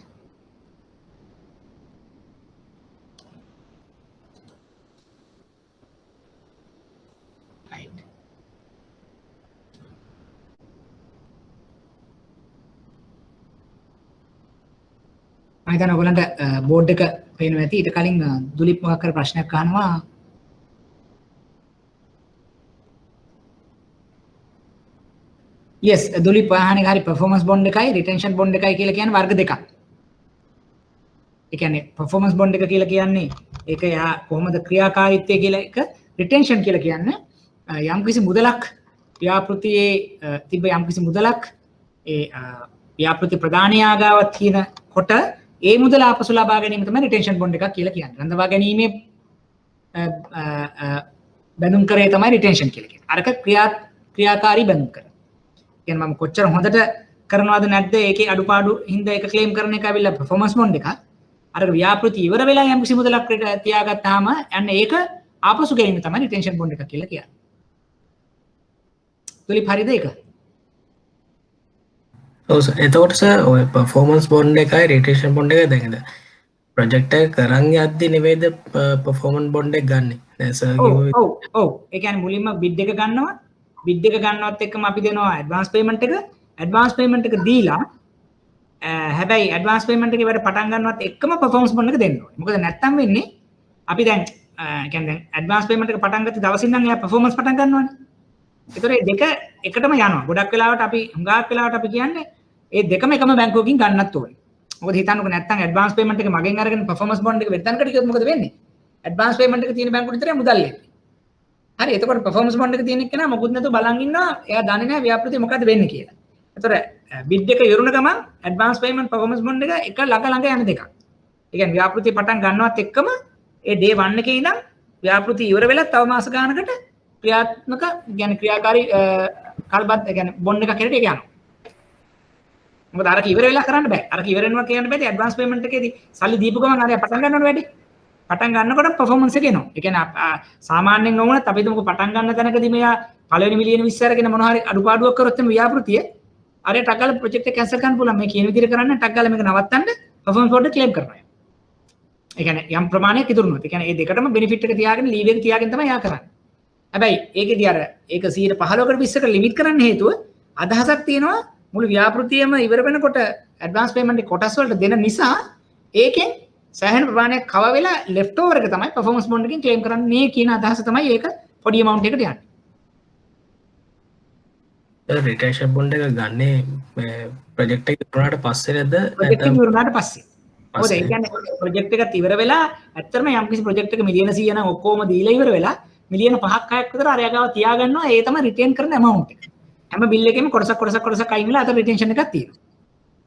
right මම හිතන්නේ ඔයගලන්ට බෝඩ් එක පේනවා ඇති. ඊට කලින් දුලිප් මොකක් කර ප්‍රශ්නයක් අහනවා. yes දුලිප් අහන්නේ හරි performance bond එකයි retention bond එකයි කියලා කියන්නේ වර්ග දෙකක්. ඒ කියන්නේ performance bond එක කියලා කියන්නේ ඒක යා කොහොමද ක්‍රියාකාරීත්වය කියලා එක, retention කියලා කියන්නේ යම්කිසි මුදලක් ව්‍යාපෘතියේ තිබ්බ යම්කිසි මුදලක් ඒ ව්‍යාපෘති ප්‍රදානයාගාව තියෙනකොට ඒ මුදල ආපසු ලබා ගැනීම තමයි retention bond එකක් කියලා කියන්නේ. රඳවා ගැනීමේ බැඳුම් කරේ තමයි retention කියලා කියන්නේ. අරක ක්‍රියාකාරී බැඳුම් කර. කියන්නේ මම කොච්චර හොඳට කරනවද නැද්ද ඒකේ අඩුපාඩු හින්දා ඒක ක්ලේම් කරන එක ඇවිල්ලා performance bond එකක්. අර ව්‍යාපෘති ඉවර වෙලා යම් කිසි මුදලක් තියාගත්තාම යන්න ඒක ආපසු ගැනීම තමයි retention bond එකක් කියලා කියන්නේ. දුලිප් හරිද ඒක? ඔව් සර්. එතකොට සර් ඔය performance bond එකයි retention bond එකයි දැන් ප්‍රොජෙක්ට් එක කරන් යද්දි නෙවෙයිද performance bond එක ගන්නෙ? දැන් සර් කිව්වේ ඔව් ඒ කියන්නේ මුලින්ම bid එක ගන්නවා. bid එක ගන්නවත් එක්කම අපි දෙනවා advance payment එක. advance payment එක දීලා හැබැයි advance payment එකේ වැඩ පටන් ගන්නවත් එක්කම performance bond එක දෙන්න ඕනේ. මොකද නැත්තම් වෙන්නේ අපි දැන් කියන්නේ දැන් advance payment එක පටන් ගත්ත දවසින් නම් එයා performance පටන් ගන්නවානේ. ඒතර මේ දෙක එකටම යනවා. ගොඩක් වෙලාවට අපි හුඟක් වෙලාවට අපි කියන්නේ ඒ දෙකම එකම බැංකුවකින් ගන්නත් ඕනේ. මොකද හිතන්නකෝ නැත්තම් advance payment එක මගෙන් අරගෙන performance bond එක වෙද්දන්කට කියොත් මොකද වෙන්නේ? advance payment එක තියෙන බැංකුවට විතරයි මුදල් එන්නේ. හරි එතකොට performance bond එක තියෙන කෙනා මොකුත් නැතුව බලන් ඉන්නවා. එයා දන්නේ නැහැ ව්‍යාපෘතිය මොකද්ද වෙන්නේ කියලා. ඒතර bid එක ඉවරුන ගමන් advance payment performance bond එක එක ළඟ යන දෙකක්. ඒ කියන්නේ ව්‍යාපෘතිය පටන් ගන්නවත් එක්කම ඒ day 1 එකේ ඉඳන් ව්‍යාපෘතිය ඉවර වෙලා තව මාස ගානකට ක්‍රියාත්මක කියන්නේ ක්‍රියාකාරී කල්බත් කියන්නේ bond එකක් හැටියට ඒක යනවා. මොකද අරක ඉවර වෙලා කරන්න බෑ. අරක ඉවර වෙනවා කියන්න බෑ. advance payment එකේදී සල්ලි දීපු ගමන් අර පටන් ගන්නවනේ වැඩි. පටන් ගන්නකොට performance එක එනවා. ඒ කියන්නේ සාමාන්‍යයෙන් වුණත් අපි හිතමුකෝ පටන් ගන්න තැනකදී මෙයා පළවෙනි මිලියන 20 අරගෙන මොනවා හරි අඩුපාඩුවක් කරොත් එමේ ව්‍යාපෘතිය අර ටක් ගාලා ප්‍රොජෙක්ට් එක කැන්සල් කරන්න පුළුවන්. මේ කියන විදිහට කරන්න ටක් ගාලා මේක නවත්තන්න performance bond එක ක්ලේම් කරනවා. ඒ කියන්නේ යම් ප්‍රමාණයක් ඉතුරු වුණොත්. ඒ කියන්නේ මේ දෙකටම benefit එක තියාගෙන leave එක තියාගෙන තමයි යා කරන්නේ. හැබැයි ඒකෙදී අර ඒක 15%කට 20කට ලිමිට් කරන්න හේතුව අදහසක් තියෙනවා මුළු ව්‍යාපෘතියම ඉවර වෙනකොට advance payment එක කොටස් වලට දෙන නිසා ඒකෙන් සෑහෙන ප්‍රමාණයක් කව වෙලා left over එක තමයි performance bond එකෙන් claim කරන්නේ කියන අදහස තමයි ඒක පොඩි amount එකකට යන්නේ. retention bond එක ගන්නේ ප්‍රොජෙක්ට් එක ඉවරනාට පස්සේ නැද්ද? ප්‍රොජෙක්ට් එක ඉවරනාට පස්සේ. මොකද ඒ කියන්නේ ප්‍රොජෙක්ට් එකත් ඉවර වෙලා ඇත්තටම යම්කිසි ප්‍රොජෙක්ට් එක මිලියන 100 නම් ඔක්කොම දීලා ඉවර වෙලා මිලියන 5ක් 6ක් විතර අරයා ගාව තියාගන්නවා. ඒ තමයි රිටේන් කරන amount එක. හැම බිල් එකෙම කොටසක් අයින් වෙලා අතට රිටෙන්ෂන් එකක් තියෙනවා.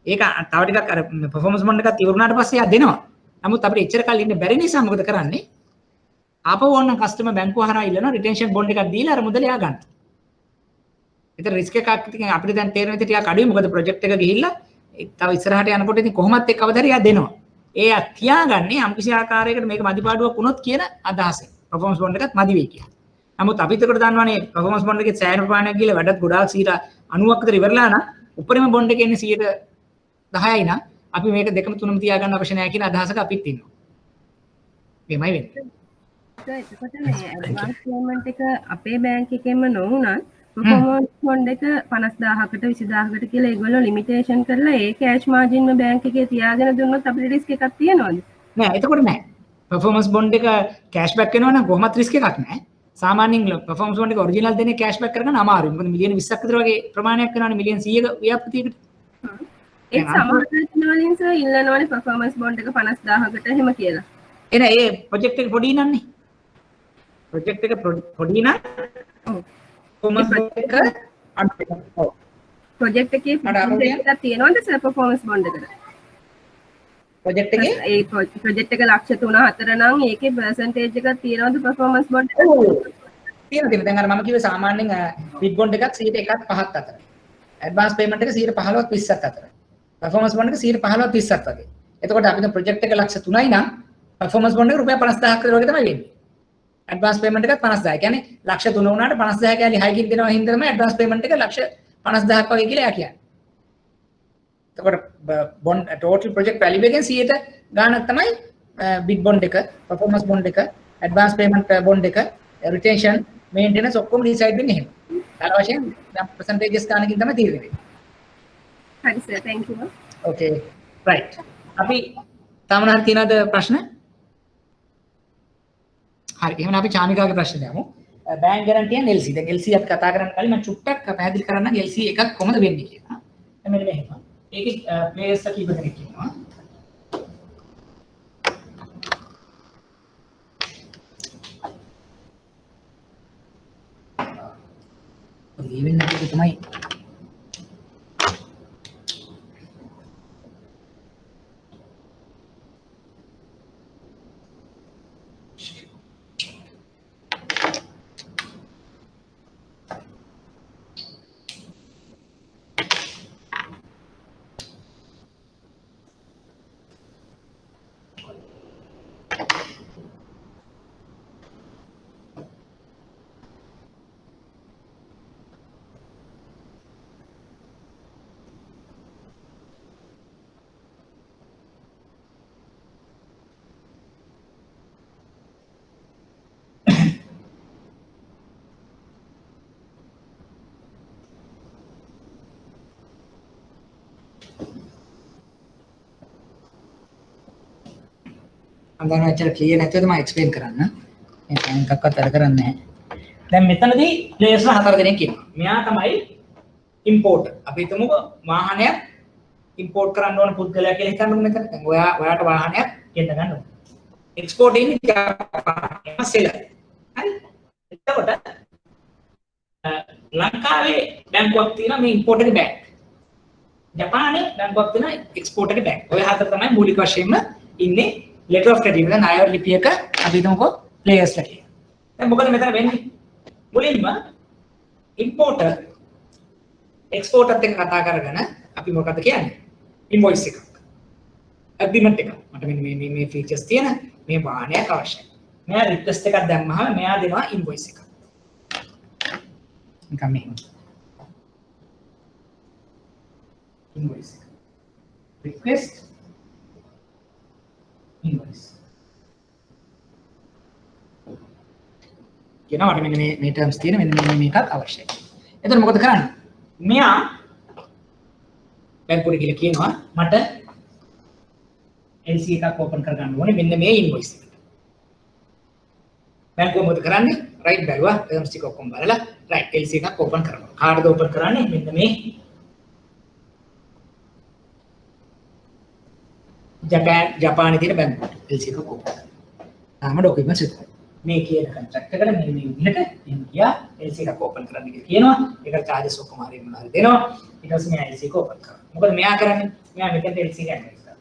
ඒක තව ටිකක් අර performance bond එකත් ඉවරුනාට පස්සේ යා දෙනවා. නමුත් අපිට එච්චර කල් ඉන්න බැරි නිසා මොකද කරන්නේ? ආපහු ඕන කස්ටමර් බැංකුව හරහා ඉල්ලනවා රිටෙන්ෂන් බොන්ඩ් එකක් දීලා අර මුදල යා ගන්න. ඒතර රිස්ක් එකක් ඉතින් අපිට දැන් තේරෙන විදිහට ටිකක් අඩුයි. මොකද ප්‍රොජෙක්ට් එක ගිහිල්ලා තව ඉස්සරහට යනකොට ඉතින් කොහොමත් එක්ක අවදාරිය යා දෙනවා. ඒ තියාගන්නේ යම්කිසි ආකාරයකට මේක මදිපාඩුවක් වුණොත් කියන අදහසෙන්. performance bond එකත් මදි වෙයි කියලා. නමුත් අපිත් එකට දන්නවනේ performance bond එකේ සෑහෙන ප්‍රමාණයක් ගිහලා වැඩත් ගොඩාක් 90ක් විතර ඉවරලා නම් උඩරිම බොන්ඩ් එකේ ඉන්නේ 10යි නම් අපි මේක දෙකම තුනම තියාගන්න අවශ්‍ය නැහැ කියන අදහසක අපිත් ඉන්නවා. මේමයි වෙන්නේ. එතකොට මේ ඇඩ්වාන්ස් පේමන්ට් එක අපේ බැංක් එකෙන්ම නොවුනත් performance bond එක 50000කට 20000කට කියලා ඒගොල්ලෝ ලිමිටේෂන් කරලා ඒ කෑෂ් මාජින්ම බැංක් එකේ තියාගෙන දුන්නොත් අපිට රිස්ක් එකක් තියනවද? නෑ එතකොට නෑ. performance bond එක කෑෂ් බෑක් වෙනවා නම් කොහොමත් රිස්ක් එකක් නෑ. සාමාන්‍යයෙන් performance bond එක ඔරිජිනල් දෙන්නේ කෑෂ් බෑක් කරගන්න අමාරුයි. මොකද මිලියන 20ක් විතර වගේ ප්‍රමාණයක් වෙනවනේ මිලියන 100ක ව්‍යාපෘතියකට. ඒ සමහර වලින් සර් ඉල්ලනවනේ performance bond එක 50000කට එහෙම කියලා. එන ඒ ප්‍රොජෙක්ට් එක පොඩි නන්නේ. ප්‍රොජෙක්ට් එක පොඩි නම් performance bond එක ඔව් ප්‍රොජෙක්ට් එකේ එකක් තියෙනවද සර් performance bond එකට? ප්‍රොජෙක්ට් එකේ ඒ ප්‍රොජෙක්ට් එක ලක්ෂ 3-4 නම් ඒකේ percentage එකක් තියෙනවද performance bond එකට? තියෙනවා. දැන් අර මම කිව්වේ සාමාන්‍යයෙන් bid bond එකක් 1.5ත් අතර. advance payment එක 15%ත් 20ත් අතර. performance bond එක 15%ත් 20ත් වගේ. එතකොට අපිට ප්‍රොජෙක්ට් එක ලක්ෂ 3යි නම් performance bond එක රුපියල් 50000ක් විතර වගේ තමයි වෙන්නේ. advance payment එකත් 50000. ඒ කියන්නේ ලක්ෂ 3 වුණාට 50000 කැලි හයිකින් දෙනවා හින්දා තමයි advance payment එක ලක්ෂ 50000ක් වගේ කියලා එයා කියන්නේ. එතකොට bond total project value එකෙන් 100ට ගාණක් තමයි bid bond එක, performance bond එක, advance payment bond එක, retention, maintenance ඔක්කොම decide වෙන්නේ එහෙම. අර වශයෙන් percentages ගානකින් තමයි තීරණය වෙන්නේ. හරි sir thank you. Okay right. අපි තාමනහර තියනද ප්‍රශ්න? හරි එහෙනම් අපි චාමිකාගේ ප්‍රශ්නෙට යමු. Bank guarantee and LC. දැන් LC අපි කතා කරන්න කලින් මම චුට්ටක් පැහැදිලි කරන්න LC එකක් කොහොමද වෙන්නේ කියලා. දැන් මෙන්න මෙහෙම. ඒකේ ප්ලේයර්ස් කීප දෙනෙක් ඉන්නවා. ලියවෙන්නේ නැති එක තමයි අන්දන ඇත්තට ක්ලියර් නැත්නම් මම එක්ස්ප්ලেইন කරන්න. මේ ටයිම් එකක්වත් වැඩ කරන්නේ නැහැ. දැන් මෙතනදී ප්ලේයර්ස්ලා 4 දෙනෙක් ඉන්නවා. මෙයා තමයි ඉම්පෝර්ටර්. අපි හිතමුකෝ වාහනයක් ඉම්පෝර්ට් කරන්න ඕන පුද්ගලයා කියලා හිතන්නකෝ මෙතන. දැන් ඔයාට වාහනයක් ගෙන්න ගන්න ඕන. එක්ස්පෝර්ට් ඉන්නේ ජපානයේ සෙලර්. හරි. එතකොට ලංකාවේ බැංකුවක් තියෙනවා මේ ඉම්පෝර්ට් එකේ බැංක්. ජපානයේ බැංකුවක් තියෙනවා එක්ස්පෝර්ට් එකේ බැංක්. ඔය හතර තමයි මූලික වශයෙන්ම ඉන්නේ letter of credit එක ණය ලිපියක අපි හිතමුකෝ players ලා කියලා. දැන් මොකද මෙතන වෙන්නේ? මුලින්ම importer exporter එක්ක කතා කරගෙන අපි මොකක්ද කියන්නේ? invoice එකක්. agreement එකක්. මට මෙන්න මේ features තියෙන මේ වාහනයක් අවශ්‍යයි. මෙයා request එකක් දැම්මහම මෙයා දෙනවා invoice එකක්. නිකන් මෙහෙම. invoice එක. request invoice. කියනවා මට මෙන්න මේ terms තියෙන මෙන්න මේකත් අවශ්‍යයි. එතකොට මොකද කරන්නේ? මෙයා බැංකුවට ගිහලා කියනවා මට LC එකක් ඕපන් කරගන්න ඕනේ මෙන්න මේ invoice එකට. බැංකුව මොකද කරන්නේ? right බැලුවා terms ටික ඔක්කොම බලලා right LC එකක් ඕපන් කරනවා. කාටද ඕපන් කරන්නේ? මෙන්න මේ ජපානයේ තියෙන බැංකුවට LC එක ඕපන් කරනවා. තාම ડોකියුමන්ට්ස් විතරයි. මේ කියන කොන්ට්‍රැක්ට් එකට මේ විදිහට එහෙම ගියා LC එකක් ඕපන් කරන්න කියලා කියනවා. ඒකට charges ඔක්කොම හරියට මොනවාරි දෙනවා. ඊට පස්සේ මෙයා LC එක ඕපන් කරනවා. මොකද මෙයා කරන්නේ? මෙයා මෙතෙන්ට LC එක ඇඩ් කරනවා.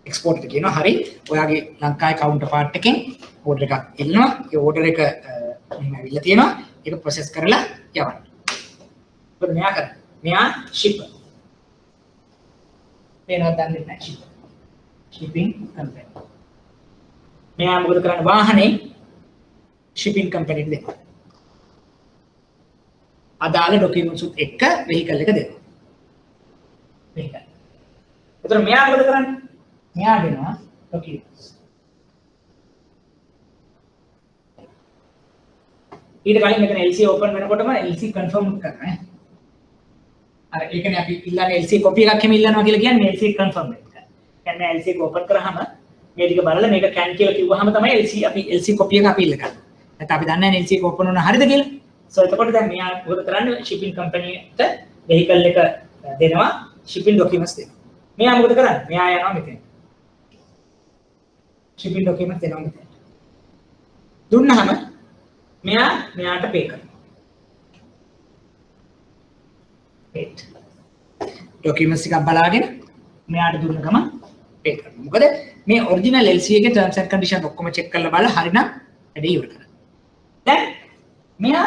එක්ස්පෝර්ට් එක කියනවා හරි. ඔයාගේ ලංකාවේ කවුන්ටර් පාර්ට් එකෙන් ඕඩර් එකක් එල්ලනවා. ඒ ඕඩර් එක මෙහෙම ඇවිල්ලා තියෙනවා. ඒක ප්‍රොසෙස් කරලා යවන්න. මොකද මෙයා කරන්නේ? මෙයා shipper. මේනවා දන්නේ නැහැ shipper. shipping company. මෙයා මොකද කරන්නේ? වාහනේ shipping company එකට දෙනවා. අදාළ ડોකියුමන්ට්ස් උත් එක්ක vehicle එක දෙනවා. vehicle. එතකොට මෙයා මොකද කරන්නේ? මෙයා දෙනවා ડોකියුමන්ට්ස්. ඊට කලින් මෙතන LC open වෙනකොටම LC confirm කරනවා ඈ. අර ඒ කියන්නේ අපි ඉල්ලන්නේ LC copy එකක් හැම ඉල්ලනවා කියලා කියන්නේ LC confirm එක. කියන්නේ LC එක open කරාම මේ ටික බලලා මේක can කියලා කිව්වහම තමයි LC අපි LC copy එක අපි ඉල්ල ගන්න. නැත්නම් අපි දන්නේ නැහැ LC එක open වුණා හරියද කියලා. so එතකොට දැන් මෙයා මොකද කරන්නේ? shipping company එකට vehicle එක දෙනවා shipping documents දෙනවා. මෙයා මොකද කරන්නේ? මෙයා යනවා මෙතන. shipping documents දෙනවා මෙතන. දුන්නාම මෙයාට pay කරනවා. wait. documents ටිකක් බලාගෙන මෙයාට දුන්න ගමන් pay කරනවා. මොකද මේ original LC එකේ terms and conditions ඔක්කොම check කරලා බලලා හරිනම් වැඩේ ඉවර කරනවා. දැන් මෙයා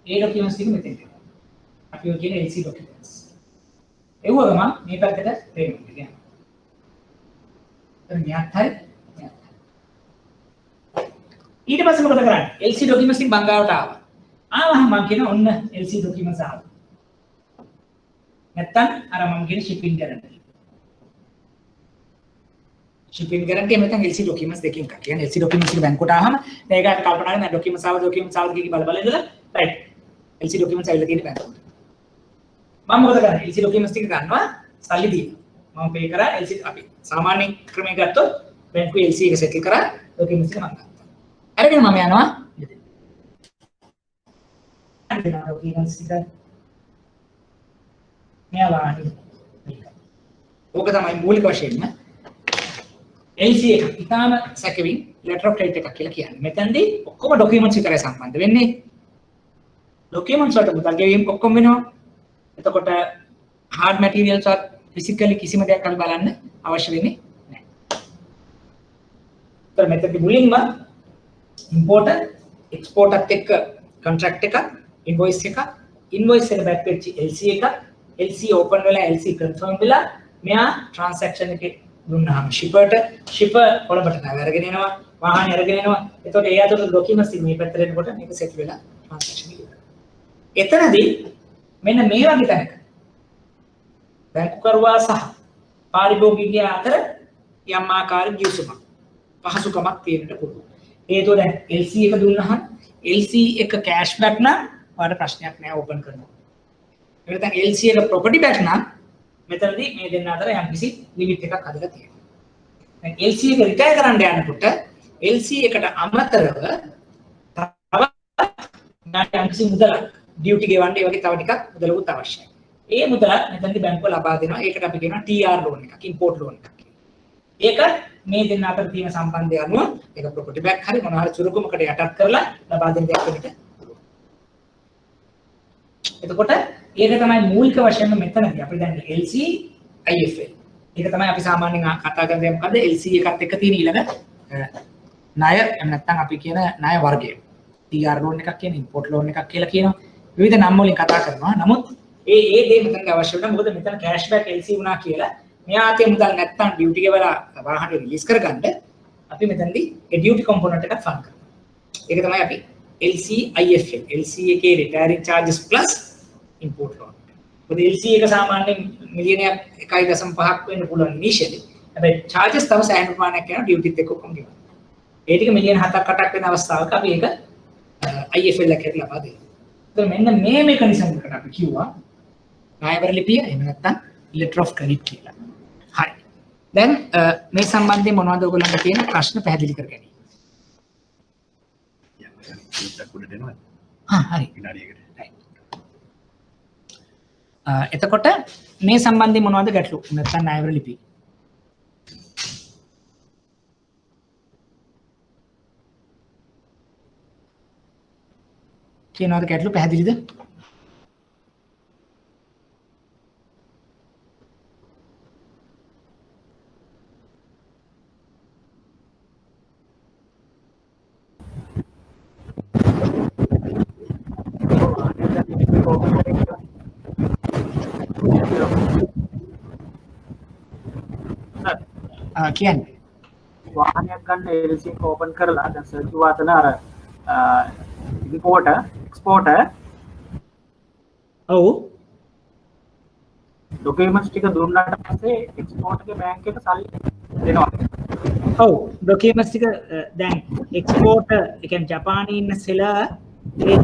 ඒ documents ටික මෙතෙන් දෙනවා. අපි ඔය කියන LC documents. ඒව ගමන් මේ පැත්තට payment එක යනවා. දැන් මෙයාට හරි ඊට පස්සේ මොකද කරන්නේ? LC documents ටික බංගාවට ආවා. ආවහම මම කියන ඔන්න LC documents ආවා. නැත්තම් අර මම කියන shipping guarantee. shipping guarantee මෙතන LC documents දෙකකින් එකක්. කියන්නේ LC documents එක බැංකුවට ආවම මේක අපි කල්පනා කරන documents ආව කී බල බල ඉඳලා right. LC documents ඇවිල්ලා තියෙන බැංකුවට. මම මොකද කරන්නේ? LC documents ටික ගන්නවා සල්ලි දීලා. මම පේ කරා LC අපි සාමාන්‍ය ක්‍රමයක ගත්තොත් බැංකුවේ LC එක සෙටල් කරා ડોකියුමන්ට්ස් එක මම ගත්තා. අරගෙන මම යනවා ડોකියුමන්ට්ස් එක මෙයාලා ඕක තමයි මූලික වශයෙන්ම LC එක ඉතාලම සැකවින් letter of credit එකක් කියලා කියන්නේ. මෙතනදී ඔක්කොම ડોකියුමන්ට්ස් විතරයි සම්බන්ධ වෙන්නේ. ડોකියුමන්ට්ස් වලට මුදල් ගෙවීම ඔක්කොම වෙනවා. එතකොට hard materials වත් physically කිසිම දෙයක් අර බලන්න අවශ්‍ය වෙන්නේ නැහැ. ඒතර මෙතනදී මුලින්ම importer exporter එක්ක contract එකක් invoice එකක් invoice එක back page LC එකක් LC open වෙලා LC confirm වෙලා මෙයා transaction එකේ දුන්නාම shipper කොළඹට අරගෙන එනවා වාහනේ අරගෙන එනවා. එතකොට ඒ අතර ડોකියුමන්ට්ස් ටික මේ පැත්තට එනකොට මේක සෙට් වෙලා transaction එක ඉවරයි. එතනදී මෙන්න මේ වගේ තැනක බැංකුකරුවා සහ පාරිභෝගිකයා අතර යම් ආකාරයක ගිවිසුමක් පහසුකමක් තියෙන්නට පුළුවන්. හේතුව දැන් LC එක දුන්නහම LC එක කෑෂ් බෑක් නම් ඔයාලට ප්‍රශ්නයක් නෑ ඕපන් කරනවා. ඒ නැත්නම් LC එක ප්‍රොපර්ටි බෑක් නම් මෙතනදී මේ දෙන්න අතර යම්කිසි ලිමිට් එකක් හදලා තියෙනවා. දැන් LC එක රිටයර් කරන්න යනකොට LC එකට අමතරව තව යම්කිසි මුදලක් ඩියුටි ගෙවන්න ඒ වගේ තව ටිකක් මුදලකුත් අවශ්‍යයි. ඒ මුදල මෙතනදී බැංකුව ලබා දෙනවා. ඒකට අපි කියනවා TR loan එකක්, import loan එකක් කියලා. ඒක මේ දෙන්න අතර තියෙන සම්බන්ධය අනුව ඒක ප්‍රොපර්ටි බෑක් හරි මොනවා හරි සුරුකමකට යටත් කරලා ලබා දෙන දෙයක් වෙන්නට පුළුවන්. එතකොට ඒක තමයි මූලික වශයෙන්ම මෙතනදී අපි දැන් LC IFL. ඒක තමයි අපි සාමාන්‍යයෙන් කතා කරන්නේ මොකද්ද LC එකත් එක්ක තියෙන ඊළඟ ණය එහෙම නැත්නම් අපි කියන ණය වර්ගය. TR loan එකක් කියන import loan එකක් කියලා කියනවා. විවිධ නම් වලින් කතා කරනවා. නමුත් ඒ දේ මෙතන අවශ්‍ය වෙනවා. මොකද මෙතන cash back LC වුණා කියලා මෙයා අතේ මුදල් නැත්තම් ඩියුටි ගෙවලා වාහනේ රිලීස් කරගන්න අපි මෙතනදී ඒ ඩියුටි කොම්පොනන්ට් එකක් ෆන් කරනවා. ඒක තමයි අපි LC IFL. LC එකේ retiring charges plus import loan. මොකද LC එක සාමාන්‍යයෙන් මිලියනයක් 1.5ක් වෙන්න පුළුවන් initially. හැබැයි charges තව සෑහෙන ප්‍රමාණයක් යනවා ඩියුටිත් එක්ක ඔක්කොම ගෙවන්න. ඒ ටික මිලියන 7ක් 8ක් වෙන අවස්ථාවක අපි ඒක IFL එකකට ලබා දෙනවා. ඒත් මෙන්න මේ මෙකනිසම් එකට අපි කිව්වා ණයවර ලිපිය එහෙම නැත්නම් letter of credit කියලා. හරි. දැන් මේ සම්බන්ධයෙන් මොනවද ඔයගොල්ලන්ට තියෙන ප්‍රශ්න පැහැදිලි කර ගැනීම? හරි. එතකොට මේ සම්බන්ධයෙන් මොනවද ගැටලු? නැත්නම් ණයවර ලිපිය. කියනවාද ගැටලු පැහැදිලිද? කියන්නේ වාහනයක් ගන්න LC එක ඕපන් කරලා දැන් සර්ච් වාතන අර importer exporter ඔව් documents ටික දුන්නාට පස්සේ exporter ගේ බැංක් එක සල්ලි දෙනවා. ඔව් ડોකියුමන්ට්ස් ටික දැන් එක්ස්පෝර්ටර් ඒ කියන්නේ ජපානයේ ඉන්න සෙලර් ඒ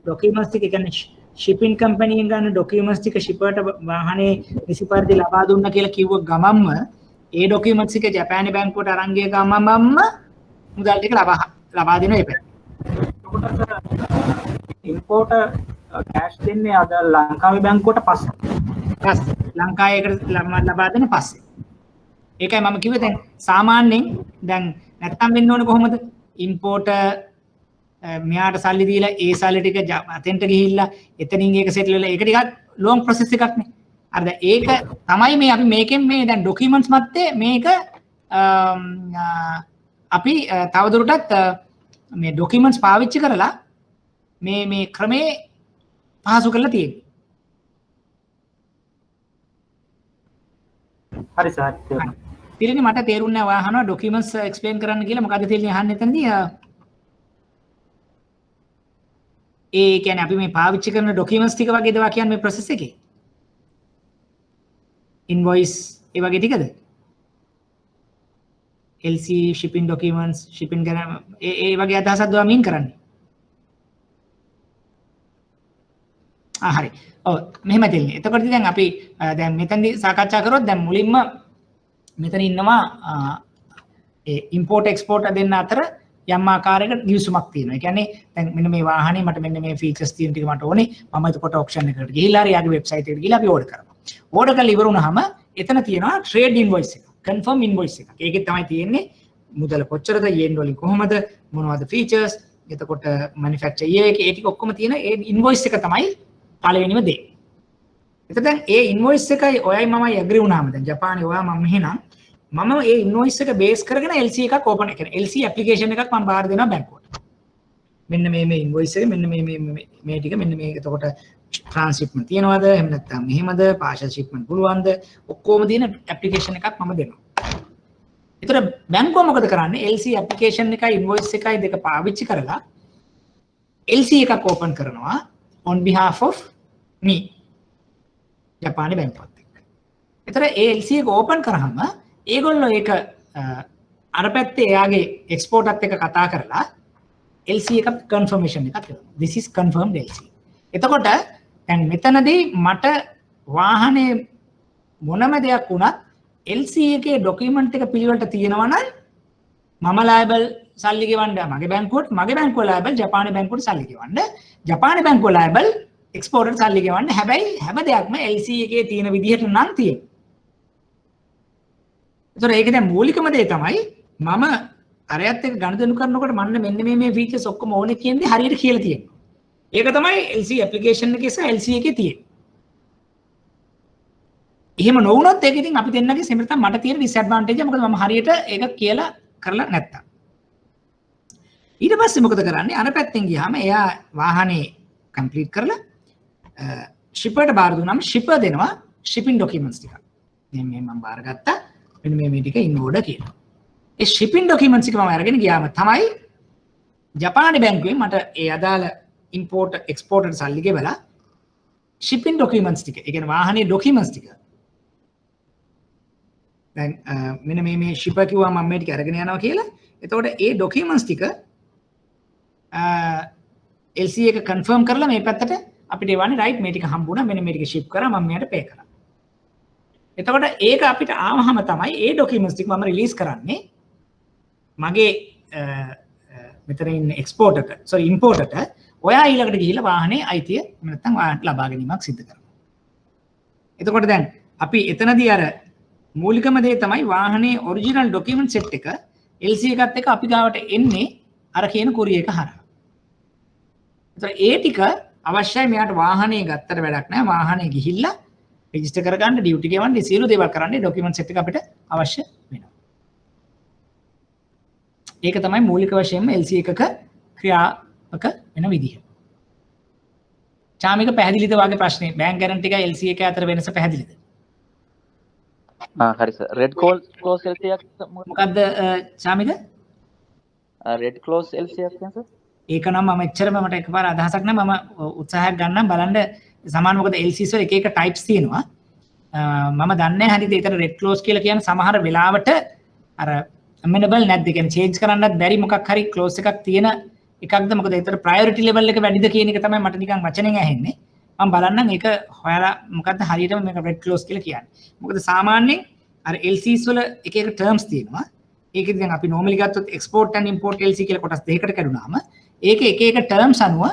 ડોකියුමන්ට්ස් ටික කියන්නේ shipping company එකෙන් ගන්න ડોකියුමන්ට්ස් ටික shipperට වාහනේ නිසි පරිදි ලබා දුන්නා කියලා කිව්ව ගමන්ම ඒ ડોකියුමන්ට්ස් ටික ජපානයේ බැංකුවට අරන් ගිය ගමන්ම මුදල් ටික ලබා දෙනවා ඒ පැත්තට. importer cash දෙන්නේ අද ලංකාවේ බැංකුවට පස්සේ ලංකාවේකට ලබා දෙන පස්සේ. ඒකයි මම කිව්වේ දැන් සාමාන්‍යයෙන් දැන් නැත්තම් වෙන්න ඕනේ කොහොමද? importer මෙයාට සල්ලි දීලා ඒ සල්ලි ටික අතෙන්ට ගිහිල්ලා එතනින් ඒක සෙටල් වෙලා ඒක ටිකක් ලොං ප්‍රොසෙස් එකක් නේ. අර දැන් ඒක තමයි මේ අපි මේකෙන් මේ දැන් ડોකියුමන්ට්ස් මැත්තේ මේක අපි තවදුරටත් මේ ડોකියුමන්ට්ස් පාවිච්චි කරලා මේ ක්‍රමේ පහසු කරලා තියෙනවා. හරි සර්. තිරණි මට තේරුන්නේ නැහැ ඔයා අහනවා ડોකියුමන්ට්ස් එක්ස්ප්ලেইন කරන්න කියලා මොකද්ද තිරණි අහන්නේ එතනදී? ඒ කියන්නේ අපි මේ පාවිච්චි කරන ડોකියුමන්ට්ස් ටික වගේද වා කියන්නේ මේ process එකේ? invoice ඒ වගේ ටිකද? LC shipping documents shipping කරන ඒ වගේ අදහසක්ද ඔයා මීන් කරන්නේ? හරි. ඔව් මෙහෙම තියෙන්නේ. එතකොට දැන් අපි දැන් මෙතනදී සාකච්ඡා කරොත් දැන් මුලින්ම මෙතන ඉන්නවා ඒ import export දෙන්න අතර යම් ආකාරයකට ගිවිසුමක් තියෙනවා. ඒ කියන්නේ දැන් මෙන්න මේ වාහනේ මට මෙන්න මේ features තියෙන ටික මට ඕනේ. මම එතකොට auction එකකට ගිහිල්ලා හරි යාගේ website එකට ගිහිල්ලා අපි order කරනවා. order කරලා ඉවර වුණාම එතන තියෙනවා trade invoice එක. confirm invoice එක. ඒකේ තමයි තියෙන්නේ මුදල කොච්චරද, yen වලින් කොහමද, මොනවද features, එතකොට manufacture year එක, ඒ ටික ඔක්කොම තියෙන ඒ invoice එක තමයි පළවෙනිම දේ. එතකොට දැන් ඒ invoice එකයි ඔයයි මමයි agree වුණාම දැන් ජපානයේ ඔයා මම මෙහෙනම් මම ඒ invoice එක base කරගෙන LC එකක් open කරන. LC application එකක් මම බාර දෙනවා බැංකුවට. මෙන්න මේ invoice එක මෙන්න මේ ටික මෙන්න මේ එතකොට transshipment තියනවාද එහෙම නැත්නම් මෙහෙමද partial shipment පුළුවන්ද ඔක්කොම දින application එකක් මම දෙනවා. ඒතර බැංකුව මොකද කරන්නේ? LC application එකයි invoice එකයි දෙක පාවිච්චි කරලා LC එකක් open කරනවා on behalf of me. ජපානයේ බැංකුවත් එක්ක. ඒතර ඒ LC එක open කරාම ඒගොල්ලෝ ඒක අර පැත්තේ එයාගේ එක්ස්පෝර්ට්ත් එක්ක කතා කරලා LC එක confirmation එකක් දෙනවා. This is confirmed LC. එතකොට දැන් මෙතනදී මට වාහනේ මොනම දෙයක් වුණත් LC එකේ ડોකියුමන්ට් එක පිළිවෙලට තියෙනවා නම් මම liable සල්ලි ගෙවන්න මගේ බැංකුවට, මගේ බැංකුව liable ජපානයේ බැංකුවට සල්ලි ගෙවන්න, ජපානයේ බැංකුව liable එක්ස්පෝර්ටර් සල්ලි ගෙවන්න. හැබැයි හැම දෙයක්ම LC එකේ තියෙන විදිහට නම් තියෙනවා. ඒතර ඒක දැන් මූලිකම දේ තමයි මම අරයත් එක්ක ගනුදෙනු කරනකොට මන්න මෙන්න මේ ෆීචර්ස් ඔක්කොම ඕනේ කියන්නේ හරියට කියලා තියෙනවා. ඒක තමයි LC application එකේ සහ LC එකේ තියෙන්නේ. එහෙම නොවුනොත් ඒක ඉතින් අපි දෙන්නගේ සෙමෙතන මට තියෙන disadvantage එක මොකද මම හරියට ඒක කියලා කරලා නැත්තම්. ඊට පස්සේ මොකද කරන්නේ? අර පැත්තෙන් ගියාම එයා වාහනේ complete කරලා shipper ට බාර දුන්නාම shipper දෙනවා shipping documents ටික. දැන් මේ මම බාරගත්තා. මෙන්න මේ ටික in order කියනවා. ඒ shipping documents එක මම අරගෙන ගියාම තමයි ජපානයේ බැංකුවෙන් මට ඒ අදාළ import exporter සල්ලි ගෙවලා shipping documents ටික, ඒ කියන්නේ වාහනේ documents ටික. දැන් මෙන්න මේ shipper කිව්වා මම මේ ටික අරගෙන යනවා කියලා. එතකොට ඒ documents ටික LC එක confirm කරලා මේ පැත්තට අපිට එවන්නේ right මේ ටික හම්බුණා, මෙන්න මේ ටික ship කරා, මම මෙයාට pay කරා. එතකොට ඒක අපිට ආවහම තමයි ඒ ડોකියුමන්ට්ස් ටික මම රිලීස් කරන්නේ මගේ මෙතන ඉන්න එක්ස්පෝර්ටර්ට සෝරි ඉම්පෝර්ටර්ට. ඔයා ඊළඟට ගිහිල්ලා වාහනේ අයිතිය නැත්නම් වාහනට ලබා ගැනීමක් සිදු කරනවා. එතකොට දැන් අපි එතනදී අර මූලිකම දේ තමයි වාහනේ ඔරිජිනල් ડોකියුමන්ට් සෙට් එක LC එකත් එක්ක අපි ගාවට එන්නේ අර කියන කුරිය එක හරහා. එතකොට ඒ ටික අවශ්‍යයි මෙයාට වාහනේ ගත්තට වැඩක් නැහැ. වාහනේ ගිහිල්ලා රෙජිස්ටර් කරගන්න, ඩියුටි ගෙවන්න, සියලු දේවල් කරන්න ડોකියුමන්ට් සෙට් එක අපිට අවශ්‍ය වෙනවා. ඒක තමයි මූලික වශයෙන්ම LC එකක ක්‍රියාත්මක වෙන විදිහ. චාමික පැහැදිලිද වාගේ ප්‍රශ්නේ? බැංක් ගැරන්ටි එකයි LC එක අතර වෙනස පැහැදිලිද? හරි සර්. රෙඩ් ක්ලෝස් LC එකක් මොකද්ද චාමික? රෙඩ් ක්ලෝස් LC එකක් කියන්නේ සර්? ඒක නම් මම එච්චරම මට එකපාර අදහසක් නැහැ. මම උත්සාහයක් ගන්නම් බලන්න සමාන මොකද LCs වල එක එක types තියෙනවා. මම දන්නේ නැහැ හරියට ඒතර red close කියලා කියන්නේ සමහර වෙලාවට අර amenable නැද්ද කියන්නේ change කරන්නත් බැරි මොකක් හරි close එකක් තියෙන එකක්ද මොකද ඒතර priority level එක වැඩිද කියන එක තමයි මට නිකන් වචනෙන් ඇහෙන්නේ. මම බලන්නම් ඒක හොයලා මොකද්ද හරියටම මේක red close කියලා කියන්නේ. මොකද සාමාන්‍යයෙන් අර LCs වල එක එක terms තියෙනවා. ඒකෙදි දැන් අපි normally ගත්තොත් export and import LC කියලා කොටස් දෙකකට කැඩුනාම ඒකේ එක එක terms අනුව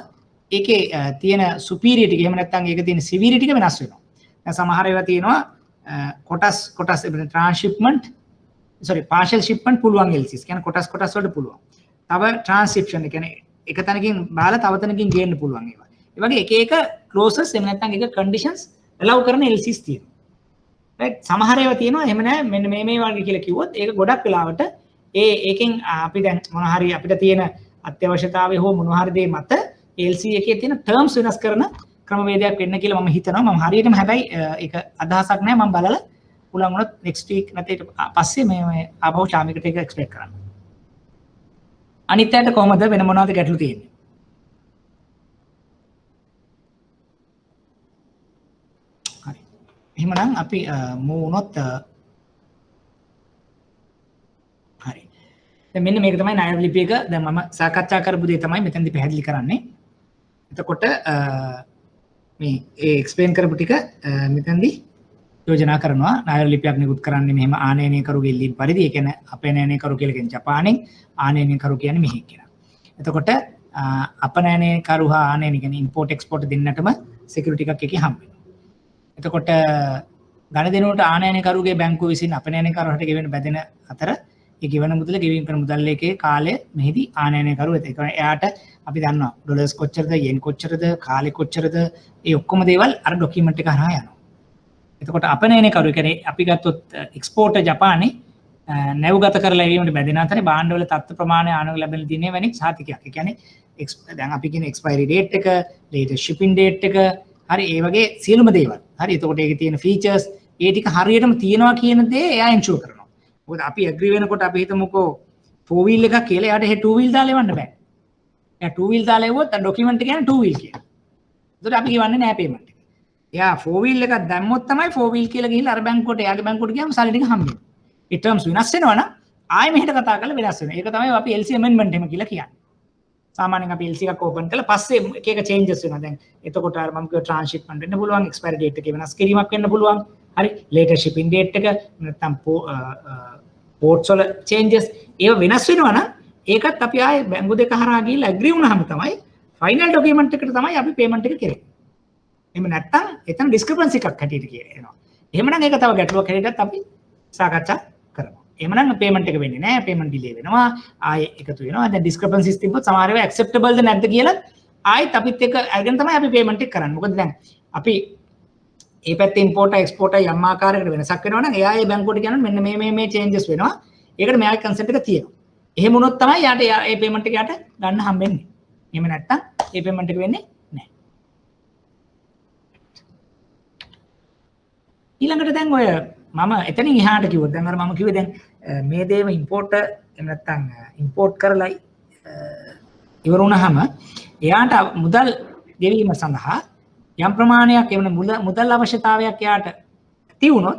ඒකේ තියෙන superiority එක එහෙම නැත්නම් ඒකේ තියෙන severity එක වෙනස් වෙනවා. දැන් සමහර ඒවා තියෙනවා කොටස් transshipment sorry partial shipment පුළුවන් LCs කියන්නේ කොටස් වලට පුළුවන්. තව transshipment ඒ කියන්නේ එක තැනකින් බාලා තව තැනකින් ගේන්න පුළුවන් ඒවා. ඒ වගේ එක එක clauses එහෙම නැත්නම් එක conditions allow කරන LCs තියෙනවා. right සමහර ඒවා තියෙනවා එහෙම නැහැ මෙන්න මේ වගේ කියලා කිව්වොත් ඒක ගොඩක් වෙලාවට ඒකෙන් අපි දැන් මොන හරි අපිට තියෙන අත්‍යවශ්‍යතාවය හෝ මොන හරි දෙයක් මත LC එකේ තියෙන terms වෙනස් කරන ක්‍රමවේදයක් වෙන්න කියලා මම හිතනවා. මම හරියටම හැබැයි ඒක අදහසක් නැහැ. මම බලලා පුළුවන් වුණොත් next week නැත්නම් ඊට පස්සේ මේ ආපහු චාමිකට ඒක එක්ස්පෙක්ට් කරන්න. අනිත් අයට කොහොමද වෙන මොනවද ගැටලු තියෙන්නේ? හරි. එහෙමනම් අපි move වුණොත් හරි. දැන් මෙන්න මේක තමයි ණය ලිපි එක. දැන් මම සාකච්ඡා කරපු දේ තමයි මෙතනදී පැහැදිලි කරන්නේ. එතකොට මේ ඒ එක්ස්ප්ලেইন කරපු ටික මෙතනදී යෝජනා කරනවා. ණය ලිපියක් නිකුත් කරන්නේ මෙහෙම ආනයනයකරුගේ ඉල්ලීම් පරිදි. ඒ කියන්නේ අපනයනයකරු කියලා කියන්නේ ජපානයෙන්, ආනයනයකරු කියන්නේ මෙහි කියලා. එතකොට අපනයනයකරු හා ආනයන කියන්නේ ඉම්පෝර්ට් එක්ස්පෝර්ට් දෙන්නටම සිකියුරිටි එකක් එකේ හම්බ වෙනවා. එතකොට ගණදෙනුවට ආනයනයකරුගේ බැංකුව විසින් අපනයනයකරුට ගෙවෙන බැඳෙන අතර ඒ ගෙවන මුදල ගෙවීම කරන මුදල් ලේකේ කාලය මෙහිදී ආනයනයකරු වෙත. ඒ කියන්නේ එයාට අපි දන්නවා ඩොලර්ස් කොච්චරද, යෙන් කොච්චරද, කාලේ කොච්චරද, ඒ ඔක්කොම දේවල් අර ડોකියුමන්ට් එක හරහා යනවා. එතකොට අපනයනයකරු කියන්නේ අපි ගත්තොත් එක්ස්පෝර්ටර් ජපානයේ නැව්ගත කරලා එවීමට බැඳෙන අතරේ භාණ්ඩවල තත්ත්ව ප්‍රමාණය ආනව ලැබෙන දිනේ වැනි සාතිකයක්. ඒ කියන්නේ දැන් අපි කියන එක්ස්පයරි ඩේට් එක, ලේටස්ට් ෂිපින් ඩේට් එක, හරි ඒ වගේ සියලුම දේවල්. හරි එතකොට ඒකේ තියෙන ෆීචර්ස් ඒ ටික හරියටම තියෙනවා කියන දේ එයා එන්ෂුර් කරනවා. මොකද අපි ඇග්‍රී වෙනකොට අපි හිතමුකෝ 4 wheel එකක් කියලා එයාට ඒ 2 wheel දාලා එවන්න බෑ. එයා 2 wheel දාලා එවුවොත් අර ડોකියුමන්ට් එක කියන්නේ 2 wheel කියලා. එතකොට අපි කියවන්නේ නෑ පේමන්ට් එක. එයා 4 wheel එකක් දැම්මොත් තමයි 4 wheel කියලා ගිහිල්ලා අර බැංකුවට එයාගේ බැංකුවට ගියාම සල්ලි ටික හම්බෙන්නේ. ඒ ටර්ම්ස් වෙනස් වෙනවා නම් ආයෙ මෙහෙට කතා කරලා වෙනස් වෙනවා. ඒක තමයි අපි LC amendment එහෙම කියලා කියන්නේ. සාමාන්‍යයෙන් අපි LC එකක් ඕපන් කරලා පස්සේ එක එක changes වෙනවා. දැන් එතකොට අර මම කිව්ව transshipment වෙන්න පුළුවන්, expiry date එකේ වෙනස් කිරීමක් වෙන්න පුළුවන්. හරි latest shipping date එක නැත්නම් ports වල changes ඒව වෙනස් වෙනවා නම් ඒකත් අපි ආයේ බැංකු දෙක හරහා ගිහිල්ලා agree වුණාම තමයි final document එකට තමයි අපි payment එක කරන්නේ. එහෙම නැත්නම් එතන discrepancy එකක් හැටියට කියනවා. එහෙමනම් ඒක තව ගැටලුවක් හැටියටත් අපි සාකච්ඡා කරමු. එහෙමනම් payment එක වෙන්නේ නැහැ, payment delay වෙනවා, ආයේ එකතු වෙනවා. දැන් discrepancies තිබ්බොත් සමහර වෙලාවට acceptable ද නැද්ද කියලා ආයෙත් අපිත් එක්ක අරගෙන තමයි අපි payment එක කරන්නේ. මොකද දැන් අපි ඒ පැත්තේ import export යම් ආකාරයකට වෙනසක් වෙනවා නම් එයා ඒ බැංකුවට කියනවා මෙන්න මේ changes වෙනවා. ඒකට මෙයාගේ consent එක තියෙනවා. එහෙම වුණොත් තමයි යාට ඒ payment එක යාට ගන්න හම්බෙන්නේ. එහෙම නැත්නම් ඒ payment එක වෙන්නේ නැහැ. ඊළඟට දැන් ඔය මම එතනින් එහාට කිව්වොත් දැන් අර මම කිව්වේ දැන් මේ දේව ඉම්පෝර්ට් එහෙම නැත්නම් ඉම්පෝර්ට් කරලා ඉවර වුණාම එයාට මුදල් ගෙවීම සඳහා යම් ප්‍රමාණයක් එවන මුදල් අවශ්‍යතාවයක් එයාට ඇති වුණොත්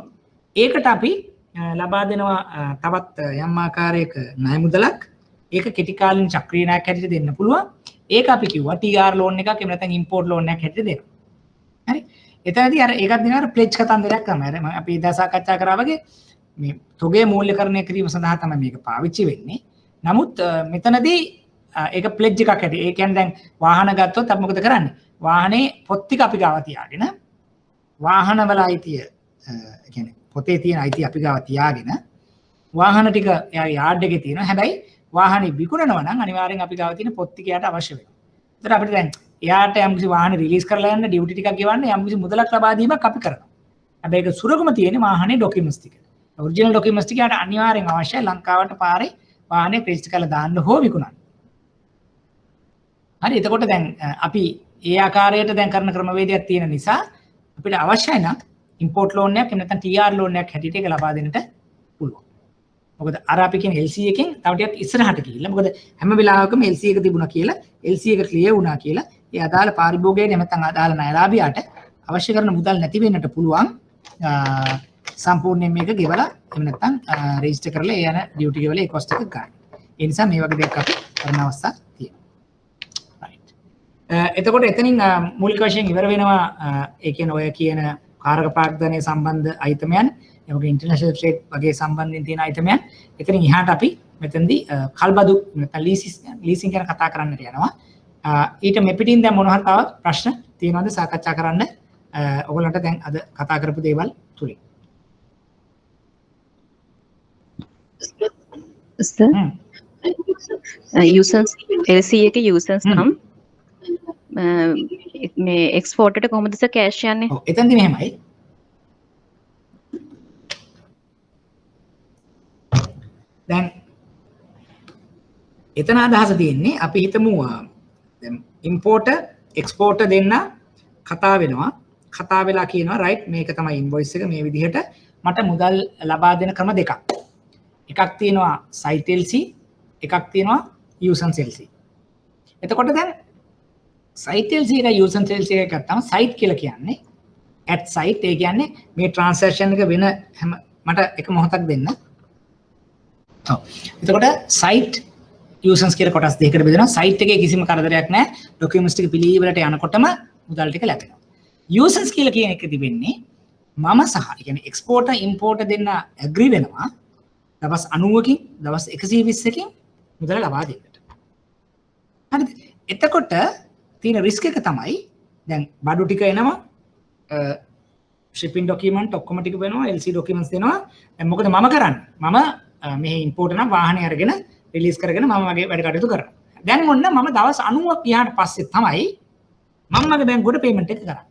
ඒකට අපි ලබා දෙනවා තවත් යම් ආකාරයක ණය මුදලක්. ඒක කෙටි කාලින චක්‍රීය ණයක් හැටියට දෙන්න පුළුවන්. ඒක අපි කිව්වා TR ලෝන් එකක් එහෙම නැත්නම් ඉම්පෝර්ට් ලෝන් එකක් හැටියට දෙනවා. හරි. එතනදී අර ඒකත් දෙනවා ප්ලෙජ් කතන්දරයක් තමයි. අර අපි එදා සාකච්ඡා කරා වගේ මේ තොගේ මූල්‍යකරණය කිරීම සඳහා තමයි මේක පාවිච්චි වෙන්නේ. නමුත් මෙතනදී ඒක ප්ලෙජ් එකක් හැටි. ඒ කියන්නේ දැන් වාහන ගත්තොත් අපි මොකද කරන්නේ? වාහනේ පොත් ටික අපි ගාව තියාගෙන වාහනවල අයිතිය කියන්නේ පොතේ තියෙන අයිතිය අපි ගාව තියාගෙන වාහන ටික එයාගේ යාඩ් එකේ තියෙනවා. හැබැයි වාහනේ විකුණනවා නම් අනිවාර්යෙන් අපි ගාව තියෙන පොත් ටික යාට අවශ්‍ය වෙනවා. ඒතර අපිට දැන් එයාට යම්කිසි වාහනේ රිලීස් කරලා යන්න ඩියුටි ටිකක් ගෙවන්න යම්කිසි මුදලක් ලබා දීමක් අපි කරනවා. හැබැයි ඒක සුරගම තියෙන්නේ වාහනේ ඩොකියුමන්ට්ස් ටික. ඔරිජිනල් ඩොකියුමන්ට්ස් ටික යාට අනිවාර්යෙන් අවශ්‍යයි ලංකාවට පාරේ වාහනේ රෙජිස්ටර් කරලා දාන්න හෝ විකුණන්න. හරි එතකොට දැන් අපි ඒ ආකාරයට දැන් කරන ක්‍රමවේදයක් තියෙන නිසා අපිට අවශ්‍යයි නම් ඉම්පෝර්ට් ලෝන් එකක් නැත්නම් TR ලෝන් එකක් හැටියට ඒක ලබා දෙන්නට පුළුවන්. මොකද අර අපි කියන LC එකෙන් තව ටිකක් ඉස්සරහට ගිහිල්ලා මොකද හැම වෙලාවකම LC එක තිබුණා කියලා LC එක ක්ලියර් වුණා කියලා ඒ අදාළ පාරිභෝගිකයට නැත්නම් අදාළ ණයලාභියාට අවශ්‍ය කරන මුදල් නැති වෙන්නට පුළුවන් සම්පූර්ණයෙන් මේක ගෙවලා එහෙම නැත්නම් රෙජිස්ටර් කරලා ඒ යන ඩියුටි ගෙවලා ඒ කොස්ට් එක ගන්න. ඒ නිසා මේ වගේ දෙයක් අපි කරන අවස්ථා තියෙනවා. එතකොට එතනින් මූලික වශයෙන් ඉවර වෙනවා ඒ කියන්නේ ඔය කියන කාරක ප්‍රාග්ධනය සම්බන්ධ අයිතමයන් ඒ වගේ ඉන්ටර්නැෂනල් ට්‍රේඩ් වගේ සම්බන්ධයෙන් තියෙන අයිතමයන් එතනින් එහාට අපි මෙතනදී කල්බදු නැත්නම් ලීසින් ගැන කතා කරන්නට යනවා ඊට මෙපිටින් දැන් මොනවා හරි තව ප්‍රශ්න තියෙනවද සාකච්ඡා කරන්න ඔයගොල්ලන්ට දැන් අද කතා කරපු දේවල් තුලින් users LC එකේ users නම් මේ එක්ස්පෝර්ට් එකට කොහොමද සර් කෑෂ් යන්නේ? ඔව් එතනදී මෙහෙමයි. දැන් එතන අදහස තියෙන්නේ අපි හිතමු දැන් ඉම්පෝර්ටර් එක්ස්පෝර්ටර් දෙන්න කතා වෙනවා. කතා වෙලා කියනවා රයිට් මේක තමයි ඉන්වොයිස් එක මේ විදිහට මට මුදල් ලබා දෙන ක්‍රම දෙකක්. එකක් තියෙනවා site LC එකක් තියෙනවා users LC. එතකොට දැන් site LC එක users LC එක ගත්තාම site කියලා කියන්නේ at site ඒ කියන්නේ මේ transaction එක වෙන හැම මට එක මොහොතක් දෙන්න. ඔව්. එතකොට site users කියලා කොටස් දෙකකට බෙදෙනවා. site එකේ කිසිම කරදරයක් නැහැ. documents ටික පිළිවෙලට යනකොටම මුදල් ටික ලැබෙනවා. යූසන්ස් කියලා කියන එකදී වෙන්නේ මම සහ කියන්නේ එක්ස්පෝර්ටර් ඉම්පෝර්ටර් දෙන්න ඇග්‍රී වෙනවා දවස් 90කින් දවස් 120කින් මුදල ලබා දෙන්නට. හරිද? එතකොට තියෙන රිස්ක් එක තමයි දැන් බඩු ටික එනවා shipping document ඔක්කොම ටික වෙනවා LC documents දෙනවා. දැන් මොකද මම කරන්නේ? මම මෙහි ඉම්පෝර්ට් නම් වාහනේ අරගෙන රිලීස් කරගෙන මම මගේ වැඩ කටයුතු කරනවා. දැන් මොන්න මම දවස් 90ක් ගියාට පස්සේ තමයි මම මගේ බැංකුවට පේමන්ට් එක කරන්නේ.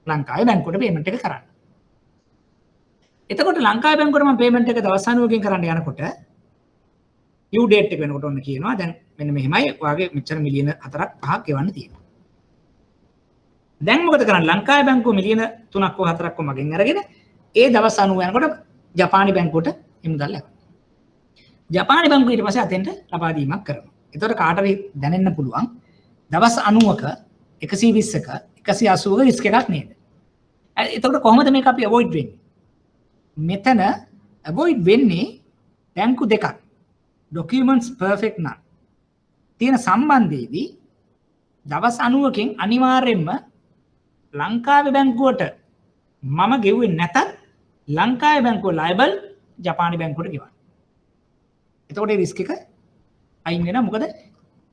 ලංකාවේ බැංකුවට පේමන්ට් එක කරන්නේ. එතකොට ලංකාවේ බැංකුවට මම පේමන්ට් එක දවස් 90කින් කරන්න යනකොට due date එක වෙනකොට ඔන්න කියනවා දැන් මෙන්න මෙහෙමයි ඔයාගේ මෙච්චර මිලියන 4ක් 5ක් ගෙවන්න තියෙනවා. දැන් මොකද කරන්නේ? ලංකාවේ බැංකුව මිලියන 3ක් හෝ 4ක් මගෙන් අරගෙන ඒ දවස් 90 යනකොට ජපානි බැංකුවට එමුදල් ලැබෙනවා. ජපානි බැංකුව ඊට පස්සේ අතෙන්ට ලබා දීමක් කරනවා. එතකොට කාටරි දැනෙන්න පුළුවන් දවස් 90ක 120ක 180ක රිස්ක් එකක් නේද? එතකොට කොහොමද මේක අපි අවොයිඩ් වෙන්නේ? මෙතන අවොයිඩ් වෙන්නේ බැංකු දෙකක්. ඩොකියුමන්ට්ස් පර්ෆෙක්ට් නම් තියෙන සම්බන්ධයේදී දවස් 90කින් අනිවාර්යයෙන්ම ලංකාවේ බැංකුවට මම ගෙව්වේ නැතත් ලංකාවේ බැංකුව ලයබල් ජපානි බැංකුවට ගෙවන්න. එතකොට ඒ රිස්ක් එක අයින් වෙනවා. මොකද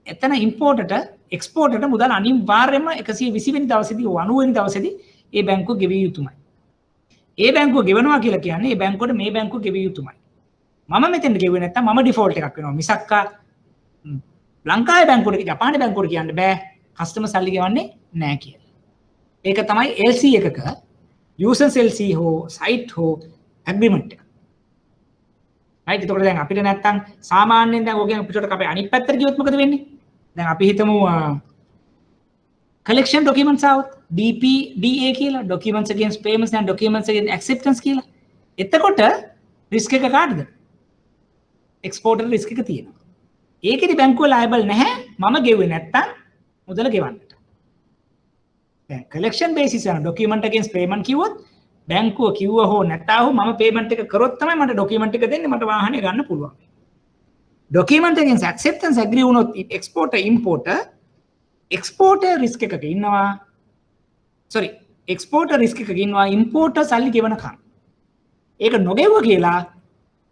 එතන ඉම්පෝර්ටර්ට එක්ස්පෝර්ටර්ට මුදල් අනිවාර්යයෙන්ම 120 වෙනි දවසේදී 90 වෙනි දවසේදී ඒ බැංකුව ගෙවිය යුතුමයි. ඒ බැංකුව ගෙවනවා කියලා කියන්නේ ඒ බැංකුවට මේ බැංකුව ගෙවිය යුතුමයි. මම මෙතෙන්ට ගෙවුවේ නැත්තම් මම ඩිෆෝල්ට් එකක් වෙනවා. මිසක්කා ලංකාවේ බැංකුවට ජපානි බැංකුවට කියන්න බෑ කස්ටමර් සල්ලි ගෙවන්නේ නැහැ කියලා. ඒක තමයි LC එකක යූසර්ස් LC හෝ සයිට් හෝ ඇග්‍රීමන්ට් එක. right එතකොට දැන් අපිට නැත්තම් සාමාන්‍යයෙන් දැන් ඔයගෙන් පිටට අපේ අනිත් පැත්තට ගියොත් මොකද වෙන්නේ? දැන් අපි හිතමු collection documents આવොත් DPDA කියලා documents against payments and documents against acceptance කියලා. එතකොට රිස්ක් එක කාටද? එක්ස්පෝර්ටර් රිස්ක් එක තියෙනවා. ඒකෙදි බැංකුව liable නැහැ මම ගෙව්වේ නැත්තම් මුදල ගෙවන්නට. දැන් collection basis යන document against payment කිව්වොත් බැංකුව කිව්ව හෝ නැත්තා හෝ මම payment එක කරොත් තමයි මට document එක දෙන්නේ මට වාහනේ ගන්න පුළුවන්. document against acceptance agree වුණොත් exporter importer exporter risk එකක ඉන්නවා sorry exporter risk එකක ඉන්නවා importer සල්ලි ගෙවනකම්. ඒක නොගෙවුව කියලා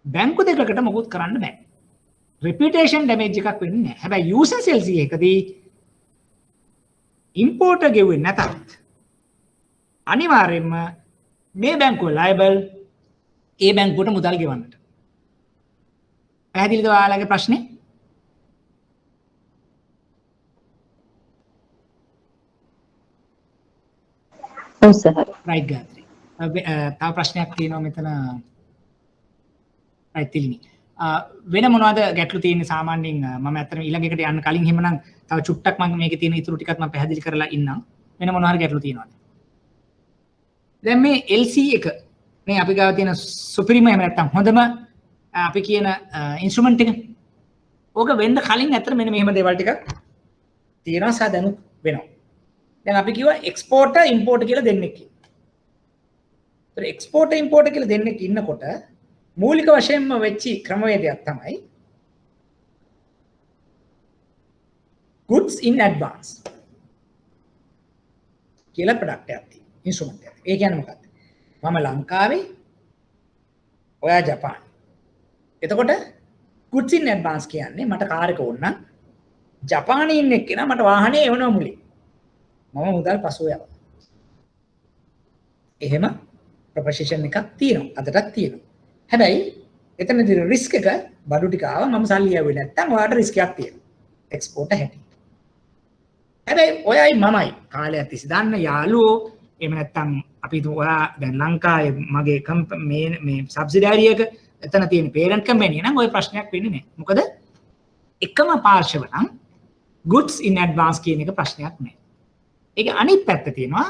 බැංකු දෙකකට මොකුත් කරන්න බෑ. reputation damage එකක් වෙන්නේ නැහැ. හැබැයි users LC එකදී importer ගෙවුවේ නැතත් අනිවාර්යයෙන්ම මේ බැංකුව liable ඒ බැංකුවට මුදල් ගෙවන්නට. පැහැදිලිද ඔයාලගේ ප්‍රශ්නේ? ඔව් සර්. right ගාත්‍රි. තව ප්‍රශ්නයක් තියෙනවා මෙතන. right තිලිනි. වෙන මොනවද ගැටලු තියෙන්නේ සාමාන්‍යයෙන් මම ඇත්තටම ඊළඟ එකට යන්න කලින් එහෙමනම් තව චුට්ටක් මම මේකේ තියෙන ඉතුරු ටිකත් මම පැහැදිලි කරලා ඉන්නම්. වෙන මොනවා හරි ගැටලු තියෙනවද? දැන් මේ LC එක මේ අපි ගාව තියෙන සුපිරිම එහෙම නැත්නම් හොඳම අපි කියන ඉන්ස්ට්‍රුමන්ට් එක. ඕක වෙන්න කලින් ඇත්තට මෙන්න මෙහෙම දේවල් ටිකක් තියෙනවා සහ දැනුත් වෙනවා. දැන් අපි කිව්වා එක්ස්පෝර්ටර් ඉම්පෝර්ටර් කියලා දෙන්නෙක් කියලා. ඒතර එක්ස්පෝර්ටර් ඉම්පෝර්ටර් කියලා දෙන්නෙක් ඉන්නකොට මූලික වශයෙන්ම වෙච්චි ක්‍රමවේදයක් තමයි goods in advance කියලා ප්‍රොඩක්ට් එකක් තියෙනවා. ඉන්ස්ට්‍රුමන්ට් එක. ඒ කියන්නේ මොකක්ද? මම ලංකාවේ ඔයා ජපානයේ. එතකොට goods in advance කියන්නේ මට කාර් එක ඕන නම් ජපානයේ ඉන්න එක්කෙනා මට වාහනේ එවනවා මුලින්. මම මුදල් පසුව යවනවා. එහෙම ප්‍රොපොසිෂන් එකක් තියෙනවා. අදටත් තියෙනවා. හැබැයි එතනදී රිස්ක් එක බඩු ටික ආවා මම සල්ලි යවුවේ නැත්තම් ඔයාලට රිස්ක් එකක් තියෙනවා. එක්ස්පෝර්ටර් හැටියට. හැබැයි ඔයයි මමයි කාලයක් තිස්සේ දන්න යාළුවෝ එහෙම නැත්තම් අපි ඔයා දැන් ලංකාවේ මගේ මේ සබ්සිඩියරි එක එතන තියෙන පේරන්ට් කම්පැනි නම් ওই ප්‍රශ්නයක් වෙන්නේ නැහැ. මොකද එකම පාර්ශව නම් goods in advance කියන එක ප්‍රශ්නයක් නැහැ. ඒක අනිත් පැත්ත තියෙනවා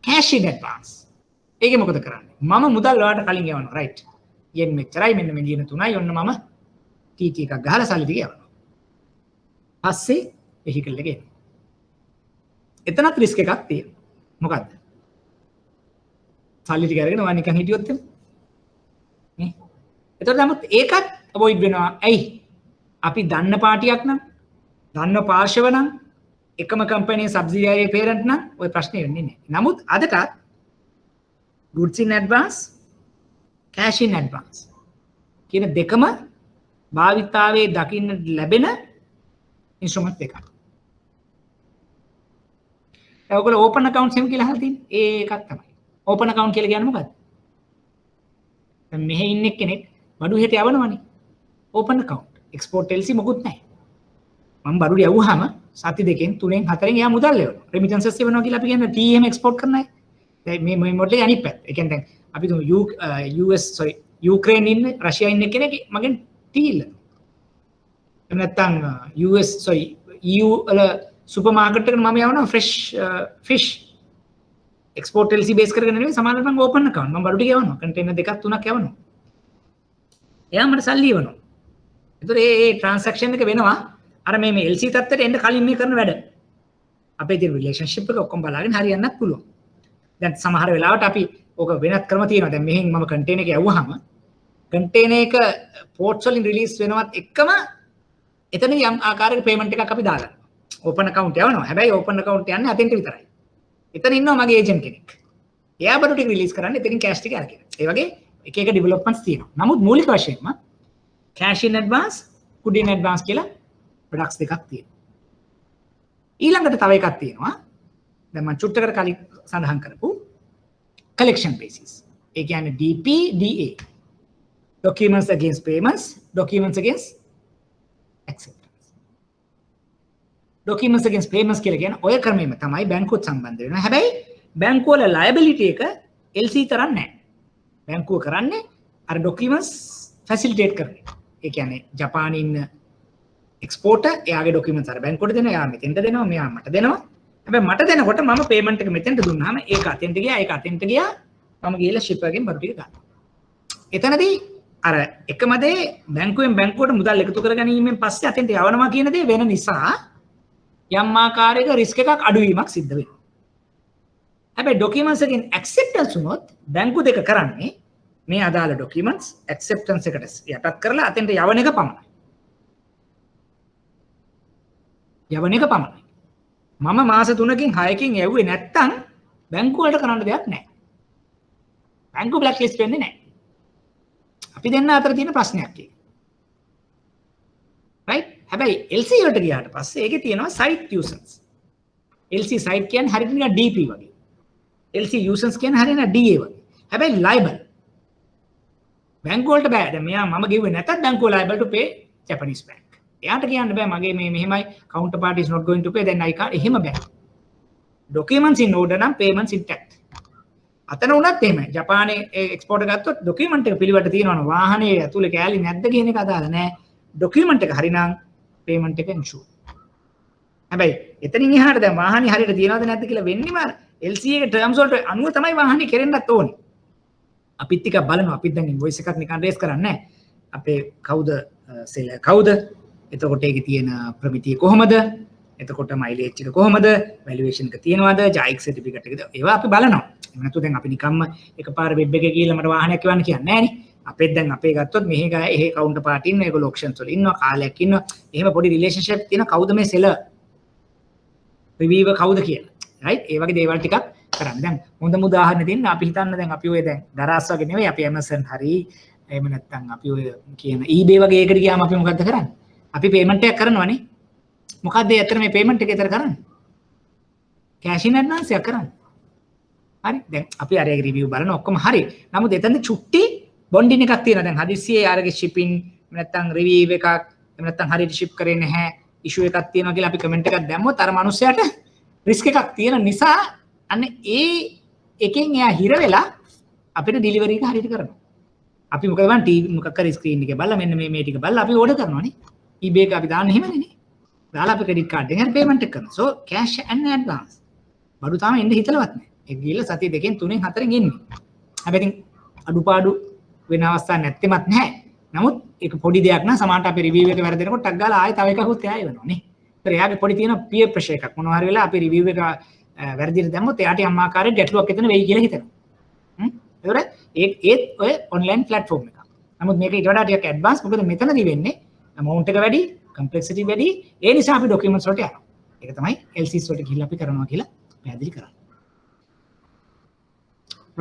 cash in advance. ඒක මොකද කරන්නේ? මම මුදල් ඔයාලට කලින් යවනවා right. යෙන් මෙච්චරයි මෙන්න මිලියන 3යි ඔන්න මම TT එකක් ගහලා සල්ලි ටික යවනවා. පස්සේ vehicle එක එනවා. එතනත් රිස්ක් එකක් තියෙනවා. මොකද්ද? සල්ලි ටික අරගෙන ඔයා නිකන් හිටියොත් එමු. නේ? එතකොට නමුත් ඒකත් අවොයිඩ් වෙනවා. ඇයි? අපි දන්න පාටියක් නම් දන්න පාර්ශව නම් එකම කම්පැනි සබ්සිඩියරි පේරන්ට් නම් ওই ප්‍රශ්නේ වෙන්නේ නැහැ. නමුත් අදට goods in advance cash in advance කියන දෙකම භාවිතාවේ දකින්න ලැබෙන ඉන්ස්ට්‍රුමන්ට් දෙකක්. ඔයගොල්ලෝ ඕපන් account එහෙම කියලා අහලා තියෙන්නේ. ඒකක් තමයි. ඕපන් account කියලා කියන්නේ මොකක්ද? දැන් මෙහෙ ඉන්න කෙනෙක් බඩු හෙට යවනවනේ. Open account. export LC මොකුත් නැහැ. මම බඩු යවුවාම සති දෙකෙන් තුනෙන් හතරෙන් එයා මුදල් ලැබෙනවා. remittances එවනවා කියලා අපි කියන්නේ TM export කරන අය. දැන් මේ මොඩලේ අනිත් පැත්ත. ඒ කියන්නේ දැන් අපි US යුක්‍රේන් ඉන්න රෂ්‍යා ඉන්න කෙනෙක් මගෙන් ටී ඉල්ලනවා. එහෙම නැත්නම් EU වල සුපර් මාකට් එකට මම යවනවා fresh fish export LC base කරගෙන නෙවෙයි සමානව මම open account මම බඩු ටික යවනවා. container දෙකක් තුනක් යවනවා. එයා මට සල්ලි යවනවා. ඒතර ඒ transaction එක වෙනවා අර මේ LC තත්ත්වයට එන්න කලින් මේ කරන වැඩ. අපේ තියෙන relationship එක ඔක්කොම බලාගෙන හරියන්නත් පුළුවන්. දැන් සමහර වෙලාවට අපි ඕක වෙනත් ක්‍රම තියෙනවා. දැන් මෙහෙන් මම container එක යවුවාම container එක ports වලින් release වෙනවත් එක්කම එතන යම් ආකාරයක payment එකක් අපි දාගන්නවා. open account යවනවා. හැබැයි open account යන්නේ අතෙන්ට විතරයි. එතන ඉන්නවා මගේ ඒජන්ට් කෙනෙක්. එයා බඩු ටික රිලීස් කරන්නේ එතනින් cash ටික අරගෙන. ඒ වගේ එක එක developments තියෙනවා. නමුත් මූලික වශයෙන්ම cash in advance, good in advance කියලා products දෙකක් තියෙනවා. ඊළඟට තව එකක් තියෙනවා. දැන් මම චුට්ටකට කලින් සඳහන් කරපු collection basis. ඒ කියන්නේ DP, DA. Documents against payments, documents against acceptance. Documents against payments කියලා කියන්නේ ඔය ක්‍රමෙම තමයි බැංකුවත් සම්බන්ධ වෙනවා. හැබැයි බැංකුව වල liability එක LC තරම් නැහැ. බැංකුව කරන්නේ අර documents facilitate කරන්නේ. ඒ කියන්නේ ජපානයේ ඉන්න exporter එයාගේ documents අර බැංකුවට දෙනවා. එයා මෙතෙන්ට දෙනවා. මෙයා මට දෙනවා. හැබැයි මට දෙනකොට මම payment එක මෙතෙන්ට දුන්නාම ඒක අතෙන්ට ගියා. ඒක අතෙන්ට ගියා. මම ගිහලා shipper ගෙන් බඩු ටික ගන්නවා. එතනදී අර එකම දේ බැංකුවෙන් බැංකුවට මුදල් එකතු කර ගැනීමෙන් පස්සේ අතෙන්ට යවනවා කියන දේ වෙන නිසා යම් ආකාරයක රිස්ක් එකක් අඩුවීමක් සිද්ධ වෙනවා. හැබැයි documents එකෙන් acceptance වුණොත් බැංකු දෙක කරන්නේ මේ අදාළ documents acceptance එකට යටත් කරලා අතෙන්ට යවන එක පමණයි. යවන එක පමණයි. මම මාස 3කින් 6කින් යවුවේ නැත්තම් බැංකුව වලට කරන්න දෙයක් නැහැ. බැංකුව blacklist වෙන්නේ නැහැ. අපි දෙන්න අතර තියෙන ප්‍රශ්නයක් ඒක. right? හැබැයි LC වලට ගියාට පස්සේ ඒකේ තියෙනවා site users. LC site කියන්නේ හරියට නිකන් DP වගේ. LC users කියන්නේ හරියට DA වගේ. හැබැයි liable. බැංකුව වලට බෑ. දැන් මෙයා මම ගෙව්වේ නැතත් බැංකුව liable to pay Japanese bank. එයාට කියන්න බෑ මගේ මේ මෙහෙමයි counterparty is not going to pay then I can't. එහෙම බෑ. Documents in order නම් payments intact. අතන උනත් එහෙමයි. ජපානයේ එක්ස්පෝර්ට් එක ගත්තොත් ડોකියුමන්ට් එක පිළිවෙට තියෙනවනේ. වාහනේ ඇතුලේ කෑලි නැද්ද කියන එක අදාළ නැහැ. ડોකියුමන්ට් එක හරිනම් පේමන්ට් එක ඉන්ෂුර්. හැබැයි එතනින් එහාට දැන් වාහනේ හරියට තියනවද නැද්ද කියලා වෙන්නේම LC එකේ ටර්ම්ස් වලට අනුව තමයි වාහනේ කෙරෙන්නත් ඕනේ. අපිත් ටිකක් බලනවා. අපිත් දැන් ඉන්වොයිස් එකක් නිකන් රේස් කරන්නේ නැහැ. අපේ කවුද සෙලර් කවුද? එතකොට ඒකේ තියෙන ප්‍රමිතිය කොහමද? එතකොට මයිලේජ් එක කොහමද? වැලුවේෂන් එක තියනවද? ජයික් සර්ටිෆිකට් එකද? ඒවා අපි බලනවා. එහෙම නැතු දැන් අපි නිකම්ම එකපාර වෙබ් එකේ ගිහලා මට වාහනයක් ගන්න කියන්නේ නැහැ නේ. අපෙත් දැන් අපේ ගත්තොත් මෙහි එහෙ කවුන්ටර් පාර්ටි ඉන්නවා. ඒගොල්ලෝ ඔක්ෂන්ස් වල ඉන්නවා. කාලයක් ඉන්නවා. එහෙම පොඩි රිලේෂන්ෂිප් තියෙන කවුද මේ සෙලර්? රිවිවර් කවුද කියලා. රයිට්? ඒ වගේ දේවල් ටිකක් කරන්න. දැන් හොඳම උදාහරණ දෙන්න අපි හිතන්න දැන් අපි ඔය දැන් දරාස් වගේ නෙවෙයි අපි Amazon හරි එහෙම නැත්නම් අපි ඔය කියන eBay වගේ එකකට ගියාම අපි මොකද්ද කරන්නේ? අපි පේමන්ට් එකක් කරනවනේ. මොකද්ද ඇත්තට මේ පේමන්ට් එක ඇතර කරන්නේ? cash in advance එකක් කරන්නේ. හරි දැන් අපි අරගේ රිවිව් බලන ඔක්කොම හරි. නමුත් එතනදි චුට්ටි බොන්ඩින් එකක් තියෙනවා. දැන් හදිස්සියේ අරගේ shipping නැත්නම් රිවිව් එකක් එහෙම නැත්නම් හරියට ship කරේ නැහැ issue එකක් තියෙනවා කියලා අපි කමෙන්ට් එකක් දැම්මොත් අර මිනිස්සයාට risk එකක් තියෙන නිසා අන්න ඒ එකෙන් එයා හිර වෙලා අපිට delivery එක හරියට කරනවා. අපි මොකද වань TV මොකක් හරි screen එකේ බලලා මෙන්න මේ ටික බලලා අපි order කරනවානේ. eBay එක අපි දාන්න එහෙමනේ නේ. දාලා අපි credit card එකෙන් payment එක කරනවා. so cash and advance. බඩු තාම එන්න හිතලවත් නැහැ. ඒක ගිහලා සතිය දෙකෙන් තුනෙන් හතරෙන් එන්නේ. හැබැයි ඉතින් අඩුපාඩු වෙන අවස්ථා නැත්තෙමත් නැහැ. නමුත් ඒක පොඩි දෙයක් නා සමහරට අපි රිවිව් එක වැරදෙනකොට ටක් ගාලා ආයෙ තව එකකුත් එයා එවනවා නේ. ඒතර එයාගේ පොඩි තියෙන peer pressure එකක් මොනවා හරි වෙලා අපි රිවිව් එක වැරදිට දැම්මොත් එයාට යම් ආකාරයක ගැටලුවක් එතන වෙයි කියලා හිතනවා. ඒතර ඒත් ඔය online platform එක. නමුත් මේක ඊට වඩා ටිකක් advance මොකද මෙතනදී වෙන්නේ amount එක වැඩි, complexity වැඩි. ඒ නිසා අපි documents වලට යනවා. ඒක තමයි LCs වලට ගිහිල්ලා අපි කරනවා කියලා පැහැදිලි කරන්නේ.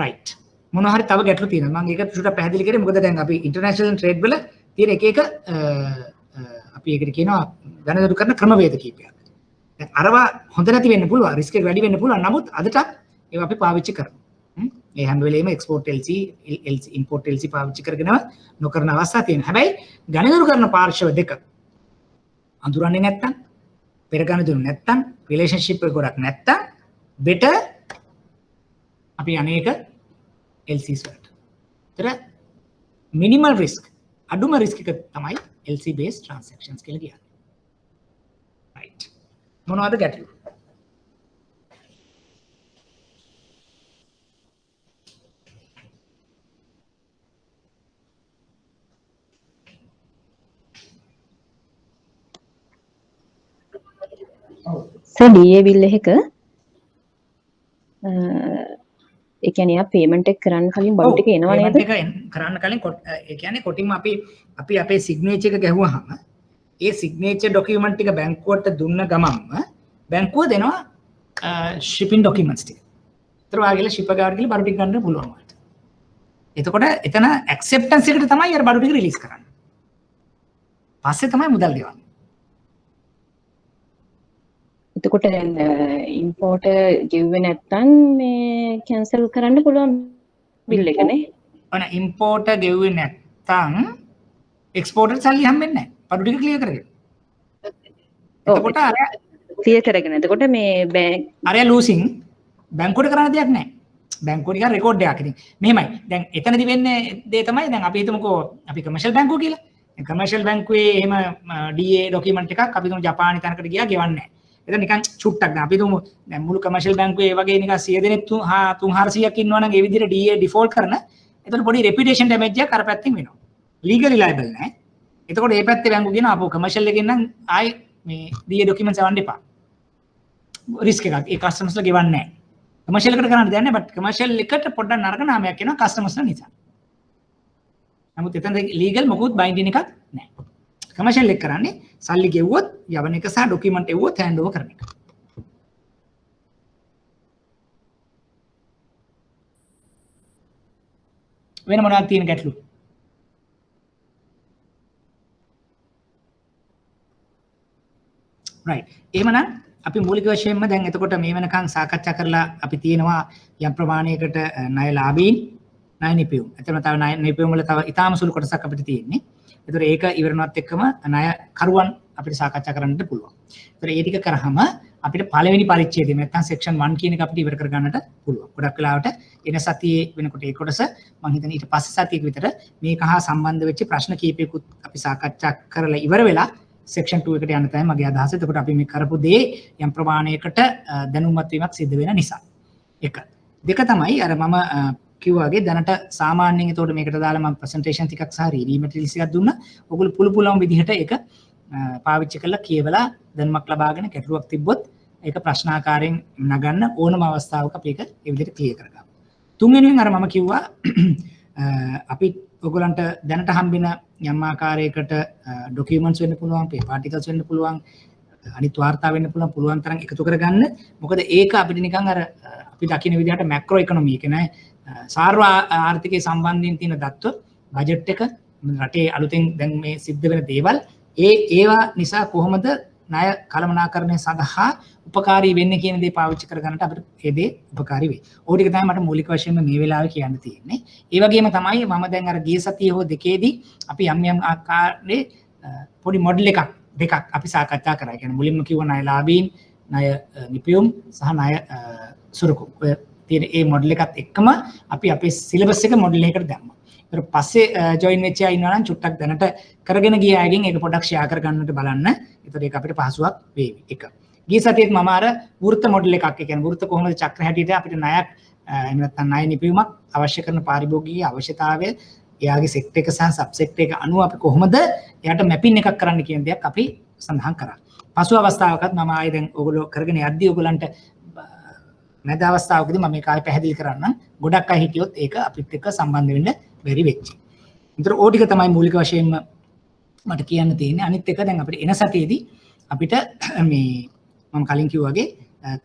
right. මොනවා හරි තව ගැටලු තියෙනවා. මම ඒක චුට්ටක් පැහැදිලි කරේ. මොකද දැන් අපි ඉන්ටර්නැෂනල් ට්‍රේඩ් වල තියෙන එක අපි ඒකට කියනවා ගණනදු කරන ක්‍රමවේද කීපයක්. දැන් අරවා හොඳ නැති වෙන්න පුළුවන්, රිස්ක් එක වැඩි වෙන්න පුළුවන්. නමුත් අදටත් ඒවා අපි පාවිච්චි කරනවා. ඒ හැම වෙලේම එක්ස්පෝර්ට් LC, ඉම්පෝර්ට් LC පාවිච්චි කරගෙනව නොකරන අවස්ථා තියෙනවා. හැබැයි ගණනදු කරන පාර්ශ්ව දෙක අඳුරන්නේ නැත්තම්, පෙර ගණනදු නැත්තම්, රිලේෂන්ෂිප් එක ගොඩක් නැත්තම් better අපි අනේක LCs වලට. ඒතර minimal risk, අඩුම risk එක තමයි LC based transactions කියලා කියන්නේ. right. මොනවද ගැටලු? සර් DA bill එකක ඒ කියන්නේ ආ පේමන්ට් එක කරන්න කලින් බඩු ටික එනවා නේද? පේමන්ට් එක කරන්න කලින් ඒ කියන්නේ කොටින්ම අපි අපේ සිග්නේචර් එක ගැහුවාම ඒ සිග්නේචර් ડોකියුමන්ට් ටික බැංකුවට දුන්න ගමන්ම බැංකුව දෙනවා shipping documents ටික. ඒතර වාගේලා shipper ගාවට ගිහලා බඩු ටික ගන්න පුළුවන් වලට. එතකොට එතන acceptance එකට තමයි අර බඩු ටික රිලීස් කරන්නේ. පස්සේ තමයි මුදල් ගෙවන්නේ. එතකොට ඉම්පෝර්ට් ගෙව්වේ නැත්තම් මේ කැන්සල් කරන්න පුළුවන් බිල් එක නේ. ඔන්න ඉම්පෝර්ට් ගෙව්වේ නැත්තම් එක්ස්පෝර්ටර් සල්ලි හම්බෙන්නේ නැහැ. බඩු ටික ක්ලියර් කරගෙන. එතකොට අර ක්ලියර් කරගෙන. එතකොට මේ බැංක් අරයා ලූසින් බැංකුවට කරන්න දෙයක් නැහැ. බැංකුව නිකන් රෙකෝඩ් එකක්. ඉතින් මෙහෙමයි. දැන් එතනදි වෙන්නේ දේ තමයි දැන් අපි හිතමුකෝ අපි කමර්ෂල් බැංකුව කියලා. දැන් කමර්ෂල් බැංකුවේ එහෙම DA ડોකියුමන්ට් එකක් අපි තුමු ජපානි තැනකට ගියා ගෙවන්නේ නැහැ. එතන නිකන් චුට්ටක් දැන් අපි තුමු දැන් මුළු කමර්ෂල් බැංකුවේ වගේ නිකන් 100 දෙනෙක් 300ක් ඉන්නවා නම් ඒ විදිහට DA ඩිෆෝල්ට් කරන එතන පොඩි රෙපියුටේෂන් ඩැමේජ් එකක් අර පැත්තෙන් වෙනවා. ලීගලි ලයබල් නැහැ. එතකොට මේ පැත්තේ බැංකුව කියනවා අපෝ කමර්ෂල් එකෙන් නම් ආයි මේ DA ડોකියුමන්ට්ස් අවන්න එපා. රිස්ක් එකක් ඒ කස්ටමර්ස්ලා ගෙවන්නේ නැහැ. කමර්ෂල් එකට කරන්න දෙයක් නැහැ බට් කමර්ෂල් එකට පොඩ්ඩක් නරක නාමයක් එනවා කස්ටමර්ස්ලා නිසා. නමුත් එතන ලීගල් මොකුත් බයින්ඩින් එකක් නැහැ. කමර්ෂල් එක කරන්නේ සල්ලි ගෙවුවොත් යවන එක සහ ડોකියුමන්ට් එවුවොත් හෑන්ඩ් ඕවර් කරන එක. වෙන මොනවද තියෙන ගැටලු? right. එහෙමනම් අපි මූලික වශයෙන්ම දැන් එතකොට මේ වෙනකන් සාකච්ඡා කරලා අපි තියෙනවා යම් ප්‍රමාණයකට ණය ලාභීන් ණය නිපියුම්. එතන තව ණය නිපියුම් වල තව ඊටාම සුළු කොටසක් අපිට තියෙන්නේ. ඒතර ඒක ඉවරනවත් එක්කම ණය කරුවන් අපිට සාකච්ඡා කරන්නට පුළුවන්. ඒතර ඒ ටික කරාම අපිට පළවෙනි පරිච්ඡේදය නැත්නම් සෙක්ෂන් 1 කියන එක අපිට ඉවර කර ගන්නට පුළුවන්. ගොඩක් වෙලාවට එන සතියේ වෙනකොට ඒ කොටස මම හිතන්නේ ඊට පස්සේ සතියක විතර මේක හා සම්බන්ධ වෙච්ච ප්‍රශ්න කීපයකුත් අපි සාකච්ඡා කරලා ඉවර වෙලා සෙක්ෂන් 2 එකට යන්න තමයි මගේ අදහස. එතකොට අපි මේ කරපු දේ යම් ප්‍රමාණයකට දැනුම්වත් වීමක් සිද්ධ වෙන නිසා. එක. දෙක තමයි අර මම කිව්වාගේ දැනට සාමාන්‍යයෙන් එතකොට මේකට දාලා මම ප්‍රසන්ටේෂන් ටිකක් සහ රීඩි මැටීරියල්ස් එකක් දුන්නා. ඔයගොල්ලෝ පුළු පුළුවන් විදිහට ඒක පාවිච්චි කරලා කියවලා දැනුමක් ලබාගෙන ගැටලුවක් තිබ්බොත් ඒක ප්‍රශ්නාකාරයෙන් නගන්න ඕනම අවස්ථාවක අපි ඒක ඒ විදිහට ක්ලියර් කරගමු. තුන්වෙනියෙන් අර මම කිව්වා අපි ඔයගොල්ලන්ට දැනට හම්බෙන යම් ආකාරයකට ડોකියුමන්ට්ස් වෙන්න පුළුවන්, පේපර් ආටිකල්ස් වෙන්න පුළුවන්, අනිත් වාර්තා වෙන්න පුළුවන් තරම් එකතු කරගන්න. මොකද ඒක අපිට නිකන් අර අපි දකින විදිහට මැක්‍රෝ ඉකොනොමි එක නෑ සාර්ව ආර්ථිකයේ සම්බන්ධයෙන් තියෙන දත්ත බජට් එක රටේ අලුතෙන් දැන් මේ සිද්ධ වෙන දේවල් ඒවා නිසා කොහොමද ණය කළමනාකරණය සඳහා උපකාරී වෙන්නේ කියන දේ පාවිච්චි කරගන්නට අපිට ඒ දේ උපකාරී වෙයි. ඕක ටික තමයි මට මූලික වශයෙන්ම මේ වෙලාවේ කියන්න තියෙන්නේ. ඒ වගේම තමයි මම දැන් අර ගිය සතියේ හෝ දෙකේදී අපි යම් ආකාරයේ පොඩි මොඩල් දෙකක් අපි සාකච්ඡා කරා. ඒ කියන්නේ මුලින්ම කිව්ව ණය ලාභීන්, ණය නිපියුම් සහ ණය සුරුකු. ඔය තියෙන ඒ මොඩල් එකත් එක්කම අපි අපේ සිලබස් එක මොඩල් එකකට දැම්මා. ඊට පස්සේ ජොයින් වෙච්ච අය ඉන්නවා නම් චුට්ටක් දැනට කරගෙන ගිය අයගෙන් ඒක පොඩ්ඩක් ෂෙයා කර ගන්නට බලන්න. ඒතකොට ඒක අපිට පහසුවක් වේවි. එක. ගිය සතියේත් මම අර වෘත්ත මොඩල් එකක්, ඒ කියන්නේ වෘත්ත කොහොමද චක්‍ර හැටියට අපිට ණයක් එහෙම නැත්නම් ණය නිපියුමක් අවශ්‍ය කරන පාරිභෝගික අවශ්‍යතාවය, එයාගේ සෙක්ටර් එක සහ සබ් සෙක්ටර් එක අනුව අපි කොහොමද එයාට මැපින් එකක් කරන්න කියන දෙයක් අපි සඳහන් කරා. පසු අවස්ථාවකත් මම ආයේ දැන් ඔයගොල්ලෝ කරගෙන යද්දී ඔයගොල්ලන්ට මැද අවස්ථාවකදී මම මේක ආයේ පැහැදිලි කරන්නම්. ගොඩක් අය හිටියොත් ඒක අපිත් එක්ක සම්බන්ධ වෙන්න බැරි වෙච්චි. ඒතර ඕ ටික තමයි මූලික වශයෙන්ම මට කියන්න තියෙන්නේ. අනිත් එක දැන් අපිට එන සතියේදී අපිට මේ මම කලින් කිව්වා වගේ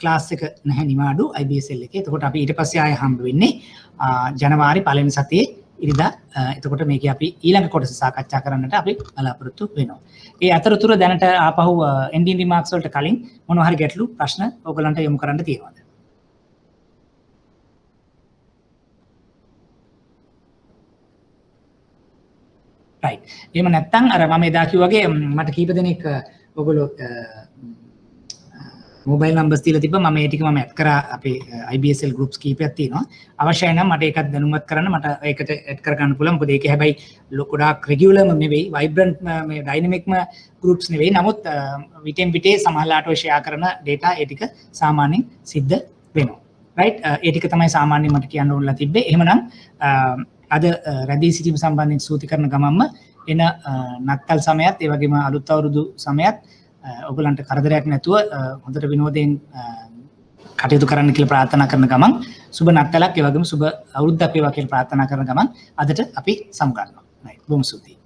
ක්ලාස් එක නැහැ නිවාඩු IBSL එකේ. එතකොට අපි ඊට පස්සේ ආයෙ හම්බ වෙන්නේ ජනවාරි පළවෙනි සතියේ ඉරිදා. එතකොට මේකේ අපි ඊළඟ කොටස සාකච්ඡා කරන්නට අපි බලාපොරොත්තු වෙනවා. ඒ අතරතුර දැනට ආපහු ending remarks වලට කලින් මොනවා හරි ගැටලු ප්‍රශ්න ඔයගලන්ට යොමු කරන්න තියෙනවද? right. එහෙම නැත්නම් අර මම එදා කිව්වා වගේ මට කීප දෙනෙක් ඔයගොල්ලෝ මොබයිල් නම්බර්ස් දීලා තිබ්බා. මම ඒ ටික මම ඇඩ් කරා අපේ IBSL groups කීපයක් තියෙනවා. අවශ්‍යයි නම් මට ඒකත් දැනුවත් කරන්න මට ඒකට ඇඩ් කර ගන්න පුළුවන්. මොකද ඒකේ හැබැයි ගොඩාක් රෙගියුලර්ම නෙවෙයි, වයිබ්‍රන්ට් මේ ඩයිනමික්ම groups නෙවෙයි. නමුත් විටෙන් විටේ සමහරලාට ඔය ෂෙයා කරන data ඒ ටික සාමාන්‍යයෙන් සිද්ධ වෙනවා. right. ඒ ටික තමයි සාමාන්‍යයෙන් මට කියන්න ඕනලා තිබ්බේ. එහෙමනම් අද රැඳී සිටීම සම්බන්ධයෙන් සූති කරන ගමන්ම එන නත්තල් සමයත් ඒ වගේම අලුත් අවුරුදු සමයත් ඔයගලන්ට කරදරයක් නැතුව හොඳට විනෝදයෙන් කටයුතු කරන්න කියලා ප්‍රාර්ථනා කරන ගමන් සුබ නත්තලක් ඒ වගේම සුබ අවුරුද්දක් වේවා කියලා ප්‍රාර්ථනා කරන ගමන් අදට අපි සමු ගන්නවා. right. බොහොම ස්තුතියි.